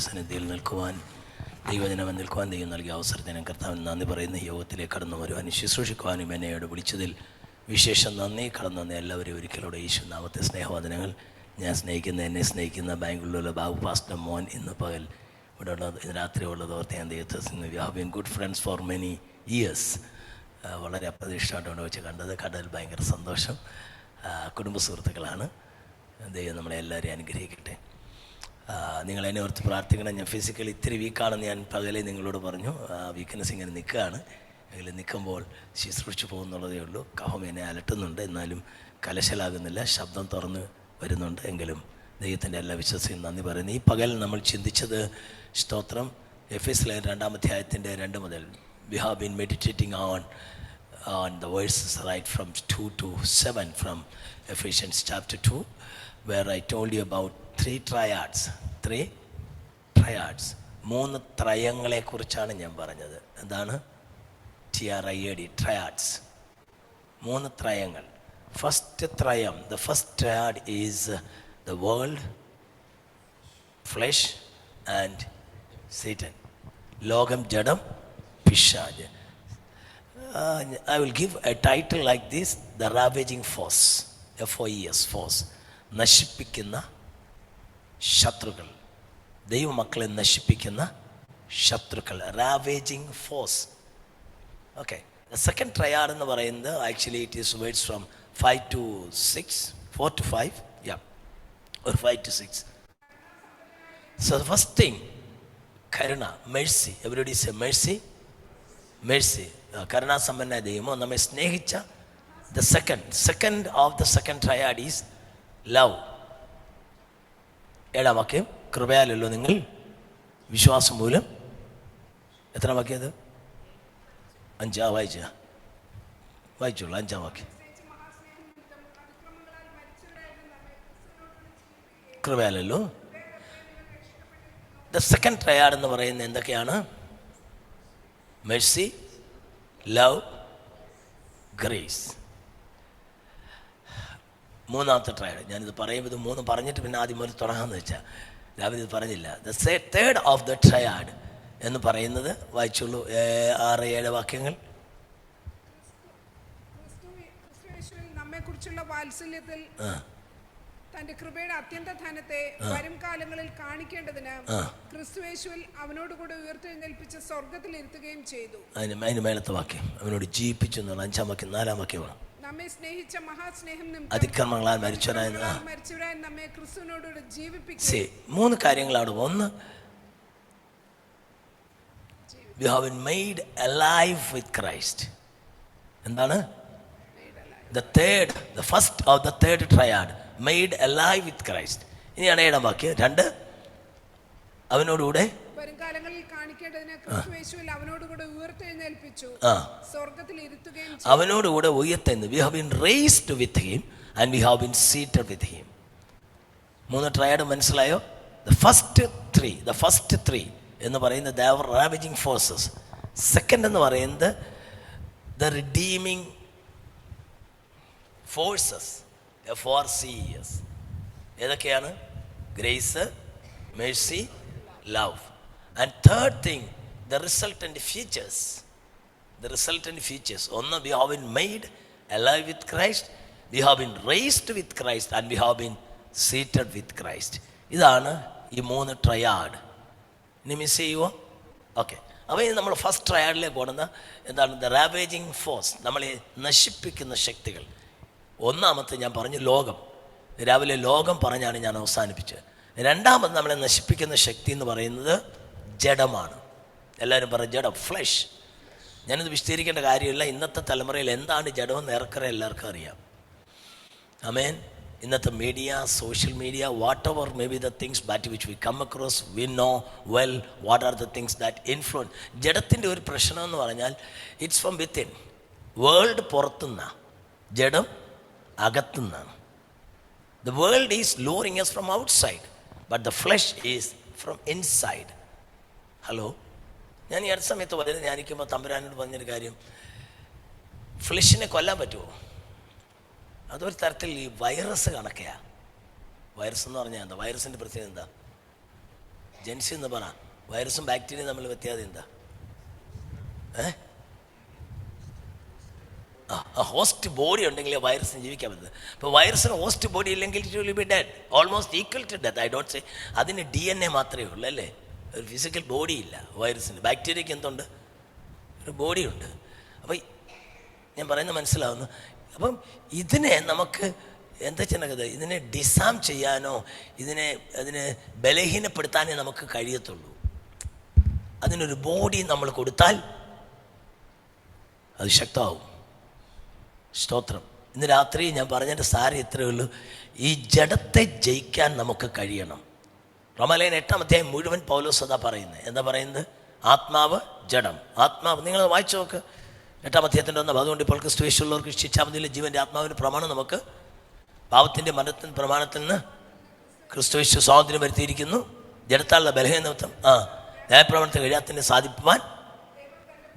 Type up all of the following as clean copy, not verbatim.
സന്നിധിയിൽ നിൽക്കുവാൻ ദൈവജനം നിൽക്കുവാൻ ദൈവം നൽകിയ അവസരത്തിന് കർത്താവിന് നന്ദി പറയുന്ന യോഗത്തിലേക്ക് കടന്നു വരുവാനും ശുശ്രൂഷിക്കുവാനും എന്നോട് വിളിച്ചതിൽ വിശേഷം നന്ദി. കടന്നു വന്ന എല്ലാവരും ഒരിക്കലൂടെ യേശുനാമത്തെ സ്നേഹവചനങ്ങൾ. ഞാൻ സ്നേഹിക്കുന്ന എന്നെ സ്നേഹിക്കുന്ന ബാംഗ്ലൂരിലെ ബാബു പാസ്റ്റർ മോൻ ഇന്ന് പകൽ ഇവിടെ ഉള്ളത്, ഇന്ന് രാത്രി ഉള്ളത് ഓർത്ത് ഞാൻ ദൈവത്തെ we have been good friends for many years. വളരെ അപ്രതീക്ഷിതമായിട്ടാണ് വെച്ച് കണ്ടത്. കണ്ടതിൽ ഭയങ്കര സന്തോഷം. കുടുംബ സുഹൃത്തുക്കളാണ്. ദൈവം നമ്മളെ എല്ലാവരെയും അനുഗ്രഹിക്കട്ടെ. നിങ്ങളെന്നെ ഓർത്ത് പ്രാർത്ഥിക്കണം. ഞാൻ ഫിസിക്കലി ഇത്തിരി വീക്കാണെന്ന് ഞാൻ പകലേ നിങ്ങളോട് പറഞ്ഞു. വീക്ക്നെസ് ഇങ്ങനെ നിൽക്കുകയാണ്. അതിൽ നിൽക്കുമ്പോൾ ശുശ്രൂഷിച്ച് പോകുന്നുള്ളതേ ഉള്ളൂ. കഫം എന്നെ അലട്ടുന്നുണ്ട്, എന്നാലും കലശലാകുന്നില്ല, ശബ്ദം തുറന്ന് വരുന്നുണ്ട്. എങ്കിലും ദൈവത്തിൻ്റെ എല്ലാ വിശ്വസിയും നന്ദി പറയുന്നു. ഈ പകൽ നമ്മൾ ചിന്തിച്ചത് സ്തോത്രം എഫെസ്യർ 2-ാം അധ്യായത്തിൻ്റെ 2 മുതൽ we have been meditating on the verses right from 2 to 7 from Ephesians chapter 2, where I told you about three triads. മൂന്ന് ത്രയങ്ങളെ കുറിച്ചാണ് ഞാൻ പറഞ്ഞത്. എന്താണ്? TRIAD, triads. മൂന്ന് ത്രയങ്ങൾ. ഫസ്റ്റ് ത്രയം, the first triad is the world, flesh and Satan. ലോകം, ജഡം, പിശാച്. I will give a title like this: the ravaging force, FOES, force. നശിപ്പിക്കുന്ന ശത്രുക്കൾ, ദൈവമക്കളെ നശിപ്പിക്കുന്ന ശത്രുക്കൾ, റാവേജിങ് ഫോഴ്സ്. ഓക്കെ. സെക്കൻഡ് ട്രയാഡ് എന്ന് പറയുന്നത് actually it is words from 5 to 6, 4 to 5, or 5 to 6. So the first thing, Karuna, mercy. Everybody say mercy. കരുണാസമ്പന്ന ദൈവമോ നമ്മെ സ്നേഹിച്ച. The second of the second triad is love. 7-ാം വാക്യം, കൃപയാലല്ലോ നിങ്ങൾ വിശ്വാസം മൂലം. എത്ര വാക്യം അത്? 5 വായിച്ചോളൂ. 5-ാം വാക്യം, കൃപയാലല്ലോ. ദ സെക്കൻഡ് ട്രയാഡ് എന്ന് പറയുന്നത് എന്തൊക്കെയാണ്? Mercy, love, grace. മൂന്നാമത്തെ ട്രയാഡ്. ഞാനിത് പറയുമ്പോൾ ഇത് 3 പറഞ്ഞിട്ട് പിന്നെ ആദ്യം മുതൽ തുടങ്ങാമെന്ന് വെച്ചാൽ രാവിലെ ഇത് പറഞ്ഞില്ല. The third of the triad എന്ന് പറയുന്നത് വായിച്ചുള്ളൂ. 6-7 വാക്യങ്ങൾ. നമ്മെക്കുറിച്ചുള്ള വാത്സല്യത്തിൽ തന്റെ കൃപയുടെ അത്യന്ത ധനത്തെ വരും കാലങ്ങളിൽ കാണിക്കേണ്ടതിന് ക്രിസ്തുയേശുവിൽ അവനോടുകൂടെ ഉയർത്തെഴുന്നേൽപ്പിച്ച സ്വർഗത്തിൽ ഇരുത്തുകയും ചെയ്തു. അതിന് മേലത്തെ വാക്യം അവനോട് ജീവിപ്പിച്ചു എന്നുള്ള 5-ാം വാക്യം, 4-ാം വാക്യമാണ്. നമ്മെ സ്നേഹിച്ച മഹാസ്നേഹം അതിക്രമങ്ങളാൽ മരിച്ചവരായ നമ്മെ ക്രിസ്തുവിനോടുകൂടെ ജീവിപ്പിച്ചു. 3 കാര്യങ്ങളാണ്. ഒന്ന്, we have been made alive with Christ. എന്താണ്? the first of the third triad, made alive with Christ. ഇനിയാണ് 7-ാം വാക്യം. 2, അവനോടുകൂടെ വരുംകാലങ്ങളിൽ കാണിക്കേണ്ടതിന് ക്രിസ്തുയേശുവിൽ അവനോടുകൂടെ ഉയർത്തെഴുന്നേൽപ്പിച്ചു, സ്വർഗ്ഗത്തിൽ ഇരുത്തുകയും ചെയ്തു. അവനോടുകൂടെ ഉയർത്തെഴുന്നു. we have been raised with him and we have been seated with him. 3 triad മനസ്സിലായോ? the first three എന്ന് പറയുന്നത് they were ravaging forces. Second എന്ന് പറയുന്നത് the redeeming forces, FORCES. ഏതൊക്കെയാണ്? Grace, mercy, love. And third thing, the resultant features. ഒന്ന്, we have been made alive with Christ, we have been raised with Christ and we have been seated with Christ. ഇതാണ് ഈ 3 triad. ഇനി miss ചെയ്യുമോ? Okay. അപ്പോൾ ഇനി നമ്മൾ first ട്രയാഡിലേക്ക് പോകുന്ന എന്താണ്? ദ റാവേജിങ് ഫോഴ്സ്, നമ്മളെ നശിപ്പിക്കുന്ന ശക്തികൾ. ഒന്നാമത്തെ ഞാൻ പറഞ്ഞു ലോകം. രാവിലെ ലോകം പറഞ്ഞാണ് ഞാൻ അവസാനിപ്പിച്ചത്. രണ്ടാമത് നമ്മളെ നശിപ്പിക്കുന്ന ശക്തി എന്ന് പറയുന്നത് ജഡമാണ്. എല്ലാവരും പറയും ജഡം, ഫ്ലഷ്. ഞാനിത് വിശദീകരിക്കേണ്ട കാര്യമില്ല. ഇന്നത്തെ തലമുറയിൽ എന്താണ് ജഡമെന്ന് ഏറെക്കുറെ എല്ലാവർക്കും അറിയാം. ആമേൻ. ഇന്നത്തെ media, social media, whatever may be the things that which we come across, we know well what are the things that influence. ജഡത്തിൻ്റെ ഒരു പ്രശ്നം എന്ന് പറഞ്ഞാൽ ഇറ്റ്സ് ഫ്രം വിത്തിൻ. വേൾഡ് പുറത്തുനിന്ന, ജഡം അകത്തുനിന്നാണ്. The world is luring us from outside, but the flesh is from inside. Hello, ഞാൻ ഈ അടുത്ത സമയത്ത് വളരെ ധ്യാനിക്കുമ്പോൾ തമ്പുരാനോട് പറഞ്ഞൊരു കാര്യം, ഫ്ലഷിനെ കൊല്ലാൻ പറ്റുമോ? അതൊരു തരത്തിൽ ഈ വൈറസ് കണക്കെയാണ്. വൈറസ് എന്ന് പറഞ്ഞാൽ എന്താ? വൈറസിൻ്റെ പ്രത്യേകത എന്താ? ജെൻസി എന്ന് പറ, വൈറസും ബാക്ടീരിയയും തമ്മിൽ വ്യത്യാസം എന്താ? ഹോസ്റ്റ് ബോഡി ഉണ്ടെങ്കിൽ വൈറസിന് ജീവിക്കാൻ പറ്റുന്നത്. ഇപ്പോൾ വൈറസിന് ഹോസ്റ്റ് ബോഡി ഇല്ലെങ്കിൽ it will be dead, almost equal to death. I don't say അതിന് DNA മാത്രമേ ഉള്ളൂ അല്ലേ, ഒരു ഫിസിക്കൽ ബോഡി ഇല്ല വൈറസിന്. ബാക്ടീരിയയ്ക്ക് എന്തുണ്ട്? ഒരു ബോഡിയുണ്ട്. അപ്പോൾ ഞാൻ പറയുന്നത് മനസ്സിലാവുന്നു. അപ്പം ഇതിനെ നമുക്ക് എന്താ ചെയ്യുന്നത്? ഇതിനെ ഡിസാം ചെയ്യാനോ അതിനെ ബലഹീനപ്പെടുത്താനേ നമുക്ക് കഴിയത്തുള്ളൂ. അതിനൊരു ബോഡി നമ്മൾ കൊടുത്താൽ അത് ശക്തമാവും. സ്തോത്രം. ഇന്ന് രാത്രി ഞാൻ പറഞ്ഞതിൻ്റെ സാരം ഇത്രയേ ഉള്ളൂ. ഈ ജഡത്തെ ജയിക്കാൻ നമുക്ക് കഴിയണം. റോമാലേഖനം 8-ാം അധ്യായം മുഴുവൻ പൗലോസ് അതാ പറയുന്നത്. എന്താ പറയുന്നത്? ആത്മാവ്, ജഡം. ആത്മാവ് നിങ്ങൾ വായിച്ചു നോക്ക്, 8-ാം അധ്യായത്തിൻ്റെ 1. അതുകൊണ്ട് ഇപ്പോൾ ക്രിസ്തുയേശുള്ളവർക്ക് ശിക്ഷാവിധിയിലെ ജീവൻ്റെ ആത്മാവിൻ്റെ പ്രമാണം നമുക്ക് പാപത്തിൻ്റെ മരണത്തിൻ്റെ പ്രമാണത്തിൽ നിന്ന് ക്രിസ്തുയേശു സ്വാതന്ത്ര്യം വരുത്തിയിരിക്കുന്നു. ജഡത്താലുള്ള ബലഹീനത്വം ന്യായപ്രമാണത്തെ കഴിയാത്തതിനെ സാധിപ്പാൻ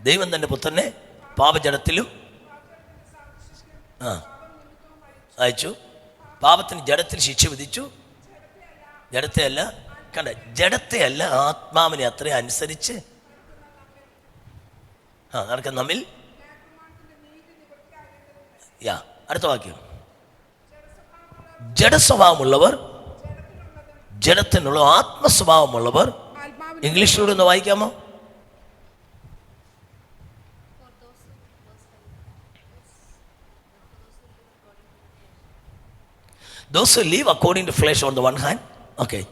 ദൈവം തൻ്റെ പുത്രനെ പാപജഡത്തിലും അയച്ചു. പാപത്തിന് ജഡത്തിൽ ശിക്ഷ വിധിച്ചു. ജഡത്തെ അല്ല, കണ്ട, ജഡത്തെ അല്ല, ആത്മാവിനെ അത്രയും അനുസരിച്ച് നടക്കുന്ന നമ്മിൽ. അടുത്ത വാക്യം, ജഡസ്വഭാവമുള്ളവർ ജഡത്തിനുള്ള ആത്മസ്വഭാവമുള്ളവർ. ഇംഗ്ലീഷിലൂടെ ഒന്ന് വായിക്കാമോ? Those who live according to flesh on the one hand, okay.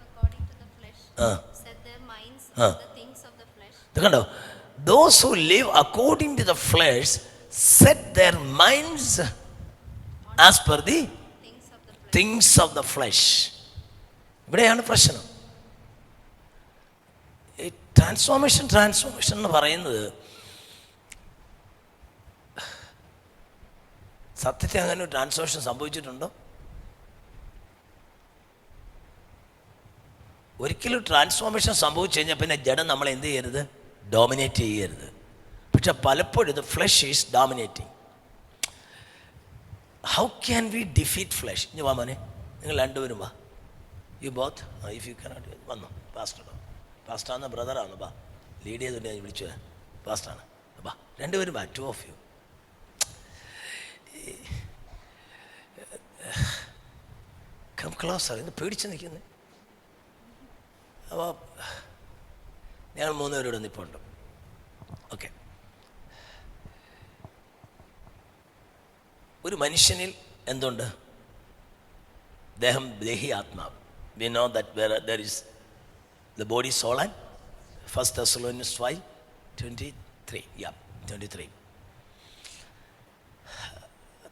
According to the flesh, set their minds on the things of the flesh. കണ്ടോ, those who live according to the flesh set their minds as per the things of the flesh. ഇവിടെയാണ് പ്രശ്നം. ഈ transformation എന്ന് പറയുന്നത് സത്യത്തിൽ അങ്ങനെ ഒരു transformation സംഭവിച്ചിട്ടുണ്ടോ? ഒരിക്കലും ട്രാൻസ്ഫോർമേഷൻ സംഭവിച്ചു കഴിഞ്ഞാൽ പിന്നെ ജഡം നമ്മളെ എന്ത് ചെയ്യരുത്? ഡോമിനേറ്റ് ചെയ്യരുത്. പക്ഷെ പലപ്പോഴും ഇത് flesh is dominating. How can we defeat flesh? ഇനി വാ മോനെ, നിങ്ങൾ രണ്ടുപേരും വാ. You both, if you cannot വന്നു. പാസ്റ്ററാണ് ബ്രദറാണ്, ബാ. ലീഡ് ചെയ്തിട്ട് ഞാൻ വിളിച്ചു, പാസ്റ്ററാണ്, ബാ. രണ്ടുപേരും വാ, 2 of you. Come closer. ഇന്ന് പേടിച്ച് നിൽക്കുന്നത്. അപ്പോൾ ഞങ്ങൾ 3 പേരോട് നിൽപ്പുണ്ട്. ഓക്കെ. ഒരു മനുഷ്യനിൽ എന്തുണ്ട്? ദേഹി, ആത്മാവ്. We know that there is the body, soul and 1 Thessalonians 5:23. 23.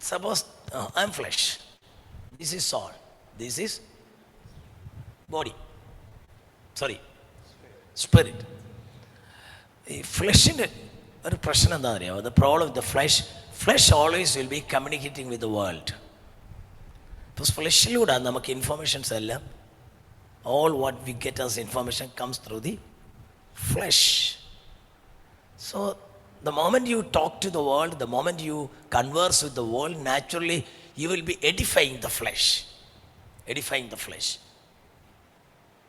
Suppose I'm flesh, this is soul, this is body, spirit. ഈ ഫ്ലഷിൻ്റെ ഒരു പ്രശ്നം എന്താ അറിയാമോ? The problem with the flush always will be communicating with the world. ഇപ്പോൾ ഫ്ലഷിലൂടെ നമുക്ക് informations എല്ലാം, all what we get as information comes through the flesh. So the moment you talk to the world, the moment you converse with the world, naturally you will be edifying the flesh.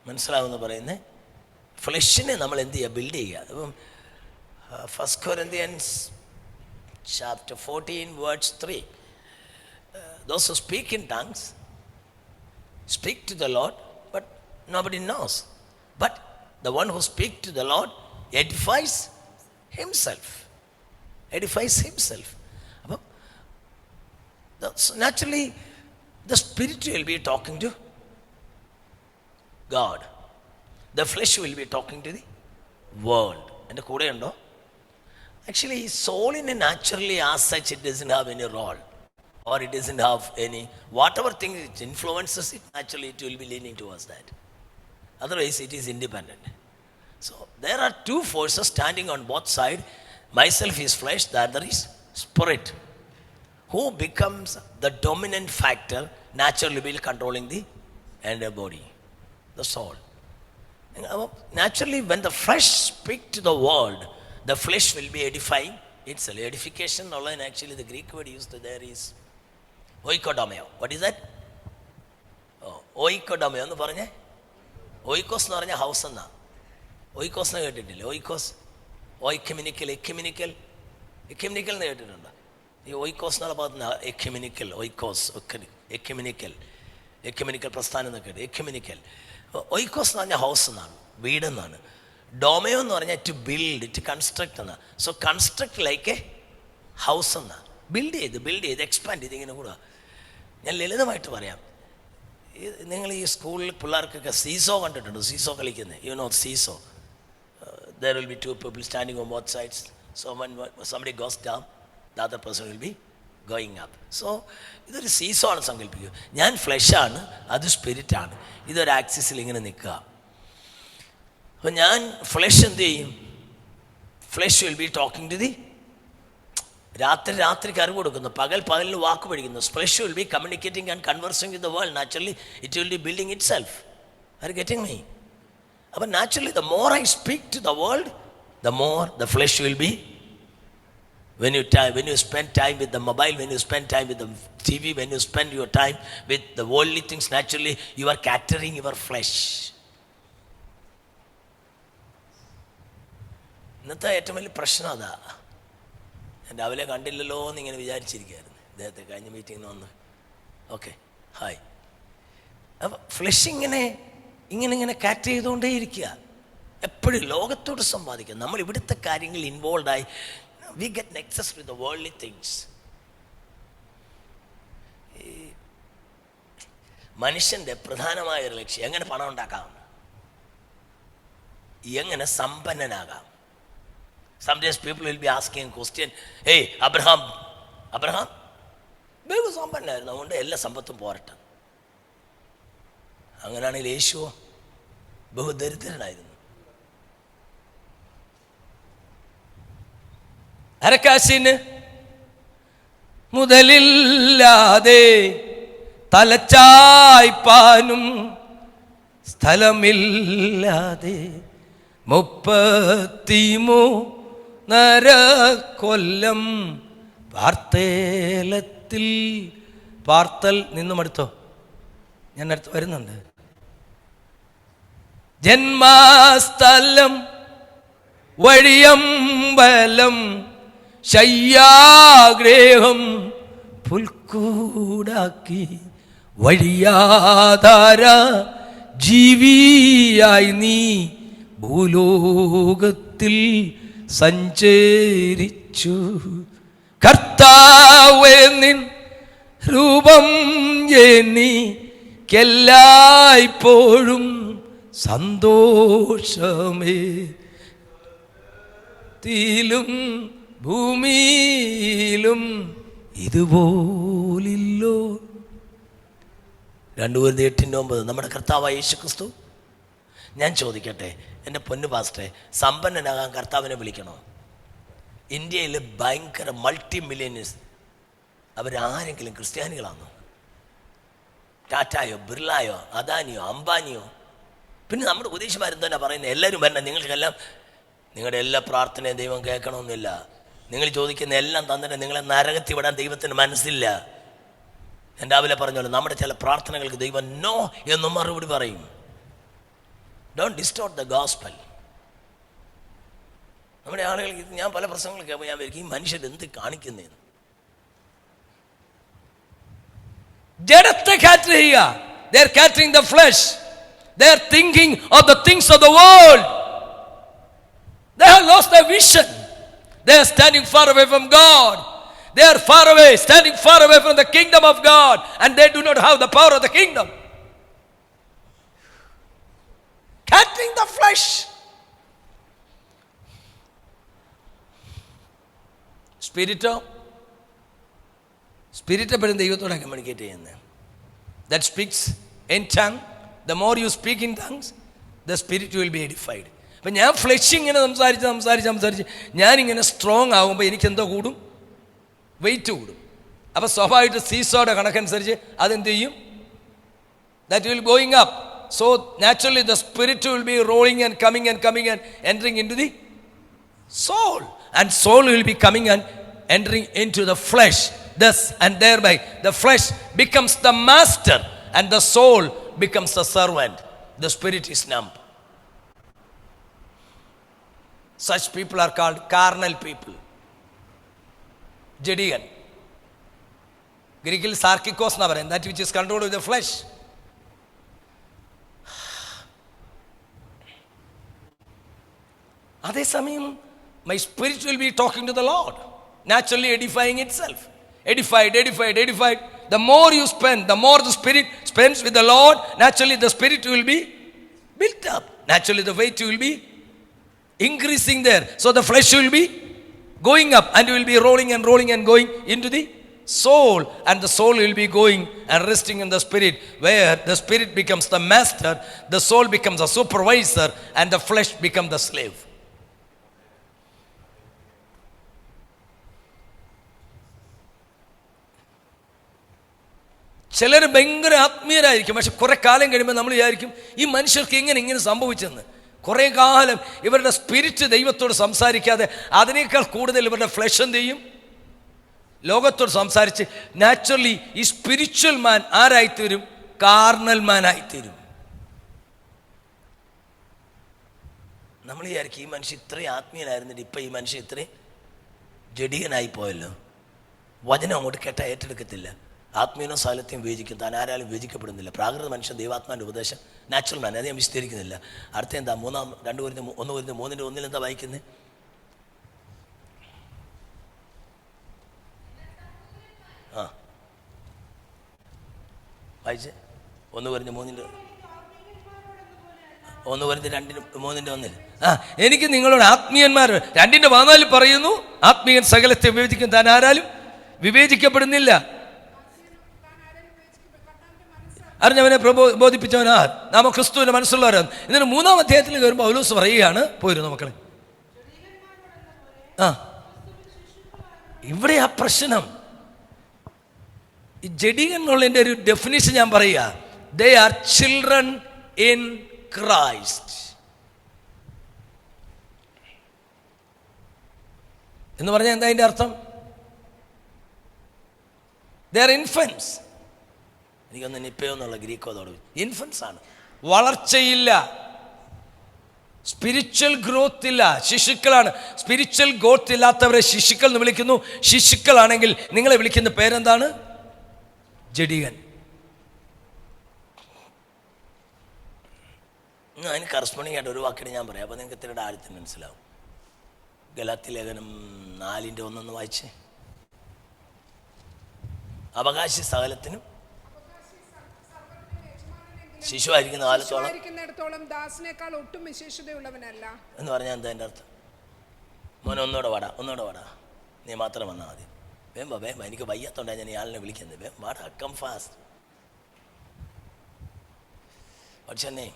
മനസ്സിലാവുന്ന പറയുന്നത് ഫ്ലഷിനെ നമ്മൾ എന്ത് ചെയ്യുക? Build ചെയ്യുക. അപ്പം 1 Corinthians chapter 14 verse 3, those who speak in tongues speak to the Lord, but nobody knows. But the one who speaks to the Lord edifies himself. അപ്പം naturally the spirit will be talking to God. The flesh will be talking to the world. എൻ്റെ കൂടെ ഉണ്ടോ? Actually, soul in a naturally as such, it doesn't have any role, or it doesn't have any, whatever thing it influences it, naturally it will be leaning towards that. Otherwise it is independent. So there are 2 forces standing on both sides. Myself is flesh, the other is spirit. Who becomes the dominant factor? Naturally will controlling the entire body, the soul. Naturally, when the flesh speaks to the world, the flesh will be edifying itself. Edification, actually the Greek word used there is oikodomeo. What is that? Oikodomeo. ഓയിക്കോസ് എന്ന് പറഞ്ഞാൽ house എന്നാ. ഓയിക്കോസ് എന്ന് കേട്ടിട്ടില്ലേ? ഓയിക്കോസ്, ecumenical എന്ന് കേട്ടിട്ടുണ്ടോ? ഈ ഓയിക്കോസ് എന്നുള്ള ഭാഗത്ത് എക്യുമിനിക്കൽ, ഓയിക്കോസ്, എക്യുമിനിക്കൽ പ്രസ്ഥാനം എന്നൊക്കെ കേട്ടു. എക്യുമിനിക്കൽ, ഓയിക്കോസ് എന്ന് പറഞ്ഞാൽ ഹൗസ് എന്നാണ്, വീടെന്നാണ്. ഡൊമയോ എന്ന് പറഞ്ഞാൽ ടു ബിൽഡ്, ടു കൺസ്ട്രക്ട് എന്നാണ്. So construct like A house എന്നാണ്. ബിൽഡ് ചെയ്ത് എക്സ്പാൻഡ് ചെയ്ത് ഇങ്ങനെ കൂടുക. ഞാൻ ലളിതമായിട്ട് പറയാം. നിങ്ങൾ ഈ സ്കൂളിൽ പിള്ളേർക്കൊക്കെ സീസോ കണ്ടിട്ടുണ്ടോ? സീസോ കളിക്കുന്നത്, you know seesaw. There will be two people standing on both sides. So when somebody goes down, the other person will be going up. So ഇതൊരു സീസോ ആണ് സങ്കല്പിക്കുക. ഞാൻ ഫ്ലെഷാണ്, അത് സ്പിരിറ്റാണ്. ഇതൊരു ആക്സിസിൽ ഇങ്ങനെ നിൽക്കുക. അപ്പം ഞാൻ ഫ്ലെഷ് എന്ത് ചെയ്യും? Flesh will be talking to the, രാത്രിക്ക് അറിവ് കൊടുക്കുന്നു, പകലിന് വാക്ക് പഠിക്കുന്നു. Flesh will be communicating and conversing with the world. Naturally it will be building itself. Are getting me? അപ്പം naturally the more I speak to the world, the more the flesh will be. When you spend time with the mobile, when you spend time with the TV, when you spend your time with the worldly things, naturally you are catering your flesh. ഇന്നത്തെ ഏറ്റവും വലിയ പ്രശ്നം അതാ. ഞാൻ രാവിലെ കണ്ടില്ലല്ലോ എന്നിങ്ങനെ വിചാരിച്ചിരിക്കുകയായിരുന്നു. ഇദ്ദേഹത്തെ കഴിഞ്ഞ മീറ്റിങ്ങിന് വന്ന് ഓക്കെ ഹായ്. അപ്പം ഫ്ലെഷ് ഇങ്ങനെ കാറ്റ് ചെയ്തുകൊണ്ടേ ഇരിക്കുക. എപ്പോഴും ലോകത്തോട് സമ്പാദിക്കുക. നമ്മൾ ഇവിടുത്തെ കാര്യങ്ങളിൽ ഇൻവോൾവ് ആയി we get Nexus with the worldly things. ഈ മനുഷ്യൻ്റെ പ്രധാനമായ ഒരു ലക്ഷ്യം എങ്ങനെ പണം ഉണ്ടാക്കാം, എങ്ങനെ സമ്പന്നനാകാം. Sometimes people will be asking a question, hey, Abraham ബഹു സമ്പന്നനായിരുന്നു, അതുകൊണ്ട് എല്ലാ സമ്പത്തും പോരട്ടെ. അങ്ങനെയാണെങ്കിൽ യേശുവോ ബഹുദരിദ്രനായിരുന്നു. അരക്കാശിന് മുതലില്ലാതെ തലച്ചായ്പാനും സ്ഥലമില്ലാതെ 33 കൊല്ലം പാർത്തൽ നിന്നും അടുത്തോ, ഞാൻ അടുത്ത് വരുന്നുണ്ട്. ജന്മസ്ഥലം വഴിയമ്പലം ശയ്യാഗ്രഹം പുൽക്കൂടാക്കി വഴിയാധാര ജീവിയായി നീ ഭൂലോകത്തിൽ സഞ്ചരിച്ചു. കർത്താവേ നിൻ രൂപം എനിക്കെല്ലായ്പ്പോഴും സന്തോഷമേ. ത്തിലും ഭൂമിയിലും ഇതുപോലില്ലോ. 2 Corinthians 8:9 നമ്മുടെ കർത്താവായ യേശുക്രിസ്തു. ഞാൻ ചോദിക്കട്ടെ എൻ്റെ പൊന്നു പാസ്റ്ററെ, സമ്പന്നനാകാൻ കർത്താവിനെ വിളിക്കണോ? ഇന്ത്യയിൽ ഭയങ്കര മൾട്ടി മില്യനേഴ്സ് അവരാരെങ്കിലും ക്രിസ്ത്യാനികളാണോ? ടാറ്റായോ ബിർളായോ അദാനിയോ അംബാനിയോ? പിന്നെ നമ്മുടെ ഉപദേശിമാരെന്താ പറയുന്നത്? എല്ലാവരും വരണം, നിങ്ങൾക്കെല്ലാം നിങ്ങളുടെ എല്ലാ പ്രാർത്ഥനയും ദൈവം കേൾക്കണമെന്നില്ല. നിങ്ങൾ ചോദിക്കുന്ന എല്ലാം തന്നിട്ട് നിങ്ങളെ നരകത്തിൽ വിടാൻ ദൈവത്തിന് മനസ്സില്ല. ഞാൻ രാവിലെ പറഞ്ഞല്ലോ, നമ്മുടെ ചില പ്രാർത്ഥനകൾക്ക് ദൈവം നോ എന്നും മറുപടി പറയും. Don't distort the gospel. നമ്മുടെ ആളുകൾ ഞാൻ പല പ്രസംഗങ്ങൾ കേൾക്കുമ്പോൾ ഞാൻ വരിക്കും, ഈ മനുഷ്യർ എന്ത് കാണിക്കുന്നതെന്ന്. ജഡത്തെ കാറ്റർ ചെയ്യുക. They are catering the flesh. They are thinking of the things of the world. They have lost their vision. They are standing far away from God. They are far away, standing far away from the kingdom of God, and they do not have the power of the kingdom. Catering the flesh. Spirit എപ്പോഴും ദൈവത്തോടെ communicate ചെയ്യുന്നത്. That speaks in tongue. The more you speak in tongues, the spirit will be edified. അപ്പം ഞാൻ flesh ഇങ്ങനെ സംസാരിച്ച് ഞാനിങ്ങനെ strong ആകുമ്പോൾ എനിക്കെന്തോ കൂടും? വെയിറ്റ് കൂടും. അപ്പോൾ സ്വാഭാവികമായിട്ട് സീസോയുടെ കണക്കനുസരിച്ച് അതെന്ത് ചെയ്യും? That will going up. So naturally the spirit will be rolling and coming and entering into the soul, and soul will be coming and entering into the flesh. Thus and thereby the flesh becomes the master and the soul becomes the servant. the spirit is numb. Such people are called carnal people. ജഡികൻ. ഗ്രീക്കിൽ സാർക്കിക്കോസ് എന്നാ പറയുന്നത്, that which is controlled with the flesh. അതേസമയം my spirit will be talking to the Lord, naturally edifying itself. Edified. The more you spend, the more the spirit spends with the Lord, naturally the spirit will be built up. Naturally the weight will be increasing there. So the flesh will be going up and will be rolling and going into the soul, and the soul will be going and resting in the spirit, where the spirit becomes the master, the soul becomes a supervisor, and the flesh becomes the slave. ചിലർ ഭയങ്കര ആത്മീയരായിരിക്കും, പക്ഷെ കുറെ കാലം കഴിയുമ്പോൾ നമ്മൾ വിചാരിക്കും ഈ മനുഷ്യർക്ക് ഇങ്ങനെ സംഭവിച്ചെന്ന്. കുറേ കാലം ഇവരുടെ സ്പിരിറ്റ് ദൈവത്തോട് സംസാരിക്കാതെ അതിനേക്കാൾ കൂടുതൽ ഇവരുടെ ഫ്ലഷ് എന്ത് ചെയ്യും? ലോകത്തോട് സംസാരിച്ച് നാച്ചുറലി ഈ സ്പിരിച്വൽ മാൻ ആരായിത്തീരും? കാർണൽ മാൻ ആയിത്തീരും. നമ്മൾ വിചാരിക്കും ഈ മനുഷ്യൻ ഇത്രയും ആത്മീയനായിരുന്നിട്ട് ഇപ്പം ഈ മനുഷ്യൻ ഇത്രയും ജഡികനായി പോയല്ലോ. വചനം അങ്ങോട്ട് കേട്ടാൽ ഏറ്റെടുക്കത്തില്ല. ആത്മീയനോ സാലത്തെയും വിവേചിക്കും, താൻ ആരാലും വിവേചിക്കപ്പെടുന്നില്ല. പ്രാകൃത മനുഷ്യൻ ദൈവാത്മാൻ്റെ ഉപദേശം നാച്ചുറൽ മാൻ, അത് ഞാൻ വിശദീകരിക്കുന്നില്ല. അടുത്ത എന്താ? 2 കൊരിന്ത്യർ 3:1 എന്താ വായിക്കുന്നത്? വായിച്ച് 1 കൊരിന്ത്യർ 2:3 എനിക്ക് നിങ്ങളോട് ആത്മീയന്മാർ 2:14 പറയുന്നു, ആത്മീയൻ സകലത്തെ വിവേചിക്കും, താൻ ആരാലും വിവേചിക്കപ്പെടുന്നില്ല. അറിഞ്ഞവനെ ബോധിപ്പിച്ചവനാ, നാമ ക്രിസ്തുവിന്റെ മനസ്സുള്ളവരാണ്. എന്നിട്ട് 3-ാം അധ്യായത്തിൽ വരുമ്പോൾ പൗലോസ് പറയുകയാണ്, പോയിരുന്നു മക്കളെ, ഇവിടെ ആ പ്രശ്നം. ഈ ജഡികൻ എന്നുള്ളതിൻ്റെ ഒരു ഡെഫിനിഷൻ ഞാൻ പറയുക, they are children in Christ എന്ന് പറഞ്ഞാൽ എന്താ അതിൻ്റെ അർത്ഥം? They are infants. എനിക്കൊന്ന് നിപ്പയോ എന്നുള്ള ഗ്രീക്കോ തുടങ്ങി. ഇൻഫൻസ് ആണ്, വളർച്ചയില്ല, സ്പിരിച്വൽ ഗ്രോത്ത് ഇല്ല, ശിശുക്കളാണ്. സ്പിരിച്വൽ ഗ്രോത്ത് ഇല്ലാത്തവരെ ശിശുക്കൾ എന്ന് വിളിക്കുന്നു. ശിശുക്കളാണെങ്കിൽ നിങ്ങളെ വിളിക്കുന്ന പേരെന്താണ്? ജഡികൻ. അതിന് കറസ്പോണ്ടിങ് ആയിട്ട് ഒരു വാക്കിന് ഞാൻ പറയാം, അപ്പോൾ നിങ്ങൾക്ക് ഇത്തിരി ആഴത്തിന് മനസ്സിലാവും. ഗലാത്യ ലേഖനം 4:1 വായിച്ചേ. അവകാശി സകലത്തിനും ശിശുവായിരിക്കുന്ന കാലത്തോളം ദാസനേക്കാൾ ഒട്ടും വിശേഷതയുള്ളവനല്ല എന്ന് പറഞ്ഞാൽ എന്താ എൻ്റെ അർത്ഥം? മോനെ ഒന്നുകൂടെ വാടാ, നീ മാത്രം വന്നാൽ മതി. വേമ്പ എനിക്ക് വയ്യാത്തോണ്ടാണ് ഞാൻ ഇയാളിനെ വിളിക്കുന്നത്. വാടാ, come fast. What's your name?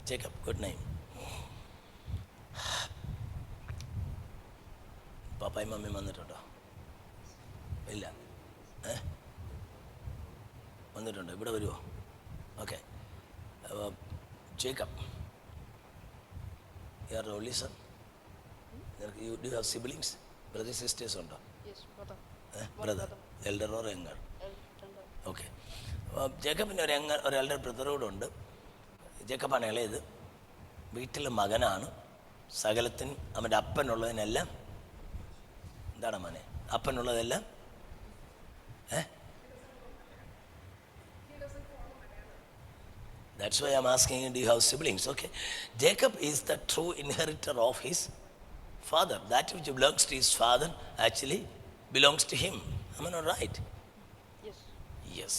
Jacob. Good name. പാപ്പായും മമ്മിയും വന്നിട്ടുണ്ടോ? ഇല്ല. വന്നിട്ടുണ്ടോ? ഇവിടെ വരുമോ? Okay. Jacob, you are only son. You do have siblings? Brother sisters ഉണ്ടോ? Brother elder or younger? Okay. ജേക്കബിന് ഒരു എൽഡർ ബ്രദറോടുണ്ട്. ജേക്കബാണ് ഇളയത്, വീട്ടിലെ മകനാണ്. സകലത്തിന് അവൻ്റെ അപ്പനുള്ളതിനെല്ലാം എന്താണ് മോനെ? അപ്പനുള്ളതെല്ലാം That's why I'm asking you, do you have siblings? Okay. Jacob is the true inheritor of his father. That which belongs to his father actually belongs to him. Am I not right? Yes.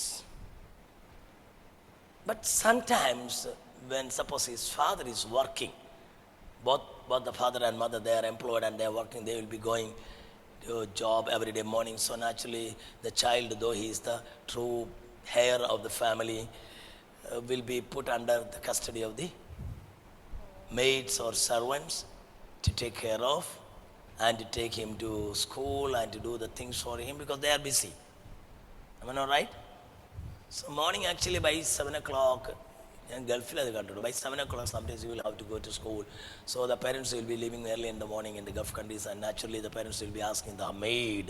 But sometimes when suppose his father is working, both the father and mother, they are employed and they are working, they will be going to a job every day morning. So naturally the child, though he is the true heir of the family, will be put under the custody of the maids or servants to take care of and to take him to school and to do the things for him because they are busy. Am I not right? So morning actually by 7 o'clock ഞാൻ ഗൾഫിൽ അത് കണ്ടിട്ടുണ്ട്. By 7 o'clock sometimes you will have to go to school. So the parents will be leaving early in the morning in the Gulf countries, and naturally the parents will be asking the maid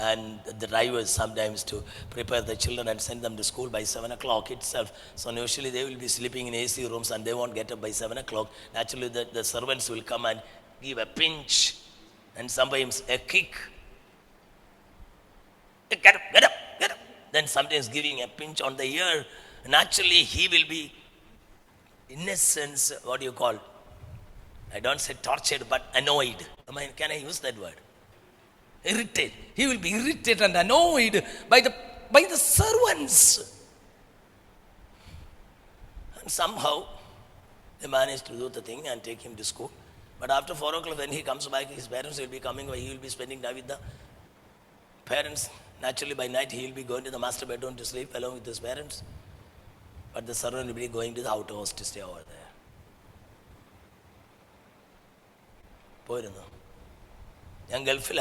and the drivers sometimes to prepare the children and send them to school by 7 o'clock itself. So usually they will be sleeping in AC rooms and they won't get up by 7 o'clock. Naturally the servants will come and give a pinch and sometimes a kick. Get up, get up, get up. Then sometimes giving a pinch on the ear. Naturally he will be, in a sense, what do you call, I don't say tortured, but annoyed. I mean, can I use that word? Irritated. He will be irritated and annoyed by the servants. And somehow they manage to do the thing and take him to school. But after 4 o'clock when he comes back, his parents will be coming, he will be spending time with the parents. Naturally by night he will be going to the master bedroom to sleep along with his parents. But the servant will be going to the outhouse to stay over there. പോയിരുന്നു. ഞാൻ ഗൾഫിൽ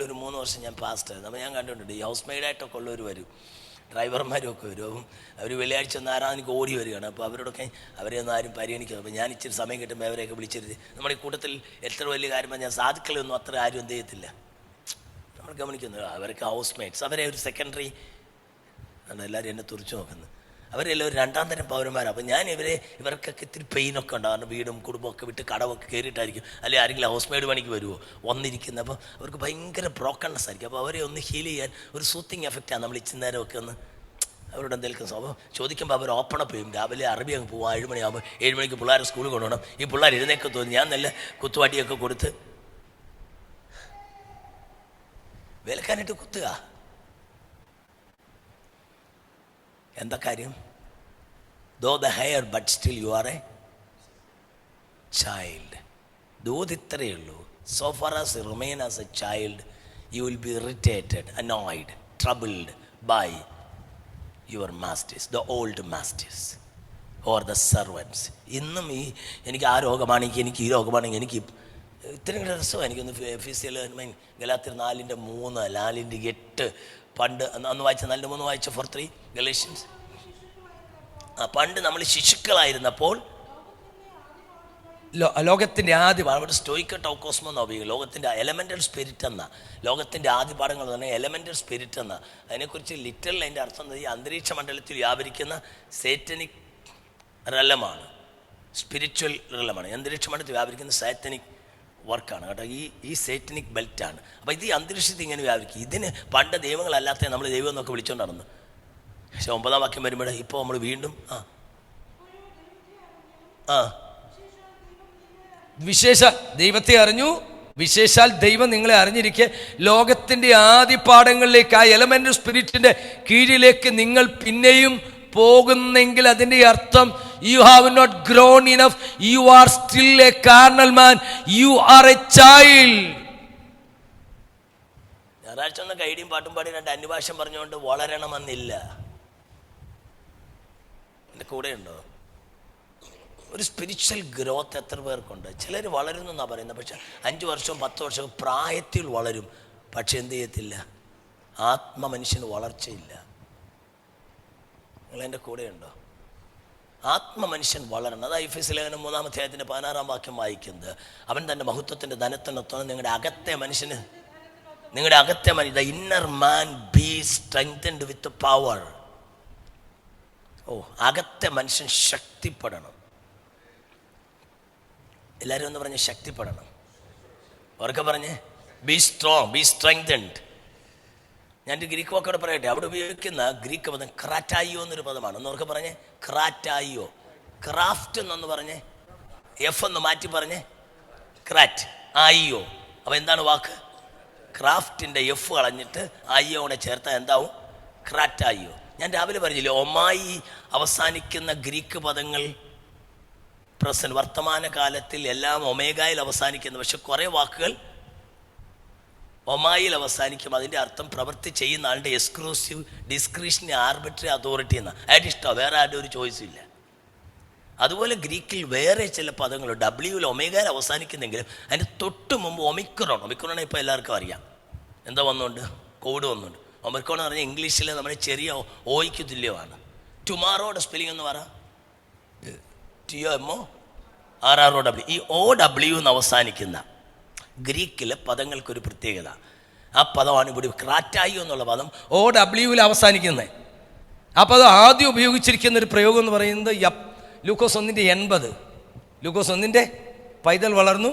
ഒരു 3 വർഷം ഞാൻ പാസ്റ്റായിരുന്നു. അപ്പോൾ ഞാൻ കണ്ടിട്ടുണ്ട് ഈ ഹൗസ് മെയ്ഡായിട്ടൊക്കെ ഉള്ളവർ വരും, ഡ്രൈവർമാരും ഒക്കെ വരും. അപ്പം അവർ വെള്ളിയാഴ്ച ഒന്ന് ആരാധനയ്ക്ക് ഓടി വരികയാണ്. അപ്പോൾ അവരോടൊക്കെ അവരെയൊന്നും ആരും പരിഗണിക്കുന്നത്. അപ്പോൾ ഞാൻ ഇച്ചിരി സമയം കിട്ടുമ്പോൾ അവരെയൊക്കെ വിളിച്ചിരുത്തി. നമ്മുടെ ഈ കൂട്ടത്തിൽ എത്ര വലിയ കാര്യം പറഞ്ഞാൽ സാധുക്കളൊന്നും അത്ര ആരും എന്ത് ചെയ്യത്തില്ല, നമ്മൾ ഗമനിക്കുന്നത്. അവർക്ക് ഹൗസ് മെയ്ഡ്സ്, അവരെ ഒരു സെക്കൻഡറി ആണ്. എല്ലാവരും എന്നെ തുറിച്ചു നോക്കുന്നത്. അവരെല്ലാം ഒരു 2ാം തരം പൗരന്മാരാണ്. അപ്പോൾ ഞാൻ ഇവർക്കൊക്കെ ഇത്തിരി പെയിനൊക്കെ ഉണ്ടാകും. കാരണം വീടും കുടുംബമൊക്കെ വിട്ട് കടമൊക്കെ കയറിയിട്ടായിരിക്കും, അല്ലെങ്കിൽ ആരെങ്കിലും ഹൗസ് മെയ്ഡ് പണിക്ക് വരുമോ വന്നിരിക്കുന്നത്. അപ്പോൾ അവർക്ക് ഭയങ്കര ബ്രോക്കൺനെസ് ആയിരിക്കും. അപ്പോൾ അവരെ ഒന്ന് ഹീൽ ചെയ്യാൻ ഒരു സൂത്തിങ് എഫക്റ്റാണ് നമ്മൾ ഇച്ചിരി നേരമൊക്കെ ഒന്ന് അവരോട് എന്തെങ്കിലും അപ്പോൾ ചോദിക്കുമ്പോൾ അവർ ഓപ്പണപ്പ് ചെയ്യും. രാവിലെ അറബി അങ്ങ് പോകും. 7 മണിയാകുമ്പോൾ 7 മണിക്ക് പിള്ളേരെ സ്കൂളിൽ കൊണ്ടുപോകണം. ഈ പിള്ളേർ എഴുന്നേക്കെ തോന്നി ഞാൻ നല്ല കുത്തുവാട്ടിയൊക്കെ കൊടുത്ത് വേലക്കാനായിട്ട് കുത്തുക. എന്താ കാര്യം? Though the hair, but still you are a child. ഇത്രയേ ഉള്ളൂ. So far as you remain as a child, you will be irritated, annoyed, troubled by your masters, the old masters or the servants. ഇന്നും എനിക്ക് ആ രോഗമാണെങ്കിൽ എനിക്ക് ഈ രോഗമാണെങ്കിൽ എനിക്ക് ഇത്രയും രസമാണ്. എനിക്കൊന്ന് ഫിസിയൽ ഗലാത്യർ 4:3 4:8 പണ്ട് അന്ന് വായിച്ച 4:3 വായിച്ച 4:3 ഗലേഷ്യൻസ്. പണ്ട് നമ്മൾ ശിശുക്കളായിരുന്നപ്പോൾ ലോകത്തിൻ്റെ ആദ്യ പാഠം സ്റ്റോയിക്ക ടോക്കോസ്മോ എന്നാ ഉപയോഗിക്കും. ലോകത്തിൻ്റെ എലമെൻ്റൽ സ്പിരിറ്റ് എന്ന ലോകത്തിൻ്റെ ആദ്യ പാഠങ്ങൾ തന്നെ എലമെൻ്റൽ സ്പിരിറ്റ് എന്ന അതിനെക്കുറിച്ച് ലിറ്ററൽ അതിൻ്റെ അർത്ഥം ഈ അന്തരീക്ഷ മണ്ഡലത്തിൽ വ്യാപരിക്കുന്ന സേറ്റനിക് റലമാണ്, സ്പിരിച്വൽ റലമാണ്. അന്തരീക്ഷ മണ്ഡലത്തിൽ വ്യാപരിക്കുന്ന സാറ്റനിക് വർക്കാണ് കേട്ടോ. ഈ സേറ്റനിക് ബെൽറ്റാണ്. അപ്പോൾ ഇത് ഈ അന്തരീക്ഷത്തിൽ ഇങ്ങനെ വ്യാപരിക്കും. ഇതിന് പണ്ട് ദൈവങ്ങളല്ലാത്ത നമ്മൾ ദൈവം എന്നൊക്കെ വിളിച്ചുകൊണ്ട് നടന്നു. പക്ഷെ 9ാം വാക്യം വരുമ്പോൾ ഇപ്പോൾ നമ്മൾ വീണ്ടും വിശേഷാൽ ദൈവത്തെ അറിഞ്ഞു, വിശേഷാൽ ദൈവം നിങ്ങളെ അറിഞ്ഞിരിക്കെ ലോകത്തിൻ്റെ ആദ്യ പാഠങ്ങളിലേക്ക് ആ എലമെൻ്റൽ സ്പിരിറ്റിൻ്റെ കീഴിലേക്ക് നിങ്ങൾ പിന്നെയും പോകുന്നെങ്കിൽ അതിൻ്റെ അർത്ഥം you have not grown enough, you are still a carnal man, you are a child. ഞായറാഴ്ച ഒന്ന് കൈഡിയും പാട്ടും പാടി 2 അന്യഭാഷം പറഞ്ഞുകൊണ്ട് വളരണമെന്നില്ല. എൻ്റെ കൂടെ ഉണ്ടോ? ഒരു സ്പിരിച്വൽ ഗ്രോത്ത് എത്ര പേർക്കുണ്ട്? ചിലർ വളരുന്നു എന്നാണ് പറയുന്നത്. പക്ഷെ 5 വർഷവും 10 വർഷവും പ്രായത്തിൽ വളരും. പക്ഷെ എന്ത് ചെയ്യത്തില്ല? മനുഷ്യന് വളർച്ചയില്ല. നിങ്ങൾ എൻ്റെ കൂടെ ഉണ്ടോ? മനുഷ്യൻ വളരണം. അതാ എഫെസ്യ ലേഖനം 3-ാം അധ്യായത്തിൻ്റെ 16-ാം വാക്യം വായിക്കുന്നത്. അവൻ തൻ്റെ മഹത്വത്തിൻ്റെ ധനത്തിനൊത്തോളം നിങ്ങളുടെ അകത്തെ മനുഷ്യന് the inner man be strengthened with the power. അകത്തെ മനുഷ്യൻ ശക്തിപ്പെടണം. എല്ലാവരും ഒന്ന് പറഞ്ഞ് ശക്തിപ്പെടണം. അവർക്ക് പറഞ്ഞ് ബി സ്ട്രോങ്, ബി സ്ട്രെങ്തൻഡ്. ഞാൻ ഗ്രീക്ക് വാക്കോടെ പറയട്ടെ. അവിടെ ഉപയോഗിക്കുന്ന ഗ്രീക്ക് പദം ക്രാറ്റായിയോ എന്നൊരു പദമാണ്. എന്നവർക്ക് പറഞ്ഞ് ക്രാറ്റായിയോ. ക്രാഫ്റ്റ് എന്നൊന്ന് പറഞ്ഞ് എഫ് എന്ന് മാറ്റി പറഞ്ഞ് ക്രാറ്റ് ആയിയോ. അപ്പോൾ എന്താണ് വാക്ക്? ക്രാഫ്റ്റിൻ്റെ എഫ് കളഞ്ഞിട്ട് ആയിയോടെ ചേർത്താൽ എന്താവും? ക്രാറ്റായിയോ. ഞാൻ രാവിലെ പറഞ്ഞില്ലേ, ഒമായി അവസാനിക്കുന്ന ഗ്രീക്ക് പദങ്ങൾ വർത്തമാന കാലത്തിൽ എല്ലാം ഒമേഗായിൽ അവസാനിക്കുന്നു. പക്ഷെ കുറേ വാക്കുകൾ ഒമായിൽ അവസാനിക്കും. അതിൻ്റെ അർത്ഥം പ്രവൃത്തി ചെയ്യുന്ന ആളുടെ എക്സ്ക്ലൂസീവ് ഡിസ്ക്രിഷണറി ആർബിട്രറി അതോറിറ്റി എന്നാണ്. അയാളുടെ ഇഷ്ടം, വേറെ ആരുടെ ഒരു ചോയ്സും ഇല്ല. അതുപോലെ ഗ്രീക്കിൽ വേറെ ചില പദങ്ങൾ ഡബ്ല്യൂയിൽ ഒമേഗയിൽ അവസാനിക്കുന്നെങ്കിലും അതിൻ്റെ തൊട്ട് മുമ്പ് ഒമിക്രോൺ ഇപ്പോൾ എല്ലാവർക്കും അറിയാം. എന്താ വന്നുകൊണ്ട്? കോവിഡ് വന്നുകൊണ്ട്. ഒമിക്രോൺ എന്ന് പറഞ്ഞാൽ ഇംഗ്ലീഷിൽ നമ്മുടെ ചെറിയ ഓയ്ക്ക് തുല്യമാണ്. ടുമാറോയുടെ സ്പെല്ലിംഗ് എന്ന് പറ. TOMORROW. ഈ OW എന്ന് അവസാനിക്കുന്ന ഗ്രീക്കിലെ പദങ്ങൾക്കൊരു പ്രത്യേകത. ആ പദമാണ് ഇവിടെ ക്രാറ്റായി എന്നുള്ള പദം OW അവസാനിക്കുന്നത്. അപ്പോൾ അത് ആദ്യം ഉപയോഗിച്ചിരിക്കുന്ന ഒരു പ്രയോഗം എന്ന് പറയുന്നത് ലൂക്കോസ് 1:80. ലൂക്കോസ് 1 പൈതൽ വളർന്നു.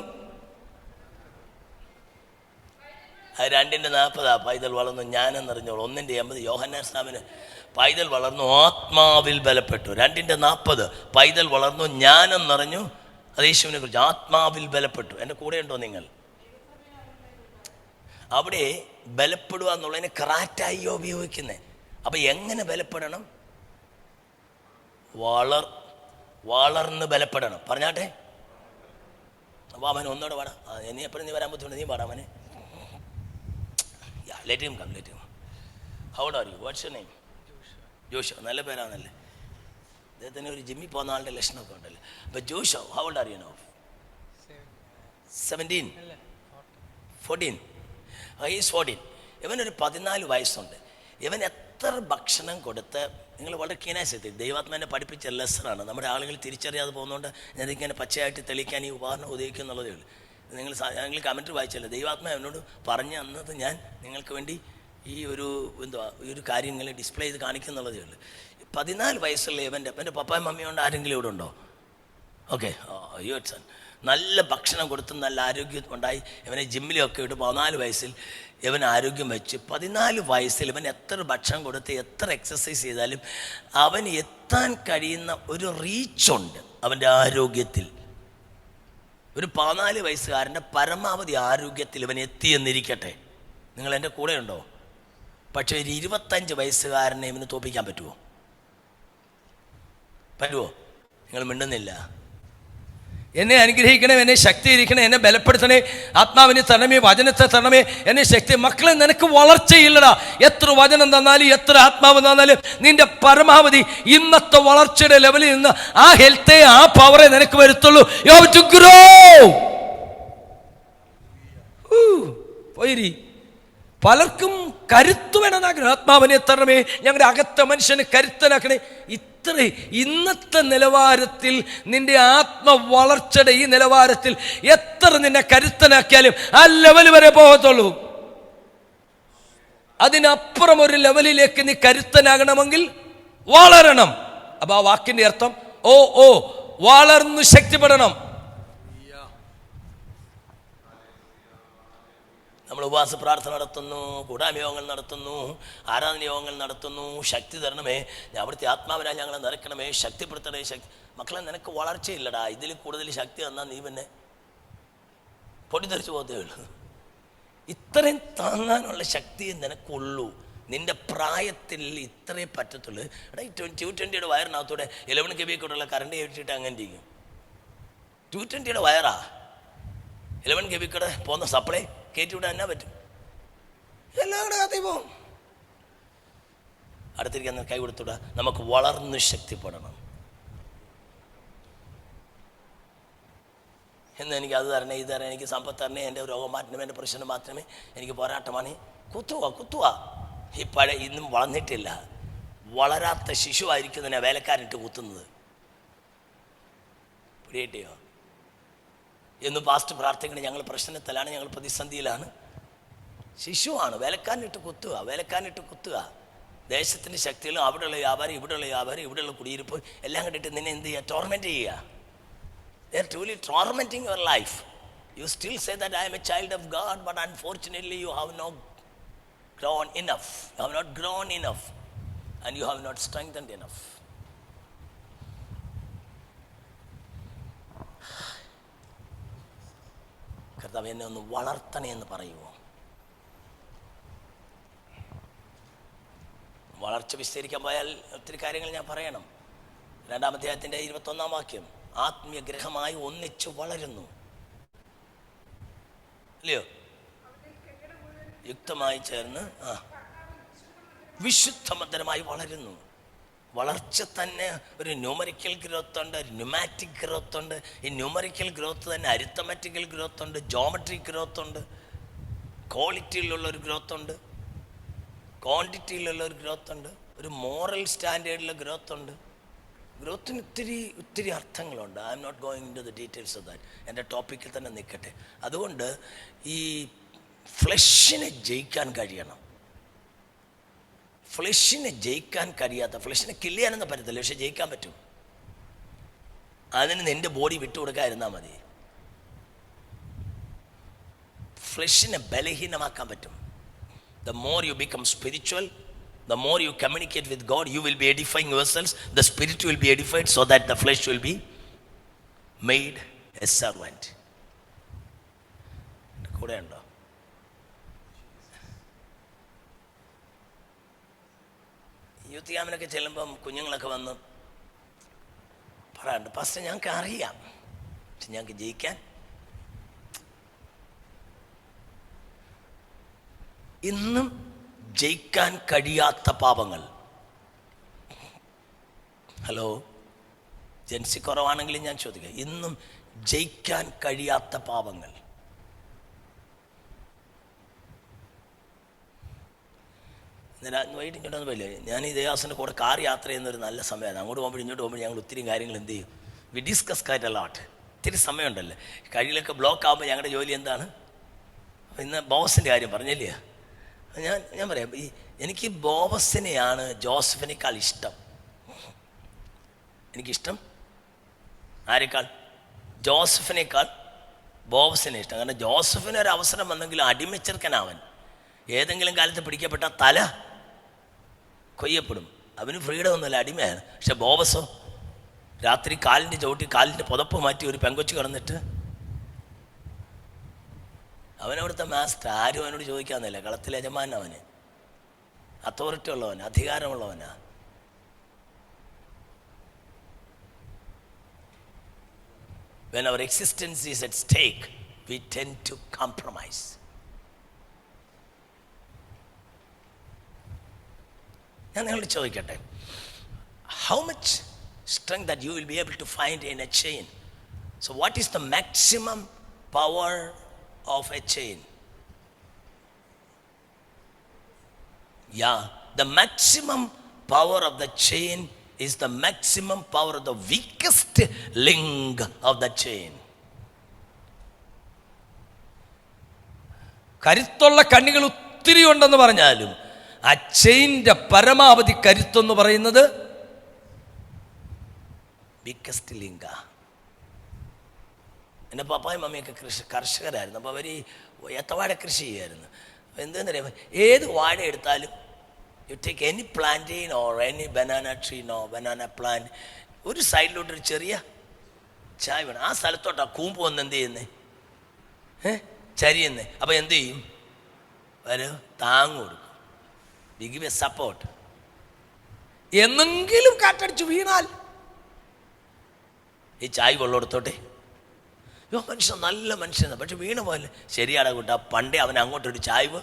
2:40 പൈതൽ വളർന്നു ഞാനെന്നറിഞ്ഞോളൂ. 1:80 യോഹന്നാൻ സ്നാപകന് പൈതൽ വളർന്നു ആത്മാവിൽ ബലപ്പെട്ടു. 2:40 പൈതൽ വളർന്നു ഞാനെന്നറിഞ്ഞു. അത് യേശുവിനെ കുറിച്ച് ആത്മാവിൽ ബലപ്പെട്ടു. എൻ്റെ കൂടെ ഉണ്ടോ നിങ്ങൾ? അവിടെ ബലപ്പെടുക എന്നുള്ളതിന് ക്രാറ്റായി ഉപയോഗിക്കുന്നത്. അപ്പം എങ്ങനെ ബലപ്പെടണം? വളർന്ന് ബലപ്പെടണം. പറഞ്ഞാട്ടെ. അപ്പോൾ അവൻ ഒന്നോടെ പാടാം. നീ എപ്പോഴും നീ വരാൻ ബുദ്ധിമുട്ട്, നീ പാടാമനെ. Let him come. How old are you? What's your name? ജോഷോ. നല്ല പേരാണല്ലേ. അദ്ദേഹത്തിന് ഒരു ജിമ്മിൽ പോകുന്ന ആളുടെ ലക്ഷണമൊക്കെ ഉണ്ടല്ലോ. അപ്പോൾ ജോഷോ, how old are you now? 17? 14? He is 14. ഇവനൊരു 14 വയസ്സുണ്ട്. ഇവൻ എത്ര ഭക്ഷണം കൊടുത്ത്, നിങ്ങൾ വളരെ കീനാശത്തി ദൈവാത്മാനെ പഠിപ്പിച്ച ലെസറാണ്. നമ്മുടെ ആളുകൾ തിരിച്ചറിയാതെ പോകുന്നതുകൊണ്ട് ഞാനിങ്ങനെ പച്ചയായിട്ട് തെളിയിക്കാൻ ഈ ഉദാഹരണം ഉപയോഗിക്കും എന്നുള്ളതേ ഉള്ളൂ. നിങ്ങൾ കമൻറ്റ് വായിച്ചല്ലോ, ദൈവാത്മാ എന്നോട് പറഞ്ഞു തന്നത് ഞാൻ നിങ്ങൾക്ക് വേണ്ടി ഈ ഒരു കാര്യങ്ങൾ ഡിസ്പ്ലേ ചെയ്ത് കാണിക്കുന്നുള്ളതേ ഉള്ളൂ. 14 വയസ്സുള്ള എൻ്റെ പപ്പായും മമ്മിയോണ്ട് ആരെങ്കിലും ഇവിടെ ഉണ്ടോ? Okay, your sun. നല്ല ഭക്ഷണം കൊടുത്ത് നല്ല ആരോഗ്യം ഉണ്ടായി ഇവനെ ജിമ്മിലൊക്കെ ഇട്ട് 14 വയസ്സിൽ ഇവൻ ആരോഗ്യം വെച്ച് 14 വയസ്സിൽ ഇവൻ എത്ര ഭക്ഷണം കൊടുത്ത് എത്ര എക്സസൈസ് ചെയ്താലും അവന് എത്താൻ കഴിയുന്ന ഒരു റീച്ചുണ്ട് അവൻ്റെ ആരോഗ്യത്തിൽ. ഒരു 14 വയസ്സുകാരൻ്റെ പരമാവധി ആരോഗ്യത്തിൽ ഇവൻ എത്തിയെന്നിരിക്കട്ടെ. നിങ്ങൾ എൻ്റെ കൂടെ ഉണ്ടോ? പക്ഷേ ഒരു 25 വയസ്സുകാരനെ ഇവന് തോപ്പിക്കാൻ പറ്റുമോ? നിങ്ങൾ മിണ്ടുന്നില്ല. എന്നെ അനുഗ്രഹിക്കണേ, എന്നെ ശക്തീകരിക്കണേ, എന്നെ ബലപ്പെടുത്തണേ, ആത്മാവിനെ തരണമേ, വചനത്തെ തരണമേ, എന്നെ ശക്തി. മക്കളെ, നിനക്ക് വളർച്ചയില്ലടാ. എത്ര വചനം തന്നാലും എത്ര ആത്മാവ് തന്നാലും നിന്റെ പരമാവധി ഇന്നത്തെ വളർച്ചയുടെ ലെവലിൽ നിന്ന് ആ ഹെൽത്തെ, ആ പവറെ നിനക്ക് വരുത്തുള്ളൂ. You have to grow. പോയിരി. പലർക്കും കരുത്ത് വേണമെന്നാഗ്രഹം. ആത്മാവിനെ തരണമേ, ഞങ്ങളുടെ അകത്തെ മനുഷ്യനെ കരുത്തനാക്കണേ. ഇന്നത്തെ നിലവാരത്തിൽ, നിന്റെ ആത്മ വളർച്ചയുടെ ഈ നിലവാരത്തിൽ എത്ര നിന്നെ കരുത്തനാക്കിയാലും ആ ലെവൽ വരെ പോകത്തുള്ളൂ. അതിനപ്പുറം ഒരു ലെവലിലേക്ക് നീ കരുത്തനാകണമെങ്കിൽ വളരണം. അപ്പൊ ആ വാക്കിന്റെ അർത്ഥം വളർന്നു ശക്തിപ്പെടണം. നമ്മൾ ഉപവാസ പ്രാർത്ഥന നടത്തുന്നു, കൂടാമയോഗങ്ങൾ നടത്തുന്നു, ആരാധന യോഗങ്ങൾ നടത്തുന്നു. ശക്തി തരണമേ, അവിടുത്തെ ആത്മാവിനാൽ ഞങ്ങളെ നിറയ്ക്കണമേ, ശക്തിപ്പെടുത്തണേ. മക്കളെ, നിനക്ക് വളർച്ചയില്ലടാ. ഇതിൽ കൂടുതൽ ശക്തി തന്നാൽ നീ പിന്നെ പൊടിതെറിച്ച് പോകത്തേ ഉള്ളൂ. ഇത്രയും താങ്ങാനുള്ള ശക്തിയെ നിനക്കുള്ളൂ. നിന്റെ പ്രായത്തിൽ ഇത്രേ പറ്റത്തുള്ളൂ. എടാ, ഈ 220 വയറിനകത്തൂടെ 11 kV കൂടെയുള്ള കറണ്ട് കയറ്റിയിട്ട് അങ്ങനെ ഇരിക്കും. 220 വയറാ 11 kV കൂടെ പോകുന്ന സപ്ലൈ കയറ്റിവിടാൻ എന്നാ പറ്റും? എല്ലാം കൂടെ കത്തി പോവും. അടുത്തിരിക്കുന്ന കൈ കൊടുത്തുവിടാ. നമുക്ക് വളർന്ന് ശക്തിപ്പെടണം. എന്ന് എനിക്ക് അത് തരണേ, ഇത് തരണേ, എനിക്ക് സമ്പത്ത് തരണേ, എൻ്റെ രോഗം മാറ്റണമേ, എൻ്റെ പ്രശ്നം മാറ്റണമേ, എനിക്ക് പോരാട്ടമാണ്. കുത്തുക. ഈ ഇന്നും വളർന്നിട്ടില്ല. വളരാത്ത ശിശുവായിരിക്കുന്നതിനെ വേലക്കാരിട്ട് കുത്തുന്നത്. പിടിയിട്ടിയോ? എന്ന് പാസ്റ്റ് പ്രാർത്ഥിക്കണം. ഞങ്ങൾ പ്രശ്നത്തിലാണ്, ഞങ്ങൾ പ്രതിസന്ധിയിലാണ്. ശിശുവാണ്. വേലക്കാരനിട്ട് കുത്തുക. ദേശത്തിൻ്റെ ശക്തികളും അവിടെയുള്ള വ്യാപാരം, ഇവിടെയുള്ള വ്യാപാരം, ഇവിടെയുള്ള കുടിയിരിപ്പ് എല്ലാം കണ്ടിട്ട് നിന്നെ എന്ത് ചെയ്യുക? ടോർമെൻറ്റ് ചെയ്യുക. They are truly tormenting your life. You still say that I am a child of God, but unfortunately you have not grown enough. You have not grown enough, and you have not strengthened enough. കർത്താവ്, എന്നെ ഒന്ന് വളർത്തണേ എന്ന് പറയുമോ? വളർച്ച വിസ്തരിക്കാൻ പോയാൽ ഒത്തിരി കാര്യങ്ങൾ ഞാൻ പറയണം. 2-ാം അധ്യായത്തിൻ്റെ 21-ാം വാക്യം, ആത്മീയ ഗ്രഹമായി ഒന്നിച്ചു വളരുന്നു. അല്ലയോ? യുക്തമായി ചേർന്ന് വിശുദ്ധമന്ദിരമായി വളരുന്നു. വളർച്ച തന്നെ ഒരു ന്യൂമറിക്കൽ ഗ്രോത്ത് ഉണ്ട്, ഒരു ന്യൂമാറ്റിക് ഗ്രോത്ത് ഉണ്ട്. ഈ ന്യൂമറിക്കൽ ഗ്രോത്ത് തന്നെ അരിത്തമാറ്റിക്കൽ ഗ്രോത്ത് ഉണ്ട്, ജോമെട്രിക് ഗ്രോത്ത് ഉണ്ട്, ക്വാളിറ്റിയിലുള്ള ഒരു ഗ്രോത്ത് ഉണ്ട്, ക്വാണ്ടിറ്റിയിലുള്ള ഒരു ഗ്രോത്ത് ഉണ്ട്, ഒരു മോറൽ സ്റ്റാൻഡേർഡിലെ ഗ്രോത്ത് ഉണ്ട്. ഗ്രോത്തിന് ഒത്തിരി അർത്ഥങ്ങളുണ്ട്. I am not going into the details of that. എൻ്റെ ടോപ്പിക്കിൽ തന്നെ നിൽക്കട്ടെ. അതുകൊണ്ട് ഈ ഫ്ലഷിനെ ജയിക്കാൻ കഴിയണം. ഫ്ലഷിനെ ജയിക്കാൻ കഴിയാത്ത, ഫ്ലഷിനെ കില്ല് ചെയ്യാനൊന്നും പറ്റത്തില്ല, പക്ഷെ ജയിക്കാൻ പറ്റും. അതിന് നിന്റെ ബോഡി വിട്ടുകൊടുക്കാതിരുന്നാൽ മതി. ഫ്ലഷിനെ ബലഹീനമാക്കാൻ പറ്റും. The more you become spiritual, the more you communicate with God, you will be edifying yourselves, the spirit will be edified, so that the flesh will be made a servant. കൂടെ ഉണ്ടോ? Youth ക്യാമ്പിനൊക്കെ ചെല്ലുമ്പം കുഞ്ഞുങ്ങളൊക്കെ വന്ന് പറയാറുണ്ട്, pastor ഞങ്ങൾക്ക് അറിയാം, പക്ഷെ ഞങ്ങൾക്ക് ജയിക്കാൻ ഇന്നും ജയിക്കാൻ കഴിയാത്ത പാപങ്ങൾ. ഹലോ, ജൻസി കുറവാണെങ്കിലും ഞാൻ ചോദിക്കാം, ഇന്നും ജയിക്കാൻ കഴിയാത്ത പാപങ്ങൾ. വൈകിട്ട് ഇങ്ങോട്ടൊന്നും പോയില്ലേ, ഞാൻ ഈ ദേവാസിൻ്റെ കൂടെ കാർ യാത്ര ചെയ്യുന്നൊരു നല്ല സമയമാണ്. അങ്ങോട്ട് പോകുമ്പോൾ ഇങ്ങോട്ട് പോകുമ്പോൾ ഞങ്ങൾ ഒത്തിരി കാര്യങ്ങൾ എന്ത് ചെയ്യും, we discuss quite a lot. ഇത്തിരി സമയമുണ്ടല്ലോ, കഴിയിലൊക്കെ ബ്ലോക്ക് ആകുമ്പോൾ ഞങ്ങളുടെ ജോലി എന്താണ്? ഇന്ന് ബോസിൻ്റെ കാര്യം പറഞ്ഞില്ലേ, ഞാൻ പറയാം, എനിക്ക് ബോബസിനെയാണ് ജോസഫിനേക്കാൾ ഇഷ്ടം. എനിക്കിഷ്ടം ആരെക്കാൾ? ജോസഫിനേക്കാൾ ബോബസിനെ ഇഷ്ടം. കാരണം ജോസഫിന് ഒരു അവസരം വന്നെങ്കിലും അടിമച്ചെറുക്കനവൻ. ഏതെങ്കിലും കാലത്ത് പിടിക്കപ്പെട്ട തല കൊയ്യപ്പെടും. അവന് ഫ്രീഡം ഒന്നുമില്ല, അടിമയാണ്. പക്ഷെ ബോബസോ രാത്രി കാലിൻ്റെ ചവിട്ടി കാലിൻ്റെ പുതപ്പ് മാറ്റി ഒരു പെങ്കൊച്ചു കിടന്നിട്ട് അവനവിടുത്തെ മാസ്റ്റർ. ആരും അവനോട് ചോദിക്കാന്നില്ല. കളത്തിലെ യജമാൻ അവന്, അതോറിറ്റി ഉള്ളവൻ, അധികാരമുള്ളവനാ. When our existence is at stake, we tend to compromise. ഞാൻ നിങ്ങളോട് ചോദിക്കട്ടെ, how much strength that you will be able to find in a chain? So what is the maximum power of a chain? Yeah, the maximum power of the chain is the maximum power of the weakest link of the chain. കരുത്തുള്ള കണ്ണികൾ ഒത്തിരി ഉണ്ടെന്ന് പറഞ്ഞാലും ആ ചെയിൻ്റെ പരമാവധി കരുത്തെന്ന് പറയുന്നത് weakest link. എൻ്റെ പപ്പായും മമ്മിയൊക്കെ കർഷകരായിരുന്നു. അപ്പോൾ അവർ ഈ ഏത്തവാഴ കൃഷി ചെയ്യുമായിരുന്നു. അപ്പോൾ എന്തെന്ന് പറയുമ്പോൾ ഏത് വാഴ എടുത്താലും you take any plantain or any banana tree no banana plant, ഒരു സൈഡിലോട്ടൊരു ചെറിയ ചായ വേണം. ആ സ്ഥലത്തോട്ടാണ് കൂമ്പ് വന്ന് എന്ത് ചെയ്യുന്നത്, ചരിയുന്നത്. അപ്പോൾ എന്ത് ചെയ്യും, ഒരു താങ്ങ് കൊടുക്കും, ഗിവ് എ സപ്പോർട്ട്. എന്നെങ്കിലും കാറ്റടിച്ചു വീണാൽ ഈ ചായ വെള്ളമെടുത്തോട്ടെ, മനുഷ്യൻ നല്ല മനുഷ്യനാണ്, പക്ഷെ വീണ പോലെ ശരിയാടാ കൂട്ടാ. പണ്ടേ അവൻ അങ്ങോട്ടൊരു ചായ്വ്.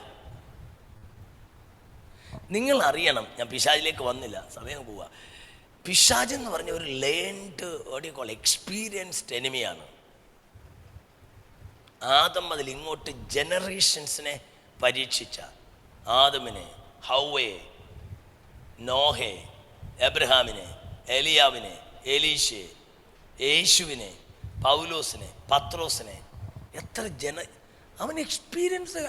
നിങ്ങൾ അറിയണം, ഞാൻ പിശാചിലേക്ക് വന്നില്ല, സമയം പോവുക. പിശാച് എന്ന് പറഞ്ഞ ഒരു ലേൺഡ് എക്സ്പീരിയൻസ്ഡ് എനിമിയാണ്. ആദം മുതൽ ഇങ്ങോട്ട് ജനറേഷൻസിനെ പരീക്ഷിച്ച ആദമിനെ, ഹൗവയെ, നോഹെ, എബ്രഹാമിനെ, എലിയാവിനെ, എലീശയെ, യേശുവിനെ, പൗലോസിനെ, പത്രോസിനെ, എത്ര അവൻ എക്സ്പീരിയൻസ്.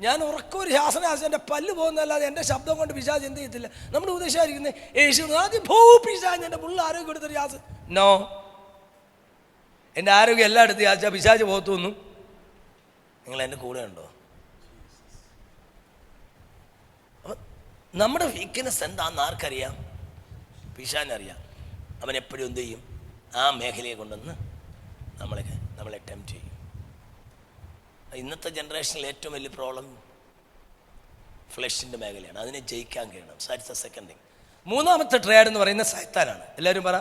ഞാൻ ഉറക്കം ഒരു ശാസനാശം, എൻ്റെ പല്ല് പോകുന്നതല്ലാതെ എൻ്റെ ശബ്ദം കൊണ്ട് പിശാച് എന്ത് ചെയ്യത്തില്ല. നമ്മുടെ ഉപദേശമായിരിക്കുന്നത് യേശു ആദ്യം പിശാച് എൻ്റെ പുള്ള ആരോഗ്യം എടുത്തൊരു ശാസ്. നോ, എൻ്റെ ആരോഗ്യം എല്ലായിടത്തും യാച്ചാൽ പിശാച് പോകത്തൊന്നും. നിങ്ങൾ എൻ്റെ കൂടെ ഉണ്ടോ? അപ്പം നമ്മുടെ വീക്ക്നെസ് എന്താണെന്ന് ആർക്കറിയാം? പിശാചിനറിയാം. അവൻ എപ്പോഴും എന്ത് ചെയ്യും, ആ മേഖലയെ കൊണ്ടുവന്ന് നമ്മളെ ടെംപ്റ്റ് ചെയ്യും. ഇന്നത്തെ ജനറേഷനിൽ ഏറ്റവും വലിയ പ്രോബ്ലം ഫ്ലഷിൻ്റെ മേഖലയാണ്. അതിനെ ജയിക്കാൻ കഴിയണം. That's the second thing. മൂന്നാമത്തെ ട്രയാഡ് എന്ന് പറയുന്നത് സൈത്താനാണ്. എല്ലാവരും പറ,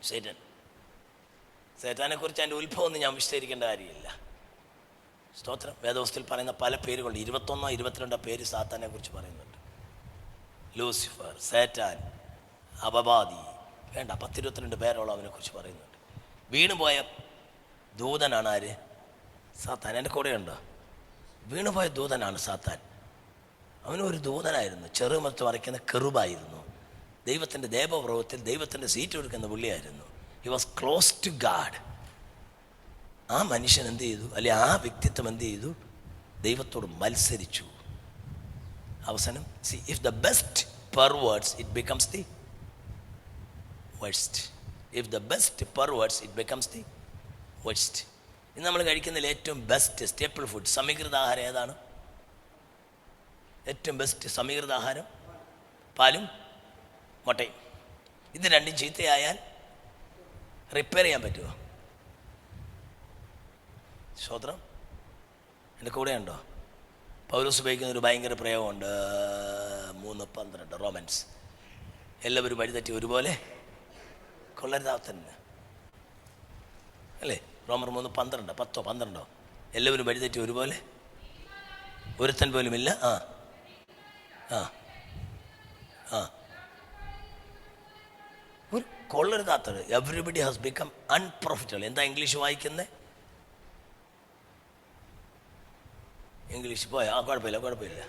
സൈറ്റാൻ. സൈത്താനെ കുറിച്ച് അതിൻ്റെ ഉത്ഭവം ഒന്നും ഞാൻ വിശദീകരിക്കേണ്ട കാര്യമില്ല. സ്തോത്രം. വേദവസ്തുവിൽ പറയുന്ന പല പേരുകളുണ്ട്. 21 22 പേര് സാത്താനെ കുറിച്ച് പറയുന്നുണ്ട്. ലൂസിഫർ, സൈറ്റാൻ, അപവാദി, വേണ്ട 10-22 പേരോളം അവനെ കുറിച്ച് പറയുന്നുണ്ട്. വീണുപോയ ദൂതനാണ് ആര്? സാത്താൻ. എൻ്റെ കൂടെ ഉണ്ടോ? വീണുപോയ ദൂതനാണ് സാത്താൻ. അവനൊരു ദൂതനായിരുന്നു. ചെറുമത്ത് വരയ്ക്കുന്ന കെറുബായിരുന്നു. ദൈവത്തിൻ്റെ ദേവപ്രഭുത്വത്തിൽ ദൈവത്തിൻ്റെ സീറ്റ് കൊടുക്കുന്ന പുള്ളിയായിരുന്നു. He was close to God. ആ മനുഷ്യൻ എന്ത് ചെയ്തു, അല്ലെ ആ വ്യക്തിത്വം എന്ത് ചെയ്തു, ദൈവത്തോട് മത്സരിച്ചു. അവസാനം if the best perverts it becomes the worst. If the best perverts, it becomes the worst. ഇന്ന് നമ്മൾ കഴിക്കുന്നതിൽ ഏറ്റവും ബെസ്റ്റ് സ്റ്റേപ്പിൾ ഫുഡ് സമീകൃത ആഹാരം ഏതാണ്? ഏറ്റവും ബെസ്റ്റ് സമീകൃത ആഹാരം പാലും മുട്ടയും. ഇത് രണ്ടും ചീത്തയായാൽ റിപ്പയർ ചെയ്യാൻ പറ്റുമോ? സ്തോത്രം. എൻ്റെ കൂടെ ഉണ്ടോ? പൗലോസ് ഉപയോഗിക്കുന്ന ഒരു ഭയങ്കര പ്രയോഗമുണ്ട്, 3:12 റോമൻസ്. എല്ലാവരും വഴിതെറ്റി ഒരുപോലെ കൊള്ളരുതാത്തന്നെ അല്ലേ? റോമർ 3:12, 10-12. എല്ലാവരും വഴിതെറ്റി ഒരുപോലെ, ഒരുത്തൻ പോലും ഇല്ല. ഒരു കൊള്ളരുതാത്തത്. Everybody has become unprofitable. എന്താ ഇംഗ്ലീഷ് വായിക്കുന്നത്? ഇംഗ്ലീഷ് പോയ കുഴപ്പമില്ല.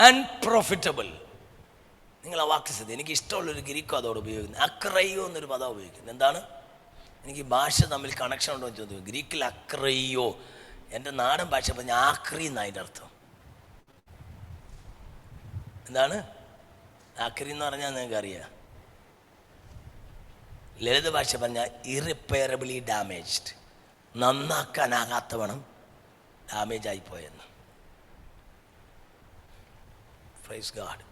അൺപ്രോഫിറ്റബിൾ. നിങ്ങൾ ആ വാക്ക് ശ്രദ്ധ. എനിക്ക് ഇഷ്ടമുള്ളൊരു ഗ്രീക്കോ അതോട് ഉപയോഗിക്കുന്നത്, അക്രയോ എന്നൊരു പദം ഉപയോഗിക്കുന്നത്. എന്താണ്? എനിക്ക് ഭാഷ തമ്മിൽ കണക്ഷൻ ഉണ്ടോ എന്ന് ചോദിച്ചു. ഗ്രീക്കിൽ അക്രയോ, എൻ്റെ നാടൻ ഭാഷ പറഞ്ഞാൽ ആക്രി എന്നതിൻ്റെ അർത്ഥം. എന്താണ് ആക്രി എന്ന് പറഞ്ഞാൽ? നിങ്ങൾക്ക് അറിയാം. ലളിത ഭാഷ പറഞ്ഞാൽ ഇറിപ്പയറബിളി ഡാമേജ്ഡ്, നന്നാക്കാനാകാത്തവണ്ണം ഡാമേജ് ആയിപ്പോയെന്ന്. Praise God.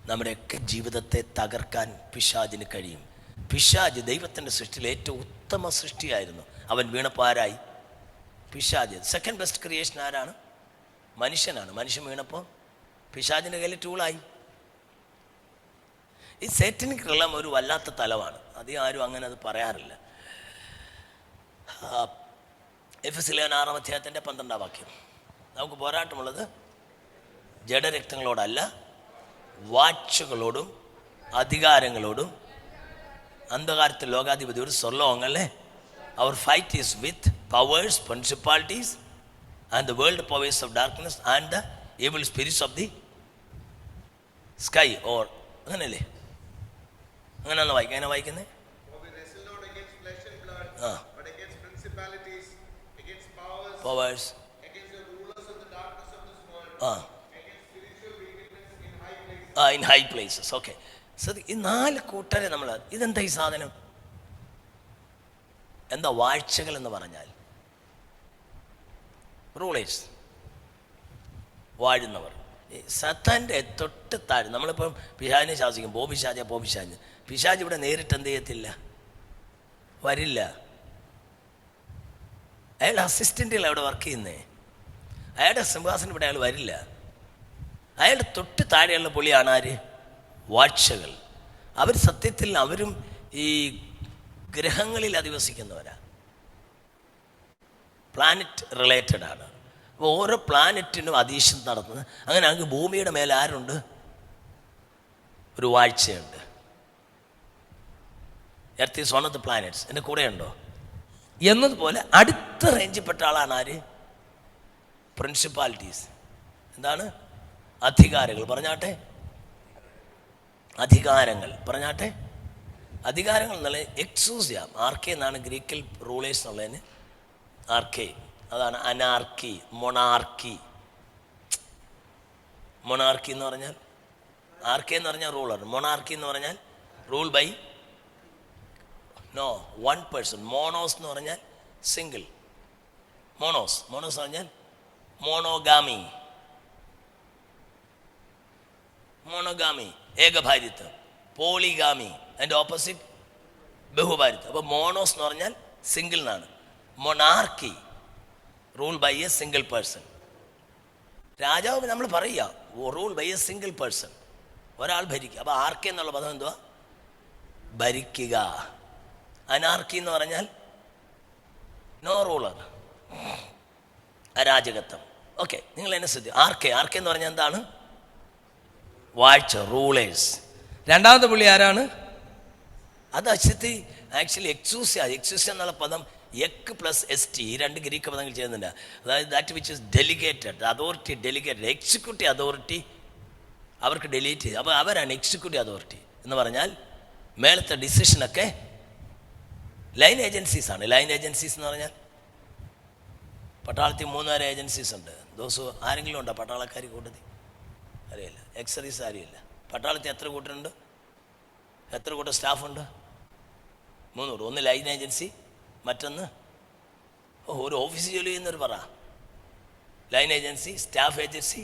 നമ്മുടെയൊക്കെ ജീവിതത്തെ തകർക്കാൻ പിശാചിന് കഴിയും. പിശാച് ദൈവത്തിൻ്റെ സൃഷ്ടിയിൽ ഏറ്റവും ഉത്തമ സൃഷ്ടിയായിരുന്നു. അവൻ വീണപ്പോൾ ആരായി? പിശാച്. സെക്കൻഡ് ബെസ്റ്റ് ക്രിയേഷൻ ആരാണ്? മനുഷ്യനാണ്. മനുഷ്യൻ വീണപ്പോൾ പിശാചിൻ്റെ കയ്യിൽ ടൂളായി. ഈ സാറ്റനിക് റിലം ഒരു വല്ലാത്ത തലമാണ്. അധികം ആരും അങ്ങനെ അത് പറയാറില്ല. എഫെസ്യർ 6:12 നമുക്ക് പോരാട്ടമുള്ളത് ജഡരക്തങ്ങളോടല്ല, വാഴ്ചകളോടും അധികാരങ്ങളോടും അന്ധകാരത്തിൽ ലോകാധിപതിയോട് സ്വർലോകങ്ങളെ. Our fight is with powers, principalities and the world powers of darkness and the evil spirits of the sky. or അങ്ങനെയല്ലേ? അങ്ങനെയാണ് വായിക്കുന്നത്. അങ്ങനെ വായിക്കുന്നത് powers, against the rulers of the darkness of this world, against spiritual wickedness in high places. In high places. Okay. So ഈ 4 കൂട്ടരെ നമ്മൾ, ഇതെന്താ ഈ സാധനം? എന്താ വാഴ്ചകൾ എന്ന് പറഞ്ഞാൽ? റൂളേഴ്സ്, വാഴുന്നവർ. സത്താൻ്റെ തൊട്ട് താഴെ നമ്മളിപ്പം പിശാചിനെ ശാസിക്കും, പിശാജ്. പിശാജ് ഇവിടെ നേരിട്ട് എന്ത് ചെയ്യത്തില്ല, വരില്ല. അയാളുടെ അസിസ്റ്റൻ്റുകൾ അവിടെ വർക്ക് ചെയ്യുന്നേ. അയാളുടെ സിംഹാസനം ഇവിടെ അയാൾ വരില്ല. അയാളുടെ തൊട്ട് താഴെയുള്ള പുള്ളിയാണ് ആര്? വാഴ്ചകൾ. അവർ സത്യത്തിൽ അവരും ഈ ഗ്രഹങ്ങളിൽ അധിവസിക്കുന്നവരാ, പ്ലാനറ്റ് റിലേറ്റഡ് ആണ്. അപ്പോൾ ഓരോ പ്ലാനറ്റിനും അധീശം നടത്തുന്നത്. അങ്ങനെയാണെങ്കിൽ ഭൂമിയുടെ മേലെ ആരുണ്ട്? ഒരു വാഴ്ചയുണ്ട്. Earth is one of the planets. എൻ്റെ കൂടെ ഉണ്ടോ? എന്നതുപോലെ അടുത്ത റേഞ്ചിൽപ്പെട്ട ആളാണ് ആര്? പ്രിൻസിപ്പാലിറ്റീസ്. എന്താണ്? അധികാരങ്ങൾ. പറഞ്ഞാട്ടെ, അധികാരങ്ങൾ. പറഞ്ഞാട്ടെ, അധികാരങ്ങൾ എന്നുള്ള എക്സൂസിയ. ആർക്കെ എന്നാണ് ഗ്രീക്കിൽ റൂളേഴ്സ് എന്നുള്ളതിന്. ആർക്കെ, അതാണ് അനാർക്കി, മൊണാർക്കി. മൊണാർക്കി എന്ന് പറഞ്ഞാൽ, ആർക്കെ എന്ന് പറഞ്ഞാൽ റൂളർ, മൊണാർക്കി എന്ന് പറഞ്ഞാൽ rule by one person. Monos എന്ന് പറഞ്ഞാൽ സിംഗിൾ. മോണോസ് എന്ന് പറഞ്ഞാൽ മോണോഗാമി, ഏകഭാര്യത്വം. പോളിഗാമി അതിൻ്റെ ഓപ്പോസിറ്റ് ബഹുഭാര്യത്വം. അപ്പോൾ മോണോസ് എന്ന് പറഞ്ഞാൽ സിംഗിൾ എന്നാണ്. Monarchy rule by a single person. രാജാവ് നമ്മൾ പറയുക rule by a single person, ഒരാൾ ഭരിക്കുക. അപ്പോൾ ആർക്കെ എന്നുള്ള പദം എന്തുവാ? ഭരിക്കുക. അനാർക്കി എന്ന് പറഞ്ഞാൽ നോ റൂളർ, അരാജകത്വം. ഓക്കെ, നിങ്ങൾ എന്നെ ശ്രദ്ധിക്കും. ആർക്കെ എന്ന് പറഞ്ഞാൽ എന്താണ്? വാഴ്ച, റൂളേഴ്സ്. രണ്ടാമത്തെ പുള്ളി ആരാണ്? അത് അശ്വതി ആക്ച്വലി എക്സൂസിയ എന്നുള്ള പദം എക്ക് പ്ലസ് എസ് ടി, ഈ രണ്ട് ഗ്രീക്ക് പദങ്ങൾ ചെയ്യുന്നുണ്ട്. അതായത് that which is delegated authority, delegated executive authority അവർക്ക് ഡെലീറ്റ് ചെയ്ത്. അപ്പോൾ അവരാണ് എക്സിക്യൂട്ടീവ് അതോറിറ്റി എന്ന് പറഞ്ഞാൽ മേളത്തെ ഡിസിഷനൊക്കെ ലൈൻ ഏജൻസീസ് ആണ്. ലൈൻ ഏജൻസീസ് എന്ന് പറഞ്ഞാൽ പട്ടാളത്തിൽ 3 ഏജൻസീസ് ഉണ്ട്. ദിവസവും ആരെങ്കിലും ഉണ്ടോ പട്ടാളക്കാർ കൂട്ടത്തിൽ? അറിയില്ല. എക്സറീസ് ആരുമില്ല. പട്ടാളത്തിൽ എത്ര കൂട്ടരുണ്ട്? എത്ര കൂട്ടം സ്റ്റാഫുണ്ട്? 300. ഒന്ന് ലൈൻ ഏജൻസി, മറ്റൊന്ന് ഒരു ഓഫീസ് ജോലി ചെയ്യുന്നവർ പറ. ലൈൻ ഏജൻസി, സ്റ്റാഫ് ഏജൻസി,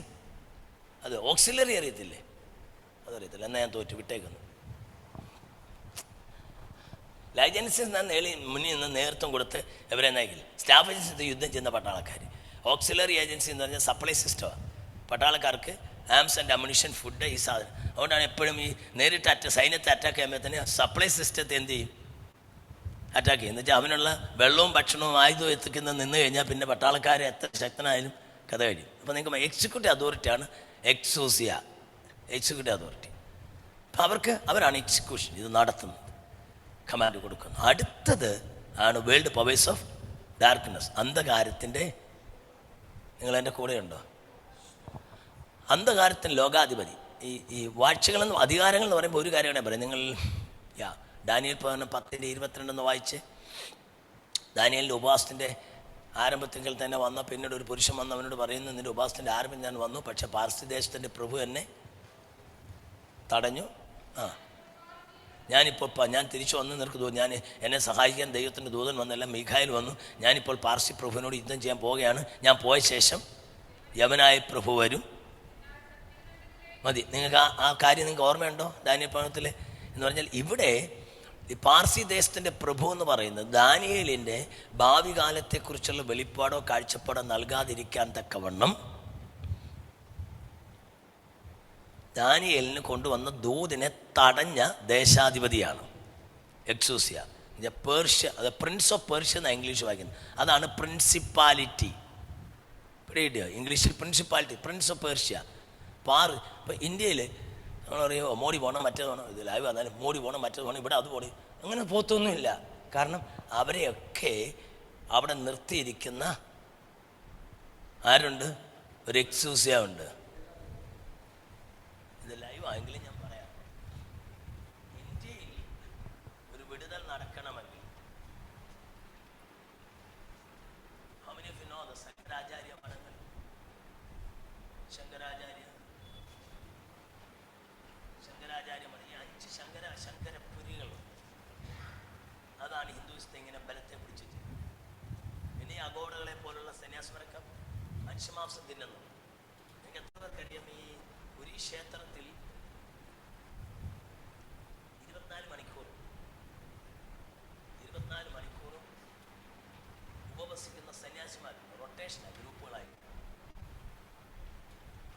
അത് ഓക്സിലറി അറിയത്തില്ലേ? അതറിയത്തില്ല. എന്നാൽ ഞാൻ തോറ്റു, വിട്ടേക്കുന്നു. ലൈൻ ഏജൻസി മുന്നിൽ നിന്ന് നേതൃത്വം കൊടുത്ത് എവരെ നയിക്കില്ല. സ്റ്റാഫ് ഏജൻസി യുദ്ധം ചെയ്യുന്ന പട്ടാളക്കാർ. ഓക്സിലറി ഏജൻസി എന്ന് പറഞ്ഞാൽ സപ്ലൈ സിസ്റ്റമാണ്. പട്ടാളക്കാർക്ക് ആംസ് ആൻഡ് അമ്യൂണിഷൻ, ഫുഡ്, ഈ സാധനം. അതുകൊണ്ടാണ് എപ്പോഴും ഈ നേരിട്ട് സൈന്യത്തെ അറ്റാക്ക് ചെയ്യുമ്പോൾ തന്നെ സപ്ലൈ സിസ്റ്റത്തെ എന്ത് ചെയ്യും? അറ്റാക്ക് ചെയ്യും. എന്ന് വെച്ചാൽ അവനുള്ള വെള്ളവും ഭക്ഷണവും ആയുധവും എത്തിക്കുന്ന നിന്ന് കഴിഞ്ഞാൽ പിന്നെ പട്ടാളക്കാരെ എത്ര ശക്തനായാലും കഥ കഴിയും. അപ്പോൾ നിങ്ങൾക്ക് എക്സിക്യൂട്ടീവ് അതോറിറ്റിയാണ് എക്സിക്യൂട്ടീവ് അതോറിറ്റി. അപ്പോൾ അവരാണ് എക്സിക്യൂഷൻ ഇത് നടത്തുന്നത്, കമാൻഡ് കൊടുക്കുന്നത്. അടുത്തത് ആണ് വേൾഡ് പവേഴ്സ് ഓഫ് ഡാർക്ക്നെസ്, അന്ധകാരത്തിൻ്റെ. നിങ്ങൾ എൻ്റെ കൂടെയുണ്ടോ? അന്ധകാരത്തിന് ലോകാധിപതി. ഈ വാഴ്ചകളെന്ന് അധികാരങ്ങൾ എന്ന് പറയുമ്പോൾ ഒരു കാര്യമാണ് പറയാം. നിങ്ങൾ ഡാനിയേൽ 10:22 വായിച്ച്. ദാനിയേലിൻ്റെ ഉപവാസത്തിൻ്റെ ആരംഭത്തിൽ തന്നെ വന്ന പിന്നീട് ഒരു പുരുഷൻ വന്ന് അവനോട് പറയുന്നു, നിൻ്റെ ഉപവാസത്തിൻ്റെ ആരംഭം ഞാൻ വന്നു, പക്ഷേ പാർസി ദേശത്തിൻ്റെ പ്രഭു എന്നെ തടഞ്ഞു. ഞാൻ തിരിച്ചു വന്ന് നിനക്ക് എന്നെ സഹായിക്കാൻ ദൈവത്തിൻ്റെ ദൂതൻ വന്നല്ല, മീഖായേൽ വന്നു. ഞാനിപ്പോൾ പാർസി പ്രഭുവിനോട് യുദ്ധം ചെയ്യാൻ പോവുകയാണ്. ഞാൻ പോയ ശേഷം യവനായ പ്രഭു വരും. മതി. നിങ്ങൾക്ക് ആ കാര്യം നിങ്ങൾക്ക് ഓർമ്മയുണ്ടോ? ദാനിയേൽ പതിനെട്ടിൽ എന്ന് പറഞ്ഞാൽ ഇവിടെ ഈ പാർസി ദേശത്തിൻ്റെ പ്രഭു എന്ന് പറയുന്നത് ദാനിയേലിൻ്റെ ഭാവി കാലത്തെക്കുറിച്ചുള്ള വെളിപ്പാടോ കാഴ്ചപ്പാടോ നൽകാതിരിക്കാൻ തക്കവണ്ണം ദാനിയേലിന് കൊണ്ടുവന്ന ദൂതിനെ തടഞ്ഞ ദേശാധിപതിയാണ് എക്സൂസിയ. പേർഷ്യ, അത് പ്രിൻസ് ഓഫ് പേർഷ്യ എന്നാണ് ഇംഗ്ലീഷ് വായിക്കുന്നത്. അതാണ് പ്രിൻസിപ്പാലിറ്റി. ഇംഗ്ലീഷിൽ പ്രിൻസിപ്പാലിറ്റി, പ്രിൻസ് ഓഫ് പേർഷ്യ. ഇപ്പോൾ ഇന്ത്യയിൽ നമ്മൾ പറയുമോ മോഡി പോകണം മറ്റേത് പോകണം, ഇത് ലൈവ് വന്നാലും മോഡി പോകണം മറ്റേത് പോകണം, ഇവിടെ അത് പോകണം, അങ്ങനെ പോത്തൊന്നുമില്ല. കാരണം അവരെയൊക്കെ അവിടെ നിർത്തിയിരിക്കുന്ന ആരുണ്ട്? ഒരു എക്സൂസിയ ഉണ്ട്. ഇത് ലൈവ് ആയെങ്കിലും ഞാൻ പറയാം. ഇന്ത്യയിൽ ഒരു വിടുതൽ നടക്കണമെങ്കിൽ ശങ്കരാചാര്യ മഠങ്ങൾ, ശങ്കരാചാര്യ മഠം, ഈ 5 ശങ്കരപുരികൾ, അതാണ് ഹിന്ദുവിസത്തെ ഇങ്ങനെ ബലത്തെ പിടിച്ചിട്ട്. പിന്നെ ഈ അഗോഡകളെ പോലുള്ള സന്യാസിമാരൊക്കെ മനുഷ്യമാംസം തിന്നുന്നു. നിങ്ങൾക്ക് എത്ര പേർക്കറിയാം? ഈ ഒരു ക്ഷേത്രത്തിൽ 24 മണിക്കൂറും ഉപവസിക്കുന്ന സന്യാസിമാർ റൊട്ടേഷനായി ഗ്രൂപ്പുകളായി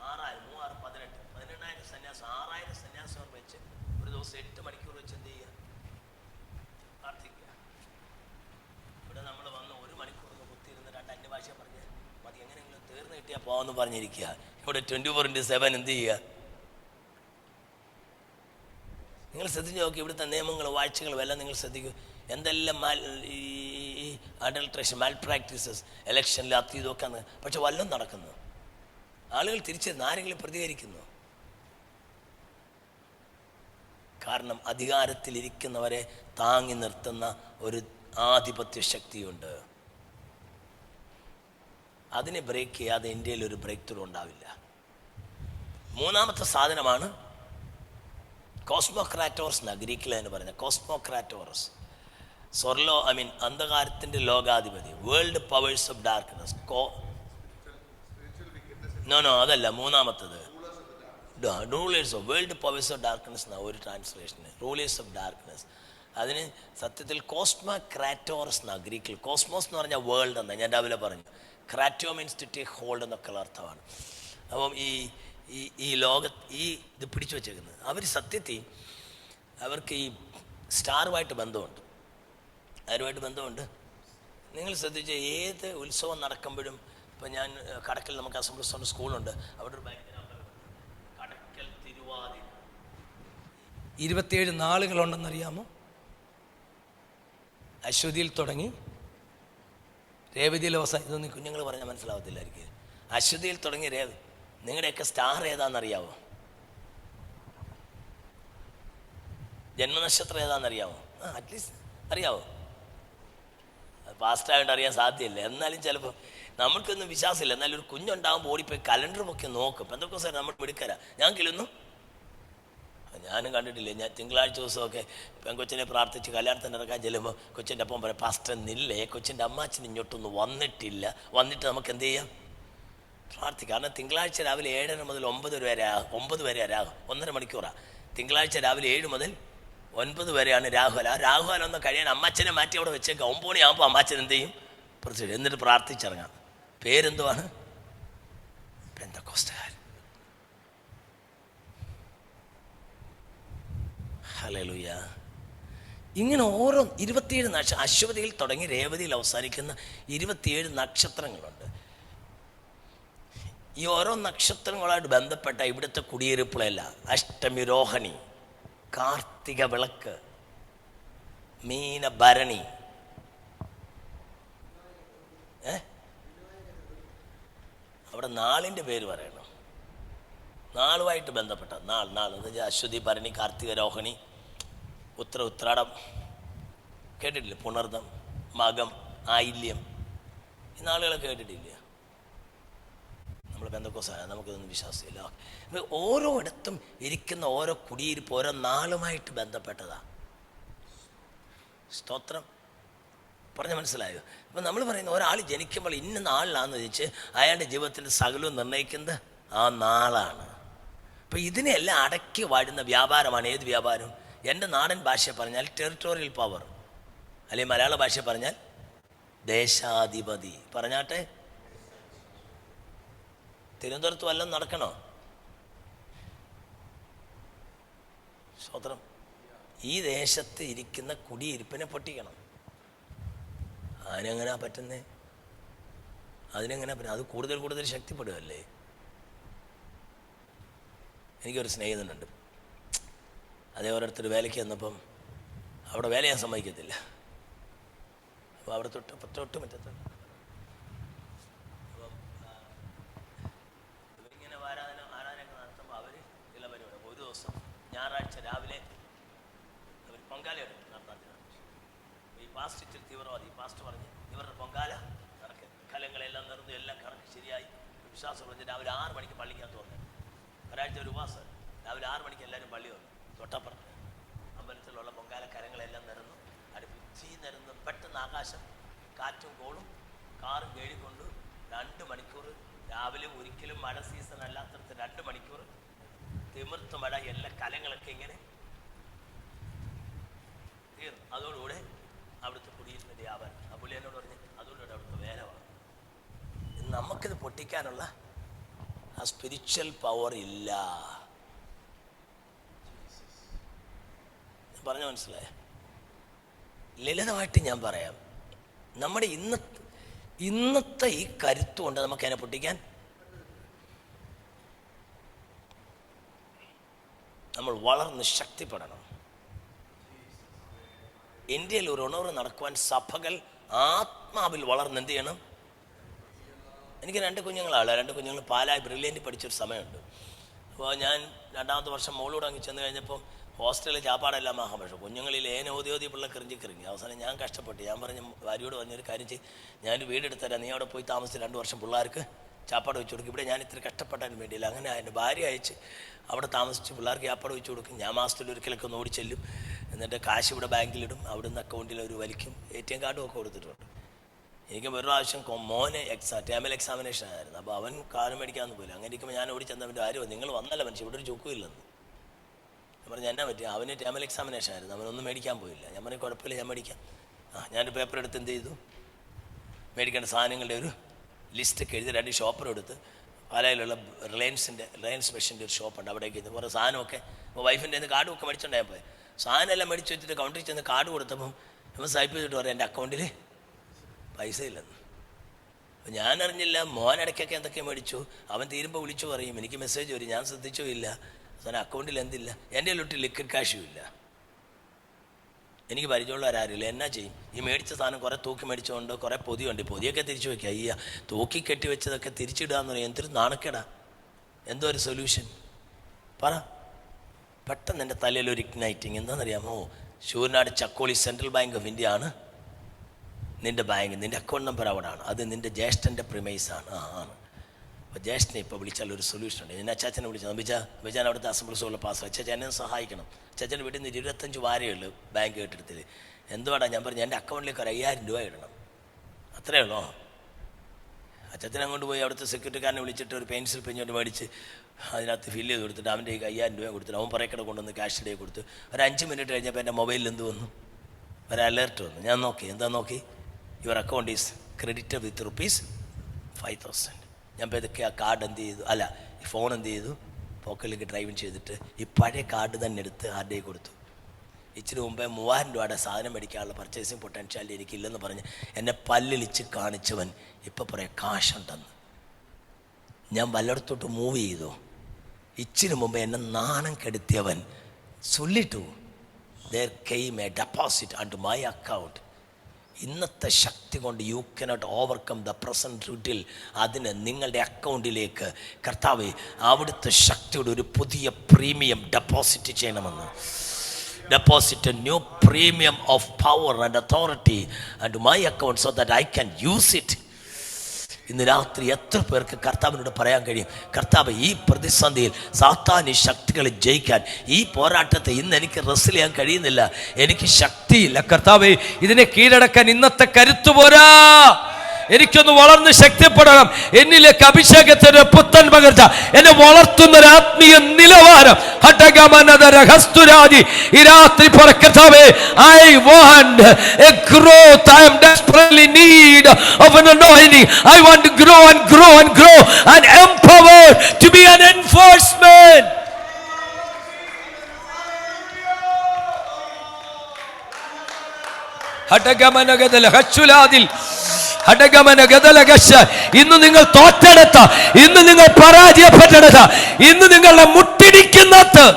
18,000 സന്യാസം 6,000 സന്യാസിമാർ വെച്ച് ഒരു ദിവസം 8 മണിക്കൂർ വെച്ച് എന്ത് ചെയ്യുക? പ്രാർത്ഥിക്കുക. ഇവിടെ നമ്മൾ വന്ന് 1 മണിക്കൂർ കുത്തിയിരുന്ന് 2 അന്യഭാഷ പറഞ്ഞ് മതി, എങ്ങനെയെങ്കിലും തീർന്നു കിട്ടിയാൽ പോകാമെന്ന് പറഞ്ഞിരിക്കുക. ഇവിടെ 24/7 എന്ത് ചെയ്യുക? നിങ്ങൾ ശ്രദ്ധിച്ച് നോക്കി. ഇവിടുത്തെ നിയമങ്ങളും വാഴ്ചകളും എല്ലാം നിങ്ങൾ ശ്രദ്ധിക്കൂ. എന്തെല്ലാം ഈ അഡൾട്രേഷൻ, മാൽ പ്രാക്ടീസസ്, ഇലക്ഷനിൽ അത് ഇതൊക്കെ, പക്ഷെ വല്ലതും നടക്കുന്നു. ആളുകൾ തിരിച്ചറിഞ്ഞ് ആരെങ്കിലും പ്രതികരിക്കുന്നു. കാരണം അധികാരത്തിലിരിക്കുന്നവരെ താങ്ങി നിർത്തുന്ന ഒരു ആധിപത്യ ശക്തിയുണ്ട്. അതിനെ ബ്രേക്ക് ചെയ്യാതെ ഇന്ത്യയിൽ ഒരു ബ്രേക്ക് ത്രൂ ഉണ്ടാവില്ല. മൂന്നാമത്തെ സാധനമാണ് കോസ്മോക്രാറ്റോറസ് എന്നാണ് ഗ്രീക്കിൽ എന്ന് പറയുന്നത്. കോസ്മോക്രാറ്റോറസ്, അന്ധകാരത്തിൻ്റെ ലോകാധിപതി, വേൾഡ് പവേഴ്സ് ഓഫ് ഡാർക്ക്നെസ്. അതല്ല, മൂന്നാമത്തത് rulers of world powers of darkness എന്നാണ് ഒരു ട്രാൻസ്ലേഷന്. Rulers of darkness. അതിന് സത്യത്തിൽ കോസ്മോക്രാറ്റോറസ് എന്നാണ് ഗ്രീക്കിൽ. കോസ്മോസ് എന്ന് പറഞ്ഞാൽ വേൾഡ് എന്നാണ് ഞാൻ രാവിലെ പറഞ്ഞു. ക്രാറ്റോ മീൻസ് ടു ടേക്ക് ഹോൾഡ് എന്നൊക്കെയുള്ള അർത്ഥമാണ്. അപ്പം ഈ ഇത് പിടിച്ചു വച്ചേക്കുന്നത് അവർ സത്യത്തിൽ അവർക്ക് ഈ സ്റ്റാറുമായിട്ട് ബന്ധമുണ്ട്. ആരുമായിട്ട് ബന്ധമുണ്ട്? നിങ്ങൾ ശ്രദ്ധിച്ച ഏത് ഉത്സവം നടക്കുമ്പോഴും, ഇപ്പം ഞാൻ കടക്കൽ, നമുക്ക് അസംബ്ലി സ്കൂളുണ്ട്, അവിടെ ഒരു ഭയങ്കര കടക്കൽ തിരുവാതിര 27 നാളുകളുണ്ടെന്നറിയാമോ? അശ്വതിയിൽ തുടങ്ങി രേവതിയിൽ അവസാനം. ഇതൊന്നും കുഞ്ഞുങ്ങൾ പറഞ്ഞാൽ മനസ്സിലാവത്തില്ലായിരിക്കും. അശ്വതിയിൽ തുടങ്ങി നിങ്ങളുടെയൊക്കെ സ്റ്റാർ ഏതാണെന്നറിയാവോ? ജന്മനക്ഷത്രം ഏതാണെന്നറിയാമോ? അറ്റ്ലീസ്റ്റ് അറിയാവോ? പാസ്റ്റായിട്ട് അറിയാൻ സാധ്യമില്ല. എന്നാലും ചിലപ്പോൾ നമ്മൾക്കൊന്നും വിശ്വാസമില്ല. എന്നാലും ഒരു കുഞ്ഞുണ്ടാകുമ്പോൾ ഓടിപ്പോയി കലണ്ടറുമൊക്കെ നോക്കും. എന്തൊക്കെ സാർ നമ്മൾ മിടുക്കരാ. ഞാൻ കിളുന്നു, ഞാനും കണ്ടിട്ടില്ല. ഞാൻ തിങ്കളാഴ്ച ദിവസമൊക്കെ പെൺകൊച്ചിനെ പ്രാർത്ഥിച്ച് കല്യാണത്തിന് ഇറക്കാൻ ചെല്ലുമ്പോൾ കൊച്ചിൻ്റെ അപ്പം പറയും, പാസ്റ്റർ നില്ലേ, കൊച്ചിൻ്റെ അമ്മാച്ചൻ ഇങ്ങോട്ടൊന്നും വന്നിട്ടില്ല. വന്നിട്ട് നമുക്ക് എന്ത് ചെയ്യാം? പ്രാർത്ഥിക്കാം. കാരണം തിങ്കളാഴ്ച രാവിലെ 7:30 മുതൽ 9 വരെ രാഹു, 1.5 മണിക്കൂറാണ്. തിങ്കളാഴ്ച രാവിലെ 7 മുതൽ 9 വരെയാണ് രാഹുല. ആ രാഹുലൊന്ന് കഴിയാൻ അമ്മാച്ചനെ മാറ്റി അവിടെ വെച്ചേക്കാം. 9 മണിയാകുമ്പോൾ അമ്മാച്ചൻ എന്ത് ചെയ്യും? പ്രത്യേകം. എന്നിട്ട് പ്രാർത്ഥിച്ചിറങ്ങാം. പേരെന്തുവാണ്? പെന്തക്കോസ്തുകാരൻ. ഹല്ലേലൂയ. ഇങ്ങനെ ഓരോ 27 അശ്വതിയിൽ തുടങ്ങി രേവതിയിൽ അവസാനിക്കുന്ന 27 നക്ഷത്രങ്ങളുണ്ട്. ഈ ഓരോ നക്ഷത്രങ്ങളായിട്ട് ബന്ധപ്പെട്ട ഇവിടുത്തെ കുടിയിരുപ്പുകളല്ല. അഷ്ടമി രോഹിണി, കാർത്തിക വിളക്ക്, മീനഭരണി, അവിടെ നാളിൻ്റെ പേര് പറയണം. നാളുമായിട്ട് ബന്ധപ്പെട്ട നാൾ എന്ന് വെച്ചാൽ അശ്വതി, ഭരണി, കാർത്തിക, രോഹിണി, ഉത്രാടം കേട്ടിട്ടില്ലേ? പുണർദം, മകം, ആയില്യം, ഈ നാളുകളൊക്കെ കേട്ടിട്ടില്ല? നമ്മൾ പെന്തക്കോസ്തായ, നമുക്കിതൊന്നും വിശ്വാസമില്ല. ഓരോ ഇടത്തും ഇരിക്കുന്ന ഓരോ കുടിയിരിപ്പ് ഓരോ നാളുമായിട്ട് ബന്ധപ്പെട്ടതാ. സ്തോത്രം പറഞ്ഞ മനസ്സിലായോ? അപ്പം നമ്മൾ പറയുന്ന ഒരാൾ ജനിക്കുമ്പോൾ ഇന്ന നാളിലാണെന്ന് വെച്ച് അയാളുടെ ജീവിതത്തിൻ്റെ സകലവും നിർണ്ണയിക്കുന്നത് ആ നാളാണ്. അപ്പം ഇതിനെല്ലാം അടക്കി വാഴുന്ന വ്യാപാരമാണ്. ഏത് വ്യാപാരം? എൻ്റെ നാടൻ ഭാഷ പറഞ്ഞാൽ ടെറിട്ടോറിയൽ പവർ, അല്ലെങ്കിൽ മലയാള ഭാഷ പറഞ്ഞാൽ ദേശാധിപതി. പറഞ്ഞാട്ടെ, തിരുവനന്തപുരത്ത് വല്ലതും നടക്കണോ? സ്വതന്ത്രം. ഈ ദേശത്ത് ഇരിക്കുന്ന കുടിയിരിപ്പിനെ പൊട്ടിക്കണം. അതിനെങ്ങനെയാ പറ്റുന്നേ? അതിനെങ്ങനെയാ പറ്റുന്നത്? അത് കൂടുതൽ ശക്തിപ്പെടുകയല്ലേ? എനിക്കൊരു സ്നേഹിതനുണ്ട്. അതേ ഓരോരുത്തർ വേലയ്ക്ക് വന്നപ്പം അവിടെ വേല ചെയ്യാൻ സമ്മതിക്കത്തില്ല. അപ്പോൾ അവിടെ തൊട്ട് മുറ്റത്ത് ഇവരിങ്ങനെ ആരാധനയൊക്കെ നടത്തുമ്പോൾ അവർ ചില പരിപാടി. ഒരു ദിവസം ഞായറാഴ്ച രാവിലെ അവർ പൊങ്കാലയോടെ നടത്താൻ തീരുമാനിച്ചു. ഈ പാസ്റ്റ് ഇച്ചിരി തീവ്രവാദി. ഈ പാസ്റ്റ് പറഞ്ഞ് ഇവരുടെ പൊങ്കാല കണക്ക് കലങ്ങളെല്ലാം നിറഞ്ഞു, എല്ലാം കണക്ക് ശരിയായി. വിശ്വാസം പറഞ്ഞ് രാവിലെ 6 മണിക്ക് പള്ളിക്കകത്ത് വന്നു. ഒരാഴ്ച ഒരു ഉപവാസം. രാവിലെ 6 മണിക്ക് എല്ലാവരും പള്ളി വന്നു. തൊട്ടപ്പുറത്ത് അമ്പലത്തിലുള്ള പൊങ്കാല കരങ്ങളെല്ലാം നിറഞ്ഞു. അടുപ്പിച്ച് നിരന്ന് പെട്ടെന്ന് ആകാശം കാറ്റും കോളും കാറും കേടിക്കൊണ്ട് 2 മണിക്കൂർ രാവിലെ, ഒരിക്കലും മഴ സീസൺ അല്ലാത്തടത്ത് 2 മണിക്കൂർ തിമിർത്ത് മഴ, എല്ലാ കലങ്ങളൊക്കെ ഇങ്ങനെ തീർന്നു. അതോടുകൂടെ അവിടുത്തെ കുടിയിരുന്ന വ്യാപാരം. ആ പുള്ളി എന്നോട് പറഞ്ഞ് അതോടുകൂടെ അവിടുത്തെ വേല വന്നു. നമുക്കിത് പൊട്ടിക്കാനുള്ള ആ സ്പിരിച്വൽ പവർ ഇല്ല. പറഞ്ഞ മനസ്സിലായ? ലളിതമായിട്ട് ഞാൻ പറയാം. നമ്മുടെ ഇന്നത്തെ ഈ കരുത്തുകൊണ്ട് നമുക്ക് അതിനെ പൊട്ടിക്കാൻ നമ്മൾ വളർന്ന് ശക്തിപ്പെടണം. ഇന്ത്യയിൽ ഒരു ഉണർവ് നടക്കുവാൻ സഭകൾ ആത്മാവിൽ വളർന്ന് എന്ത് ചെയ്യണം? എനിക്ക് 2 കുഞ്ഞുങ്ങളാണ്. 2 കുഞ്ഞുങ്ങൾ പാലായി ബ്രില്യൻ്റ് പഠിച്ചൊരു സമയമുണ്ട്. അപ്പോൾ ഞാൻ 2ാമത്തെ വർഷം മോളോട് അങ്ങ് ചെന്ന് കഴിഞ്ഞപ്പം ഹോസ്റ്റലിൽ ചാപ്പാടെല്ലാം ആഹാൻ. പക്ഷേ കുഞ്ഞുങ്ങളിൽ ഓതി പിള്ളേർ കിറിഞ്ഞ് അവസാനം ഞാൻ കഷ്ടപ്പെട്ടു. ഞാൻ പറഞ്ഞ് ഭാര്യയോട് പറഞ്ഞൊരു കാര്യം ചെയ്യും, ഞാനൊരു വീടെടുത്തരാം, നീ അവിടെ പോയി താമസിച്ച് 2 വർഷം പിള്ളേർക്ക് ചാപ്പാട് വെച്ച് കൊടുക്കും. ഇവിടെ ഞാൻ ഇത്ര കഷ്ടപ്പെടാൻ വേണ്ടിയില്ല. അങ്ങനെ എൻ്റെ ഭാര്യ അയച്ച് അവിടെ താമസിച്ച് പിള്ളേർക്ക് ചാപ്പാട് വെച്ച് കൊടുക്കും. ഞാൻ മാസത്തിൽ ഒരിക്കലൊക്കെ ഒന്ന് ഓടിച്ചെല്ലും. എന്നിട്ട് കാശ് ഇവിടെ ബാങ്കിലിടും. അവിടെ നിന്ന് അക്കൗണ്ടിൽ ഒരു വലിക്കും. ATM കാർഡും ഒക്കെ കൊടുത്തിട്ടുണ്ട്. എനിക്ക് ഒരു പ്രാവശ്യം മോനെ ടേമൽ എക്സാമിനേഷൻ ആയിരുന്നു. അപ്പോൾ അവൻ കാറ് മേടിക്കാമെന്ന് പോയില്ല. അങ്ങനെ ഇരിക്കുമ്പോൾ ഞാൻ ഓടി ചെന്നവൻ്റെ ആരും, നിങ്ങൾ വന്നല്ല മനുഷ്യൻ, ഇവിടെ ഒരു ചുക്കുമില്ലെന്ന്. ഞാൻ പറഞ്ഞു എന്നാ പറ്റി? അവന് ടേമൽ എക്സാമിനേഷൻ ആയിരുന്നു, അവനൊന്നും മേടിക്കാൻ പോയില്ല. ഞാൻ പറഞ്ഞു കുഴപ്പമില്ല, ഞാൻ മേടിക്കാം. ഞാനൊരു പേപ്പർ എടുത്ത് എന്ത് ചെയ്തു, മേടിക്കേണ്ട സാധനങ്ങളുടെ ഒരു ലിസ്റ്റൊക്കെ എഴുതി 2 ഷോപ്പറും എടുത്ത് പാലായിലുള്ള റിലയൻസ് മെഷീൻ്റെ ഒരു ഷോപ്പുണ്ട്, അവിടേക്ക് ഇത് കുറേ സാധനമൊക്കെ അപ്പോൾ വൈഫിൻ്റെ നിന്ന് കാർഡും ഒക്കെ മേടിച്ചുകൊണ്ടായാൽ പോയി. സാധനം എല്ലാം മേടിച്ച് വെച്ചിട്ട് കൗണ്ടറിൽ ചെന്ന് കാർഡ് കൊടുത്തപ്പം നമ്മൾ സ്വൈപ്പ് ചെയ്തിട്ട് പറയാം എൻ്റെ അക്കൗണ്ടിൽ പൈസ ഇല്ലെന്ന്. അപ്പോൾ ഞാൻ അറിഞ്ഞില്ല. മോൻ ഇടയ്ക്കൊക്കെ എന്തൊക്കെ മേടിച്ചു. അവൻ തീരുമ്പോൾ വിളിച്ചു പറയും, എനിക്ക് മെസ്സേജ് വരും, ഞാൻ ശ്രദ്ധിച്ചോ ഇല്ല. അവസാനം അക്കൗണ്ടിൽ എന്തില്ല, എൻ്റെ ഒട്ട് ലിക്വിഡ് കാഷും ഇല്ല. എനിക്ക് പരിചയമുള്ളവരാരില്ല, എന്നാ ചെയ്യും? ഈ മേടിച്ച സാധനം കുറേ തൂക്കി മേടിച്ചുകൊണ്ട് കുറേ പൊതിയുണ്ട്, പൊതിയൊക്കെ തിരിച്ചു വയ്ക്കുക. ഈ തൂക്കി കെട്ടി വെച്ചതൊക്കെ തിരിച്ചിടുക എന്ന് പറയുന്നത് എന്തൊരു നാണക്കേടാ. എന്തോ ഒരു സൊല്യൂഷൻ പറ. പെട്ടെന്ന് എൻ്റെ തലയിൽ ഒരു ഇഗ്നൈറ്റിങ്. എന്താണെന്നറിയാമോ? Sooranad Chakkoli central bank of India ആണ് നിൻ്റെ ബാങ്ക്, നിൻ്റെ അക്കൗണ്ട് നമ്പർ അവിടെ ആണ്. അത് നിൻ്റെ ജ്യേഷ്ഠൻ്റെ പ്രിമൈസാണ്. ആണ്. അപ്പോൾ ജ്യേഷ്ഠനെ ഇപ്പോൾ വിളിച്ചാൽ ഒരു സൊല്യൂഷൻ ഉണ്ട്. എന്നെ അച്ചാച്ചനെ വിളിച്ചാൽ അഭിജാൻ അവിടുത്തെ അസംബ്ലിസുള്ള പാസ്, അച്ചാച്ചൻ എന്നെ സഹായിക്കണം. അച്ചാച്ചൻ്റെ വീട്ടിൽ നിന്ന് 25 വാരയുള്ളൂ ബാങ്ക് കെട്ടിടത്തിൽ. എന്തുവാടാ? ഞാൻ പറഞ്ഞു എൻ്റെ അക്കൗണ്ടിലേക്ക് ഒരു 5000 രൂപ ഇടണം. അത്രയേ ഉള്ളൂ. അച്ചാച്ചൻ അങ്ങോട്ട് പോയി അവിടുത്തെ സെക്യൂരിറ്റിക്കാരനെ വിളിച്ചിട്ട് ഒരു പെൻസിൽ പെഞ്ഞോട്ട് മേടിച്ച് അതിനകത്ത് ഫില്ല് ചെയ്ത് കൊടുത്തിട്ട് അവൻ്റെ 5000 രൂപ കൊടുത്തിട്ട് അവൻ പറയക്കട കൊണ്ടുവന്ന് ക്യാഷ് ഡേ കൊടുത്ത് ഒരു 5 മിനിറ്റ് കഴിഞ്ഞപ്പോൾ എൻ്റെ മൊബൈലിൽ എന്ത് വന്നു? ഒരു അലേർട്ട് വന്നു. ഞാൻ നോക്കി, എന്താ നോക്കി? യുവർ അക്കൗണ്ട് ഈസ് ക്രെഡിറ്റഡ് വിത്ത് ₹5,000. ഞാൻ ഇപ്പോൾ ഇതൊക്കെ ആ കാർഡ് എന്ത് ചെയ്തു, അല്ല ഈ ഫോൺ എന്ത് ചെയ്തു, പോക്കറ്റിലേക്ക് ഡ്രൈവിങ് ചെയ്തിട്ട് ഈ പഴയ കാർഡ് തന്നെ എടുത്ത് ആരുടെ കൊടുത്തു. ഇച്ചിരി മുമ്പേ 3000 രൂപയുടെ സാധനം മേടിക്കാനുള്ള പർച്ചേസിങ് പൊട്ടൻഷ്യാലിറ്റി എനിക്കില്ലെന്ന് പറഞ്ഞ് എന്നെ പല്ലിളിച്ച് കാണിച്ചവൻ ഇപ്പം പറയാം കാശുണ്ടെന്ന്. ഞാൻ വല്ലയിടത്തോട്ട് മൂവ് ചെയ്തു. ഇച്ചിരി മുമ്പ് എന്നെ നാണം കെടുത്തിയവൻ ചൊല്ലിട്ടു, there came a deposit unto my account. ഇന്നത്തെ ശക്തി കൊണ്ട് you cannot overcome the present റൂട്ടിൽ. അതിന് നിങ്ങളുടെ അക്കൗണ്ടിലേക്ക് കർത്താവ് അവിടുത്തെ ശക്തിയുടെ ഒരു പുതിയ പ്രീമിയം ഡെപ്പോസിറ്റ് ചെയ്യണമെന്ന്. Deposit a new premium of power and authority unto my account so that I can use it. ഇന്ന് രാത്രി എത്ര പേർക്ക് കർത്താവിനോട് പറയാൻ കഴിയും, കർത്താവ് ഈ പ്രതിസന്ധിയിൽ സാത്താൻ ഈ ശക്തികളെ ജയിക്കാൻ, ഈ പോരാട്ടത്തെ ഇന്ന് എനിക്ക് റെസ്റ്റിൽ ചെയ്യാൻ കഴിയുന്നില്ല, എനിക്ക് ശക്തിയില്ല കർത്താവേ, ഇതിനെ കീഴടക്കാൻ ഇന്നത്തെ കരുത്തു പോരാ, എനിക്കൊന്ന് വളർന്ന് ശക്തിപ്പെടണം, എന്നിലേക്ക് അഭിഷേകത്തിന്റെ പുത്തൻ പകർച്ച, എന്നെ വളർത്തുന്ന ഒരു ആത്മീയ നിലവാരം ഈ രാത്രി കർത്താവേ, I want a growth. I am desperately need of an anointing. I want to grow and grow and grow and empowered to be an enforcement. ഇന്ന് നിങ്ങൾ തോറ്റെടുത്ത, ഇന്ന് നിങ്ങൾ പരാജയപ്പെട്ടെടുത്ത, ഇന്ന് നിങ്ങളുടെ മുട്ടിടിക്കുന്നത്,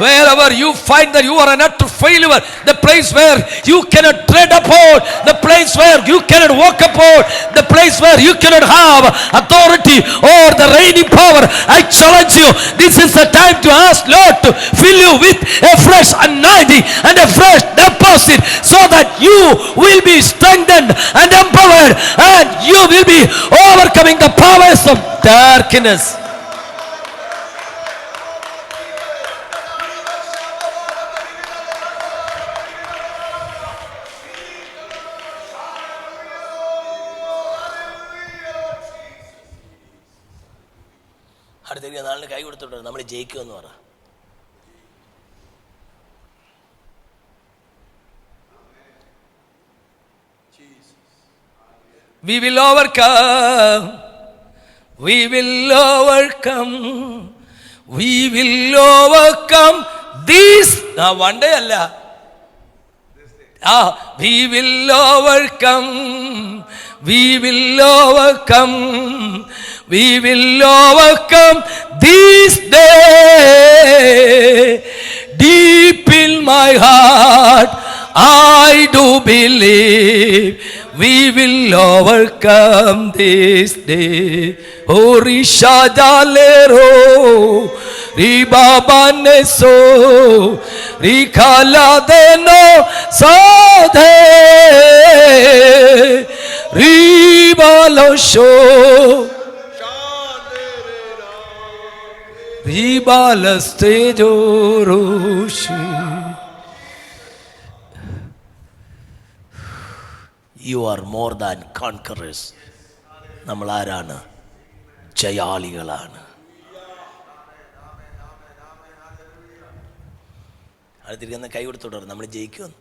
wherever you find that you are an utter failure, the place where you cannot tread upon, the place where you cannot walk upon, the place where you cannot have authority or the reigning power, I challenge you, this is the time to ask Lord to fill you with a fresh anointing and a fresh deposit so that you will be strengthened and empowered and you will be overcoming the powers of darkness. അടുത്തേക്ക് നാളിന് കൈ കൊടുത്തിട്ട് നമ്മൾ ജയിക്കുമെന്ന് പറ. We will overcome. We will overcome. We will overcome this. One day alla. We will overcome. We will overcome. We will overcome this day. Deep in my heart, I do believe we will overcome this day. Oh, Risha Jalero, Ribaba Neso, Rikala Deno Sade, Ribalo Show. You are more than conquerors. നമ്മൾ ആരാണ്? ജയാളികളാണ്. അടുത്തിരിക്കുന്ന കൈ കൊടുത്തോട്ട് നമ്മൾ ജയിക്കുമെന്ന്.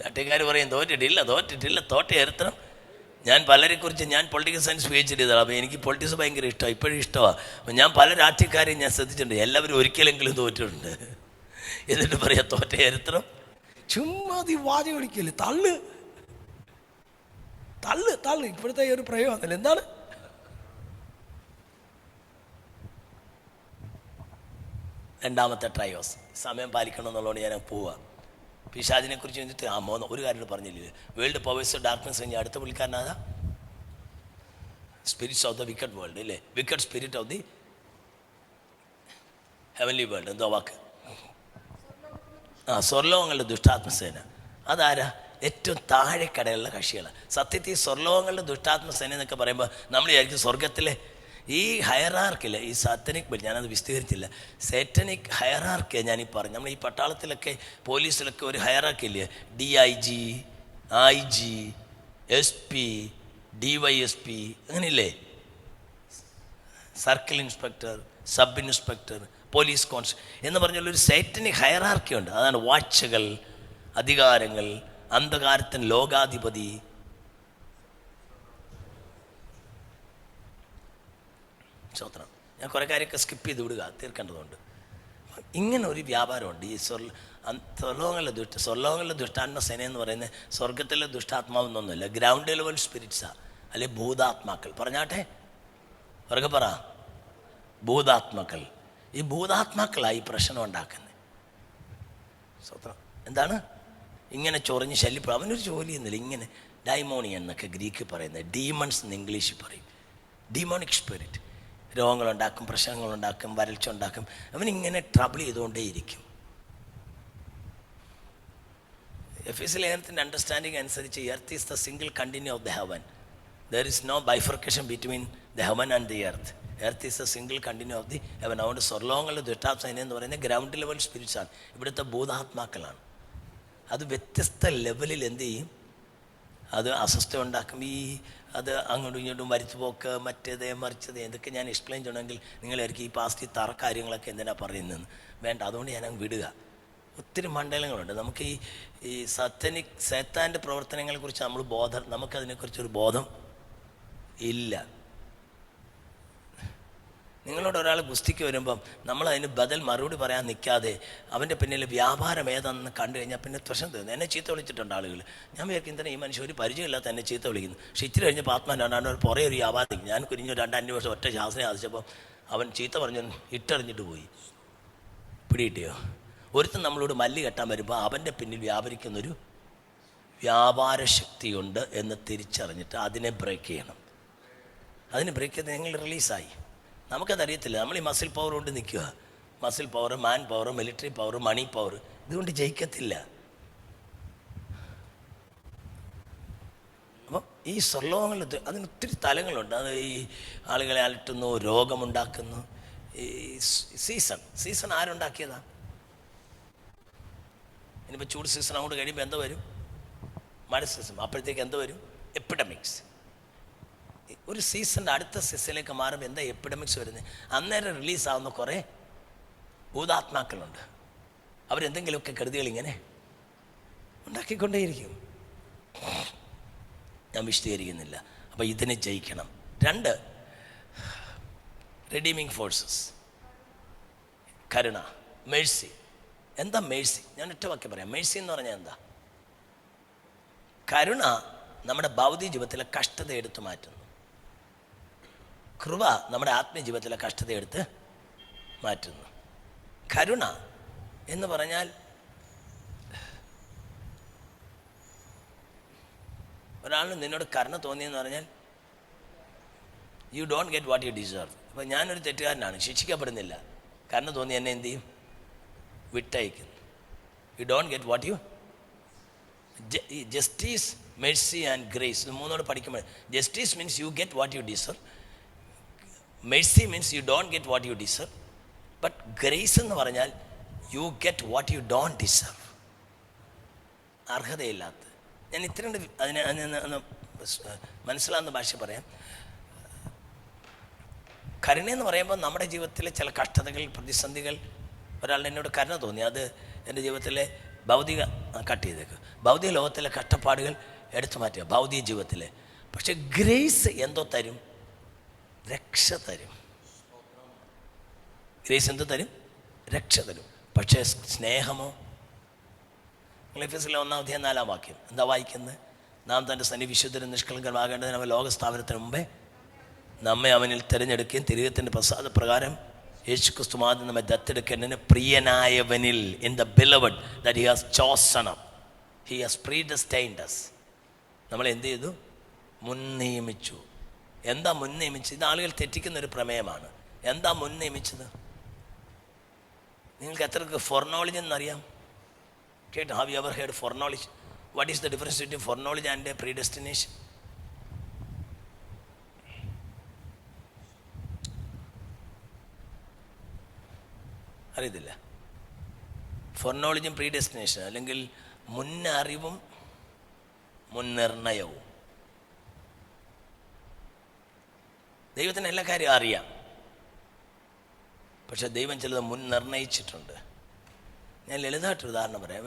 നാട്ടുകാർ പറയും തോറ്റിട്ടില്ല, തോറ്റിട്ടില്ല, തോറ്റ എരുത്തണം. ഞാൻ പലരെക്കുറിച്ച്, ഞാൻ പൊളിറ്റിക്കൽ സയൻസ് PhD ചെയ്തതാണ്. അപ്പോൾ എനിക്ക് പൊളിറ്റിക്സ് ഭയങ്കര ഇഷ്ടമാണ്, ഇപ്പോഴും ഇഷ്ടമാണ്. അപ്പം ഞാൻ പല രാഷ്ട്രീയക്കാരെയും ഞാൻ ശ്രദ്ധിച്ചിട്ടുണ്ട്, എല്ലാവരും ഒരിക്കലെങ്കിലും തോറ്റിട്ടുണ്ട്. എന്നിട്ട് പറയാം തോറ്റ എരുത്തണം. ചുമ്മാ വാചകം വിളിക്കല്ലേ, തള്ളു തള്ളു തള്ളു. ഇപ്പോഴത്തെ ഒരു പ്രയോഗമല്ല. എന്താണ് രണ്ടാമത്തെ ട്രയോസ്. സമയം പാലിക്കണമെന്നുള്ളതുകൊണ്ട് ഞാൻ പോവുക. പിശാചിനെ കുറിച്ച് കഴിഞ്ഞിട്ട് ഒരു കാര്യം പറഞ്ഞില്ലേ, വേൾഡ് പവേഴ്സ് ഓഫ് ഡാർക്ക്നെസ് കഴിഞ്ഞാൽ അടുത്ത പുള്ളിക്കാരനാ spirits of the wicked world ഇല്ലേ, wicked spirit of the heavenly world. എന്തോ വാക്ക്? സ്വർലോകങ്ങളുടെ ദുഷ്ടാത്മസേന. അതാരാ? ഏറ്റവും താഴെക്കടയുള്ള കക്ഷികളാണ്. സത്യത്തിൽ സ്വർലോകങ്ങളുടെ ദുഷ്ടാത്മസേന എന്നൊക്കെ പറയുമ്പോൾ നമ്മൾ വിചാരിക്കും സ്വർഗത്തിലെ ഈ ഹയറാർക്കില്ല, ഈ സാറ്റനിക് ബിൽ, ഞാനത് വിസ്തീകരിച്ചില്ല, സാറ്റനിക് ഹയറാർക്കിയാണ് ഞാനീ പറഞ്ഞു. നമ്മൾ ഈ പട്ടാളത്തിലൊക്കെ പോലീസിലൊക്കെ ഒരു ഹയറാർക്കില്ലേ, DIG, IG, SP, DYSP, അങ്ങനെയില്ലേ, circle inspector, sub inspector, police constable എന്ന് പറഞ്ഞുള്ളൊരു സാറ്റനിക് ഹയറാർക്കി ഉണ്ട്. അതാണ് വാച്ചുകൾ, അധികാരങ്ങൾ, അന്ധകാരത്തിന് ലോകാധിപതി. സ്തോത്രം. ഞാൻ കുറേ കാര്യമൊക്കെ സ്കിപ്പ് ചെയ്ത് വിടുക, തീർക്കേണ്ടതുണ്ട്. ഇങ്ങനെ ഒരു വ്യാപാരമുണ്ട് ഈ സ്വർലോകങ്ങളിലെ ദുഷ്ടാത്മ സേന എന്ന് പറയുന്നത്. സ്വർഗത്തിലെ ദുഷ്ടാത്മാവെന്നൊന്നുമില്ല, ഗ്രൗണ്ട് ലെവൽ സ്പിരിറ്റ്സാണ്, അല്ലെ ഭൂതാത്മാക്കൾ. പറഞ്ഞാട്ടെ, ഉറക്കെ പറ, ഭൂതാത്മാക്കൾ. ഈ ഭൂതാത്മാക്കളായി പ്രശ്നം ഉണ്ടാക്കുന്നത്. സ്തോത്രം. എന്താണ്? ഇങ്ങനെ ചൊറിഞ്ഞ് ശല്യപ്പെടും. അവനൊരു ജോലിയൊന്നുമില്ല. ഇങ്ങനെ ഡൈമോണിയൻ എന്നൊക്കെ ഗ്രീക്ക് പറയുന്നത്, ഡീമൺസ് എന്ന് ഇംഗ്ലീഷിൽ പറയും. ഡീമോണിക് സ്പിരിറ്റ് രോഗങ്ങളുണ്ടാക്കും, പ്രശ്നങ്ങളുണ്ടാക്കും, വരൾച്ച ഉണ്ടാക്കും. അവനിങ്ങനെ ട്രബിൾ ചെയ്തുകൊണ്ടേയിരിക്കും. എഫെസ്യ ലേഖനത്തിൻ്റെ അണ്ടർസ്റ്റാൻഡിങ് അനുസരിച്ച് earth is the single continue of the heaven. There is no bifurcation between the heaven and the earth. Earth is the single continue of the heaven. അതുകൊണ്ട് സ്വർലോകങ്ങളുടെ ദുഷ്ടാത്മസേന എന്ന് പറയുന്നത് ഗ്രൗണ്ട് ലെവൽ സ്പിരിറ്റ്സാണ്, ഇവിടുത്തെ ഭൂതാത്മാക്കളാണ്. അത് വ്യത്യസ്ത ലെവലിൽ എന്ത് ചെയ്യും? അത് അസ്വസ്ഥ ഉണ്ടാക്കും. അത് അങ്ങോട്ടും ഇങ്ങോട്ടും വരിച്ചുപോക്ക്, മറ്റേത് മറിച്ചത്, എന്തൊക്കെ ഞാൻ എക്സ്പ്ലെയിൻ ചെയ്യണമെങ്കിൽ നിങ്ങളായിരിക്കും ഈ പാസ്റ്റ് തറ കാര്യങ്ങളൊക്കെ എന്തിനാണ് പറയുന്നതെന്ന്. വേണ്ട, അതുകൊണ്ട് ഞാൻ അങ്ങ് വിടുക. ഒത്തിരി മണ്ഡലങ്ങളുണ്ട് നമുക്ക്. ഈ സേത്താൻ്റെ പ്രവർത്തനങ്ങളെക്കുറിച്ച് നമുക്കതിനെക്കുറിച്ചൊരു ബോധം ഇല്ല. നിങ്ങളോട് ഒരാൾ ഗുസ്തിക്ക് വരുമ്പം നമ്മളതിന് ബദൽ മറുപടി പറയാൻ നിൽക്കാതെ അവൻ്റെ പിന്നിൽ വ്യാപാരം ഏതാണെന്ന് കണ്ടു കഴിഞ്ഞാൽ പിന്നെ പ്രശ്നം തീർന്നു. എന്നെ ചീത്ത വിളിച്ചിട്ടുണ്ട് ആളുകൾ. ഞാൻ വിചാരിക്കും തന്നെ ഈ മനുഷ്യൻ ഒരു പരിചയമില്ലാത്ത എന്നെ ചീത്ത വിളിക്കുന്നു. പക്ഷെ ഇച്ചിരി കഴിഞ്ഞപ്പോൾ ആത്മാനാണ് പുറകെ ഒരു വ്യാപാരം. ഞാൻ കുരിഞ്ഞു 2-5 വർഷം ഒറ്റ ശാസനം ആദിച്ചപ്പോൾ അവൻ ചീത്ത പറഞ്ഞു ഇട്ടെറിഞ്ഞിട്ട് പോയി. പിടികിട്ടിയോ? ഒരുത്തൻ നമ്മളോട് മല്ലി കെട്ടാൻ വരുമ്പോൾ അവൻ്റെ പിന്നിൽ വ്യാപരിക്കുന്നൊരു വ്യാപാര ശക്തിയുണ്ട് എന്ന് തിരിച്ചറിഞ്ഞിട്ട് അതിനെ ബ്രേക്ക് ചെയ്യണം. അതിനെ ബ്രേക്ക് ചെയ്ത് നിങ്ങൾ റിലീസായി. നമുക്കതറിയത്തില്ല. നമ്മൾ ഈ മസിൽ പവർ കൊണ്ട് നിൽക്കുക. Muscle power, man power, military power, money power, ഇതുകൊണ്ട് ജയിക്കത്തില്ല. അപ്പം ഈ സ്വർലോകങ്ങളിൽ അതിനൊത്തിരി തലങ്ങളുണ്ട്. അത് ഈ ആളുകളെ അലട്ടുന്നു, രോഗമുണ്ടാക്കുന്നു. ഈ സീസൺ ആരുണ്ടാക്കിയതാ? ഇനിയിപ്പോൾ ചൂട് സീസൺ അങ്ങോട്ട് കഴിയുമ്പോൾ എന്താ വരും? മഴ സീസൺ. അപ്പോഴത്തേക്ക് എന്താ വരും? എപ്പിഡമിക്സ്. ഒരു സീസണിൻ്റെ അടുത്ത സീസണിലേക്ക് മാറുമ്പോൾ എന്താ എപ്പിഡമിക്സ് വരുന്നത്? അന്നേരം റിലീസാവുന്ന കുറേ ഭൂതാത്മാക്കളുണ്ട്. അവരെന്തെങ്കിലുമൊക്കെ കരുതികൾ ഇങ്ങനെ ഉണ്ടാക്കിക്കൊണ്ടേയിരിക്കും. ഞാൻ വിശദീകരിക്കുന്നില്ല. അപ്പോൾ ഇതിനെ ജയിക്കണം. 2 റിഡീമിങ് ഫോഴ്സസ്. കരുണ, മേഴ്സി. എന്താ മേഴ്സി? ഞാൻ ഒറ്റ വാക്യം പറയാം. മേഴ്സി എന്ന് പറഞ്ഞാൽ എന്താ? കരുണ നമ്മുടെ ഭൗതിക ജീവിതത്തിലെ കഷ്ടത എടുത്തു മാറ്റുന്നു. കൃപ നമ്മുടെ ആത്മീയ ജീവിതത്തിലെ കഷ്ടത എടുത്ത് മാറ്റുന്നു. കരുണ എന്ന് പറഞ്ഞാൽ ഒരാളിന് നിന്നോട് കരുണ തോന്നിയെന്ന് പറഞ്ഞാൽ you don't get what you deserve. അപ്പോൾ ഞാനൊരു തെറ്റുകാരനാണ്, ശിക്ഷിക്കപ്പെടുന്നില്ല. കരുണ തോന്നി എന്നെ എന്ത് ചെയ്യും? വിട്ടയക്കുന്നു. You don't get what you. Justice, mercy and grace, ഇത് മൂന്നോട് പഠിക്കുമ്പോൾ justice means you get what you deserve. Mercy means you don't get what you deserve. But grace എന്ന് പറഞ്ഞാൽ you get what you don't deserve. അർഹതയില്ലാത്ത. ഞാൻ ഇത്രയും അതിനെ മനസ്സിലാവുന്ന ഭാഷ പറയാം. കരുണയെന്ന് പറയുമ്പോൾ നമ്മുടെ ജീവിതത്തിലെ ചില കഷ്ടതകൾ, പ്രതിസന്ധികൾ, ഒരാളുടെ എന്നോട് കരുണ തോന്നി, അത് എൻ്റെ ജീവിതത്തിലെ ഭൗതിക കട്ട് ചെയ്തേക്ക്, ഭൗതിക ലോകത്തിലെ കഷ്ടപ്പാടുകൾ എടുത്തു മാറ്റുക ഭൗതിക ജീവിതത്തിലെ. പക്ഷെ ഗ്രേസ് എന്തോ തരും? രക്ഷ തരും. ഗ്രേസ് എന്തോ തരും? രക്ഷ തരും. പക്ഷേ സ്നേഹമോ? എഫെസ്യരിലെ 1-4 വാക്യം എന്താ വായിക്കുന്നത്? നാം തൻ്റെ സന്നി വിശുദ്ധരും നിഷ്കളങ്കമാകേണ്ടതിന് അവൻ ലോകസ്ഥാപനത്തിന് മുമ്പേ നമ്മെ അവനിൽ തിരഞ്ഞെടുക്കുകയും തിരുവത്തിൻ്റെ പ്രസാദപ്രകാരം യേശു ക്രിസ്തു മാതിരി നമ്മെ ദത്തെടുക്കേണ്ടതിന് പ്രിയനായവനിൽ, in the beloved that he has chosen us, he has predestined us. നമ്മൾ എന്ത് ചെയ്തു? മുൻ നിയമിച്ചു. എന്താ മുൻ നിയമിച്ചത്? ഇത് ആളുകൾ തെറ്റിക്കുന്നൊരു പ്രമേയമാണ്. എന്താ മുൻ നിയമിച്ചത്? നിങ്ങൾക്ക് എത്രക്ക് ഫോർനോളജി എന്നറിയാം? കേട്ടോ? Have you ever heard foreknowledge? What is the difference between foreknowledge and predestination? അറിയത്തില്ല. ഫോർനോളജിയും പ്രീഡെസ്റ്റിനേഷൻ, അല്ലെങ്കിൽ മുന്നറിവും മുൻനിർണയവും. ദൈവത്തിന് എല്ലാ കാര്യവും അറിയാം, പക്ഷെ ദൈവം ചിലത് മുൻ നിർണയിച്ചിട്ടുണ്ട്. ഞാൻ ലളിതമായിട്ടൊരു ഉദാഹരണം പറയാം.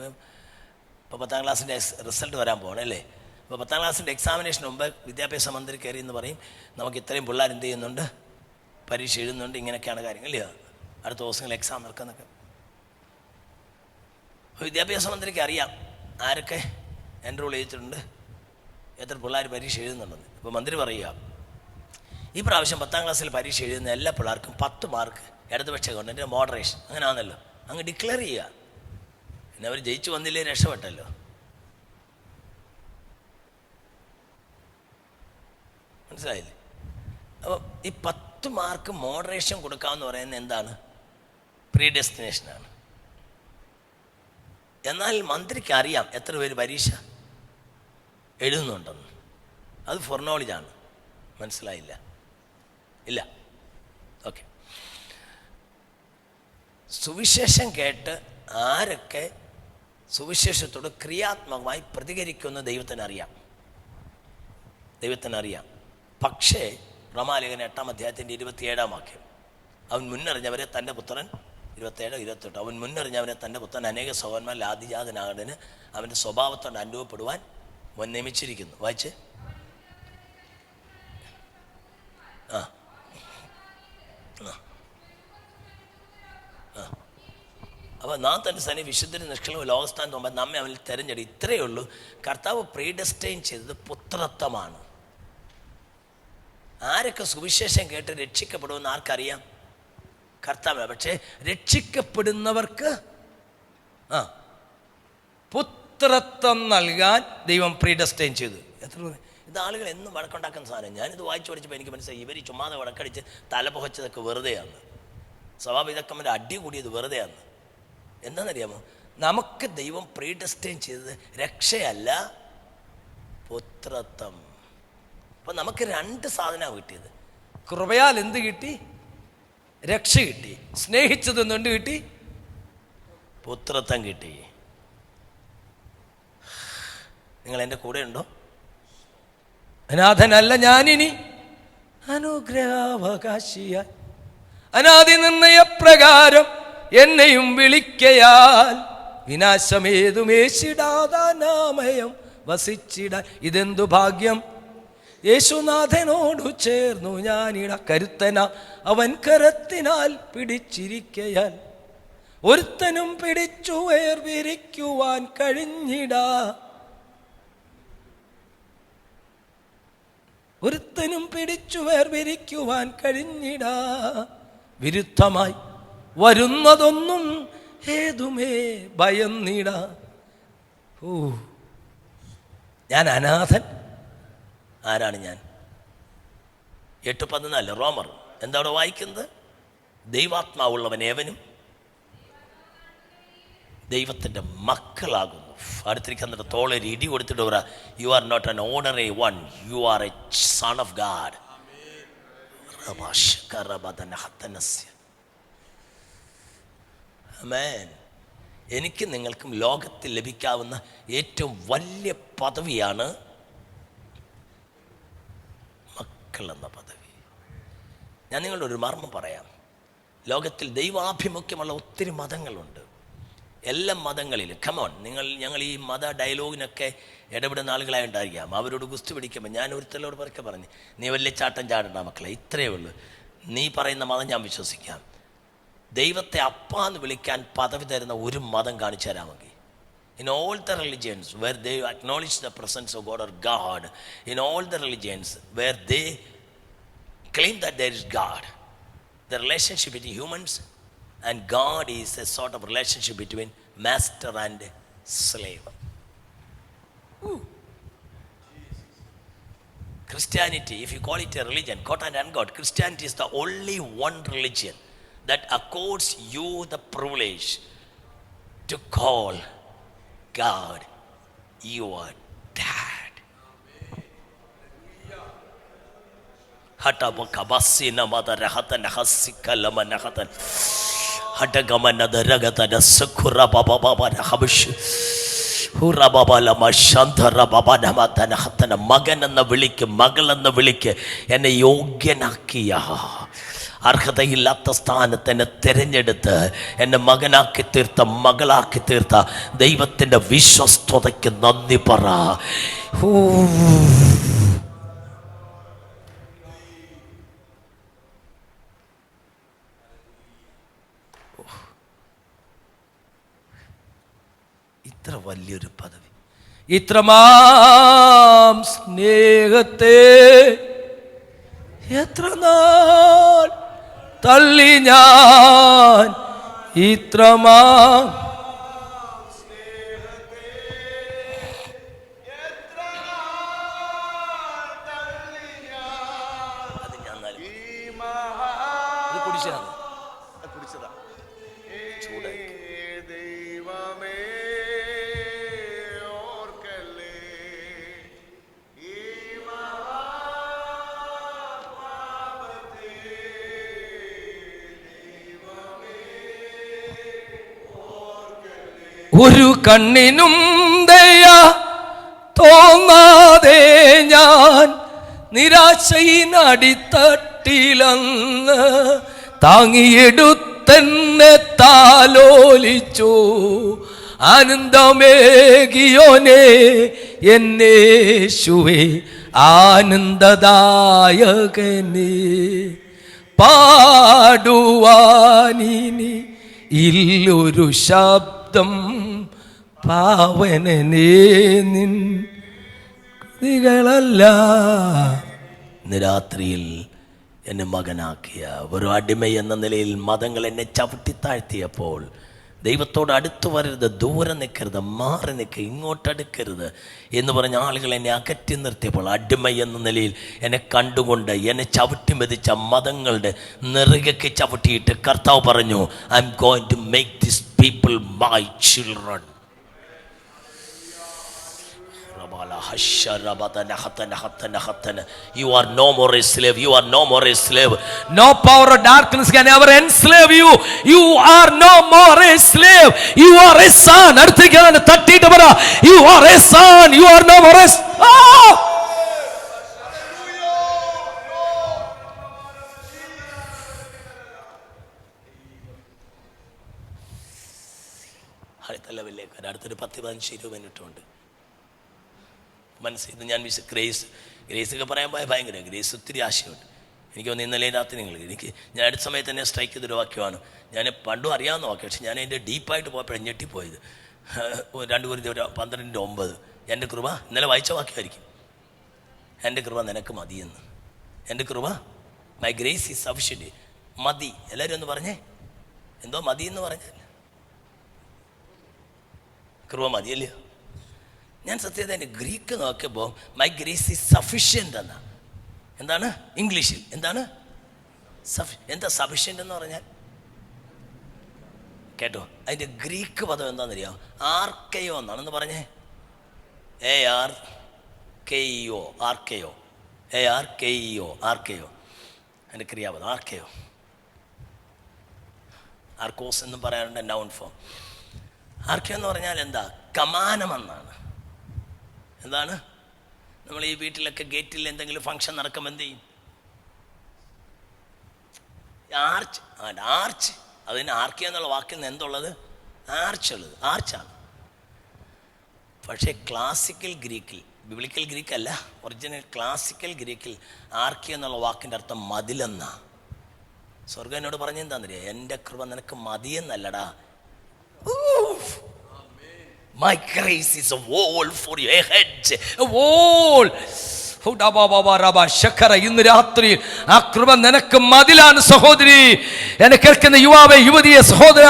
ഇപ്പോൾ 10ാം ക്ലാസ്സിൻ്റെ റിസൾട്ട് വരാൻ പോകണം അല്ലേ? അപ്പോൾ 10ാം ക്ലാസ്സിൻ്റെ എക്സാമിനേഷന് മുമ്പ് വിദ്യാഭ്യാസ മന്ത്രി കയറി എന്ന് പറയും, നമുക്ക് ഇത്രയും പിള്ളേർ എന്ത് ചെയ്യുന്നുണ്ട്, പരീക്ഷ എഴുതുന്നുണ്ട്, ഇങ്ങനെയൊക്കെയാണ് കാര്യങ്ങൾ ഇല്ല, അടുത്ത ദിവസങ്ങളിൽ എക്സാം നടക്കുന്നൊക്കെ. അപ്പോൾ വിദ്യാഭ്യാസ മന്ത്രിക്ക് അറിയാം ആരൊക്കെ എൻറോൾ ചെയ്തിട്ടുണ്ട്, എത്ര പിള്ളേർ പരീക്ഷ എഴുതുന്നുണ്ടെന്ന്. അപ്പോൾ മന്ത്രി പറയുക, ഈ പ്രാവശ്യം 10ാം ക്ലാസ്സിൽ പരീക്ഷ എഴുതുന്ന എല്ലാ പിള്ളേർക്കും 10 മാർക്ക് ഇടതുപക്ഷ ഗവൺമെൻറ് മോഡറേഷൻ, അങ്ങനെ ആണല്ലോ, അങ്ങ് ഡിക്ലെയർ ചെയ്യുക. പിന്നെ അവർ ജയിച്ചു വന്നില്ലേ, രക്ഷപ്പെട്ടല്ലോ. മനസ്സിലായില്ലേ? അപ്പോൾ ഈ 10 മാർക്ക് മോഡറേഷൻ കൊടുക്കാമെന്ന് പറയുന്നത് എന്താണ്? പ്രീഡെസ്റ്റിനേഷനാണ്. എന്നാൽ മന്ത്രിക്ക് അറിയാം എത്ര പേര് പരീക്ഷ എഴുതുന്നുണ്ടെന്ന്. അത് ഫോർനോളജാണ്. മനസ്സിലായില്ല? ഇല്ല. ഓക്കെ. സുവിശേഷം കേട്ട് ആരൊക്കെ സുവിശേഷത്തോട് ക്രിയാത്മകമായി പ്രതികരിക്കുമെന്ന് ദൈവത്തിനറിയാം. പക്ഷേ റോമാലേഖനം 8-ാം അധ്യായത്തിൻ്റെ 27-ാം വാക്യം, അവൻ മുന്നറിഞ്ഞവരെ തൻ്റെ പുത്രൻ, 27-28, അവൻ മുന്നറിഞ്ഞവനെ തൻ്റെ പുത്രൻ അനേക സഹോദരന്മാരിൽ ആദിജാതനാകടന് അവൻ്റെ സ്വഭാവത്തോട് അനുഭവപ്പെടുവാൻ മുൻ നിയമിച്ചിരിക്കുന്നു. വായിച്ച്. അപ്പോൾ നാം തന്നെ തന്നെ വിശുദ്ധരും നിഷ്കളവും ലോകസ്ഥാനത്ത് മുമ്പ് നമ്മെ അവനിൽ തിരഞ്ഞെടുക്കും. ഇത്രയേ ഉള്ളൂ. കർത്താവ് പ്രീഡെസ്റ്റൈൻ ചെയ്തത് പുത്രത്വമാണ്. ആരൊക്കെ സുവിശേഷം കേട്ട് രക്ഷിക്കപ്പെടുമെന്ന് ആർക്കറിയാം? കർത്താവ്. പക്ഷേ രക്ഷിക്കപ്പെടുന്നവർക്ക് പുത്രത്വം നൽകാൻ ദൈവം പ്രീഡെസ്റ്റൈൻ ചെയ്തു. എത്ര ഇത് ആളുകൾ എന്നും വഴക്കുണ്ടാക്കുന്ന സാധനം. ഞാനിത് വായിച്ചു പഠിച്ചപ്പോൾ എനിക്ക് മനസ്സിലായി, ഇവർ ചുമ്മാതെ വഴക്കടിച്ച് തലപുകച്ചതൊക്കെ വെറുതെയാണ്. സ്വഭാവികമ്മൻ്റെ അടി കൂടിയത് വെറുതെയാണ്. എന്താണെന്നറിയാമോ? നമുക്ക് ദൈവം പ്രീഡെസ്റ്റൈൻ ചെയ്തത് രക്ഷയല്ല, പുത്രത്വം. അപ്പം നമുക്ക് 2 സാധനമാണ് കിട്ടിയത്. കൃപയാൽ എന്ത് കിട്ടി? രക്ഷ കിട്ടി. സ്നേഹിച്ചത് എന്തുകൊണ്ട് കിട്ടി? പുത്രത്വം കിട്ടി. നിങ്ങൾ എൻ്റെ കൂടെ ഉണ്ടോ? അനാഥനല്ല ഞാനിനി, അനുഗ്രഹാവകാശിയായി അനാദി നിർണയപ്രകാരം എന്നെയും വിളിക്കയാൽ വിനാശമേതുമേശിടാതാനാമയം വസിച്ചിട. ഇതെന്തു ഭാഗ്യം! യേശുനാഥനോടു ചേർന്നു ഞാനിട. കരുത്തന അവൻ കരത്തിനാൽ പിടിച്ചിരിക്കയാൽ ഒരുത്തനും പിടിച്ചു വേർപിരിക്കുവാൻ കഴിഞ്ഞിട. ഒരുത്തനും പിടിച്ചു വേർപിരിക്കുവാൻ കഴിഞ്ഞിട. വിരുദ്ധമായി വരുന്നതൊന്നും ഏതുമേ ഭയന്നിട. ഞാൻ അനാഥൻ. ആരാണ് ഞാൻ? 8:14 റോമർ. എന്താ അവിടെ വായിക്കുന്നത്? ദൈവാത്മാവുള്ളവൻ ഏവനും ദൈവത്തിൻ്റെ മക്കളാകുന്നു. അടുത്തിരിക്കുന്ന തോളൊരു ഇടി കൊടുത്തിട്ട് പറ, you are not an ordinary one, you are a son of God. ആമേൻ. എനിക്ക് നിങ്ങൾക്കും ലോകത്തിൽ ലഭിക്കാവുന്ന ഏറ്റവും വലിയ പദവിയാണ് മക്കൾ എന്ന പദവി. ഞാൻ നിങ്ങളുടെ ഒരു മർമ്മം പറയാം. ലോകത്തിൽ ദൈവാഭിമുഖ്യമുള്ള ഒത്തിരി മതങ്ങളുണ്ട്. എല്ലാ മതങ്ങളിലും കമോൺ, ഞങ്ങൾ ഈ മത ഡയലോഗിനൊക്കെ ഇടപെടുന്ന ആളുകളായി ഉണ്ടായിരിക്കാം. അവരോട് ഗുസ്തി പിടിക്കുമ്പോൾ ഞാൻ ഒരുത്തലോട് പതുക്കെ പറഞ്ഞു, നീ വലിയ ചാട്ടം ചാടണ്ട മക്കളെ, ഇത്രയേ ഉള്ളൂ. നീ പറയുന്ന മതം ഞാൻ വിശ്വസിക്കാം. ദൈവത്തെ അപ്പ എന്ന് വിളിക്കാൻ പദവി തരുന്ന ഒരു മതം കാണിച്ചു തരാമെങ്കിൽ, in all the religions where they acknowledge the presence of God or God, in all the religions where they claim that there is God, The relationship between humans and God is a sort of relationship between master and slave. Christianity, if you call it a religion, God and ungod, Christianity is the only one religion that accords you the privilege to call God your dad. Hatabakabasina madarahatan hasikalamanahan Hadagamanadaragatan Sakura Baba Baba Habush Hurababala Shantara Baba Namatanahatana Magan and the Vilike, Magal and the Vilike, and a Yogenakia. അർഹതയില്ലാത്ത സ്ഥാനത്തിന് തിരഞ്ഞെടുത്ത് എൻ്റെ മകനാക്കി തീർത്ത മകളാക്കി തീർത്ത ദൈവത്തിൻ്റെ വിശ്വസ്തതയ്ക്ക് നന്ദി പറ. ഇത്ര വലിയൊരു പദവി, ഇത്രമാം സ്നേഹത്തെ എത്ര നാൾ തള്ളി ഞാൻ, ഇത്രമാം അത് ഞാൻ കുടിച്ചതാ ചൂടായി. ഒരു കണ്ണിനും ദയ തോന്നാതെ ഞാൻ നിരാശയിനടിത്തട്ടിലങ്ങ് താങ്ങിയെടുത്തെന്നെ താലോലിച്ചു. ആനന്ദമേകിയോനെ എന്നേശുവേ, ആനന്ദദായകനേ, പാടുവാനിനി ഇല്ലൊരു ശബ്ദം, പാവനനേ നിൻ കൃതികളല്ല. ഇന്ന് രാത്രിയിൽ എന്നെ മകനാക്കിയ ഒരു അടിമ എന്ന നിലയിൽ മതങ്ങൾ എന്നെ ചവിട്ടി താഴ്ത്തിയപ്പോൾ ദൈവത്തോട് അടുത്ത് വരരുത്, ദൂരെ നിൽക്കരുത്, മാറി നിൽക്കുക, ഇങ്ങോട്ടടുക്കരുത് എന്ന് പറഞ്ഞ ആളുകൾ എന്നെ അകറ്റി നിർത്തിയപ്പോൾ അടിമ എന്ന നിലയിൽ എന്നെ കണ്ടുകൊണ്ട് എന്നെ ചവിട്ടി മെതിച്ച മതങ്ങളുടെ നെറുകയ്ക്ക് ചവിട്ടിയിട്ട് കർത്താവ് പറഞ്ഞു, I am going to make this people my children. You are no more a slave. You are no more a slave. No power of darkness can ever enslave you. You are no more a slave. You are a son. അടുത്തേക്ക് തട്ടിയിട്ട് പറ, you are a son. You are no more a അടുത്ത ലെവലിലേക്ക് അടുത്തൊരു 10-15-20 minute ഉണ്ട്. മനസ്സിൽ ഞാൻ ഗ്രേസൊക്കെ പറയാൻ പോയ ഭയങ്കര ഗ്രേസ് ഒത്തിരി ആശയമുണ്ട്. എനിക്ക് തോന്നുന്നു ഇന്നലെ രാത്രി ഞാൻ അടുത്ത സമയത്ത് തന്നെ സ്ട്രൈക്ക് ചെയ്തൊരു വാക്യമാണ്. ഞാൻ പണ്ടും അറിയാവുന്ന വാക്യം, പക്ഷെ ഞാൻ എൻ്റെ ഡീപ്പായിട്ട് പോയപ്പോഴാണ് ഞെട്ടിപ്പോയത്. 2 കൊരിന്ത്യർ 12:9 എൻ്റെ കൃപ, ഇന്നലെ വായിച്ച വാക്യമായിരിക്കും, എൻ്റെ കൃപ നിനക്ക് മതിയെന്ന്. എൻ്റെ കൃപ, മൈ ഗ്രേസ് ഈസ് സഫിഷ്യന്റ്. മതി, എല്ലാവരും ഒന്ന് പറഞ്ഞേ, എന്തോ മതി എന്ന് പറഞ്ഞാൽ കൃപ മതിയല്ലയോ? ഞാൻ സത്യത എൻ്റെ ഗ്രീക്ക് നോക്കിയപ്പോൾ മൈ ഗ്രേസ് ഈസ് സഫിഷ്യൻ്റ് എന്നാ. എന്താണ് ഇംഗ്ലീഷിൽ എന്താണ് എന്താ സഫിഷ്യൻ്റ് എന്ന് പറഞ്ഞാൽ? കേട്ടോ, അതിൻ്റെ ഗ്രീക്ക് പദം എന്താണെന്നറിയാം? ആർക്കയോ എന്നാണെന്ന് പറഞ്ഞേ. ARKEO, ആർക്കയോ, ARKEO, ആർക്കയോ, അതിൻ്റെ ക്രിയാപദം ആർക്കയോ. ആർക്കോസ് എന്നും പറയാറുണ്ട് നൗൺ ഫോം. ആർക്കയോ എന്ന് പറഞ്ഞാൽ എന്താ? കമാനമെന്നാണ്. എന്താണ്? നമ്മൾ ഈ വീട്ടിലൊക്കെ ഗേറ്റിൽ എന്തെങ്കിലും ഫംഗ്ഷൻ നടക്കുമ്പോൾ എന്ത് ചെയ്യും? ആർച്ച്. അതിന് ആർക്കിയ എന്നുള്ള വാക്കിൽ നിന്ന് എന്തുള്ളത്? ആർച്ചുള്ളത്, ആർച്ചാണ്. പക്ഷേ ക്ലാസിക്കൽ ഗ്രീക്കിൽ, ബിബ്ലിക്കൽ ഗ്രീക്ക് അല്ല, ഒറിജിനൽ ക്ലാസിക്കൽ ഗ്രീക്കിൽ ആർക്കിയ എന്നുള്ള വാക്കിൻ്റെ അർത്ഥം മതിലെന്നാ. സ്വർഗ്ഗം എന്നോട് പറഞ്ഞെന്താണെന്നറിയാം? എൻ്റെ കൃപ നിനക്ക് മതിയെന്നല്ലടാ. My grace is a wall for your head. wall. ഇന്ന് രാത്രി ആ കൃപ നിനക്ക് മതിലാണ് സഹോദരി. എന്നെ കേൾക്കുന്ന യുവാവേ, യുവതിയെ, സഹോദര,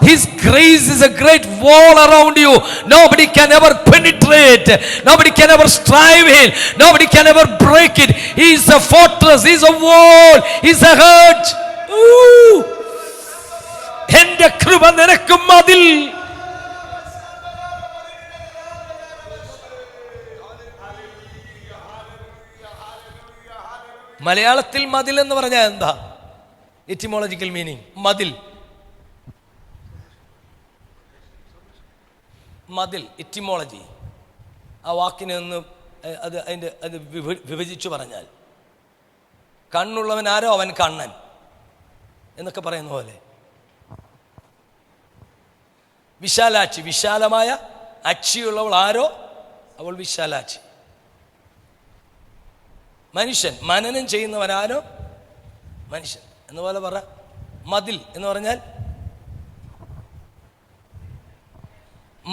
His grace is a great wall around you. Nobody can ever penetrate, nobody can ever strive in, nobody can ever break it. He is a fortress, he is a wall, he is a hedge. എന്റെ കൃപ നിനക്ക് മതിൽ. മലയാളത്തിൽ മതിൽ എന്ന് പറഞ്ഞാൽ എന്താ? Etymological meaning മതിൽ. മതിൽ എറ്റിമോളജി, ആ വാക്കിനെ ഒന്ന് അത് വിഭജിച്ചു പറഞ്ഞാൽ, കണ്ണുള്ളവൻ ആരോ അവൻ കണ്ണൻ എന്നൊക്കെ പറയുന്ന പോലെ. വിശാലാക്ഷി, വിശാലമായ അച്ചിയുള്ളവൾ ആരോ അവൾ വിശാലാക്ഷി. മനുഷ്യൻ, മനനം ചെയ്യുന്നവനാരോ മനുഷ്യൻ എന്നുപോലെ പറ. മതിൽ എന്ന് പറഞ്ഞാൽ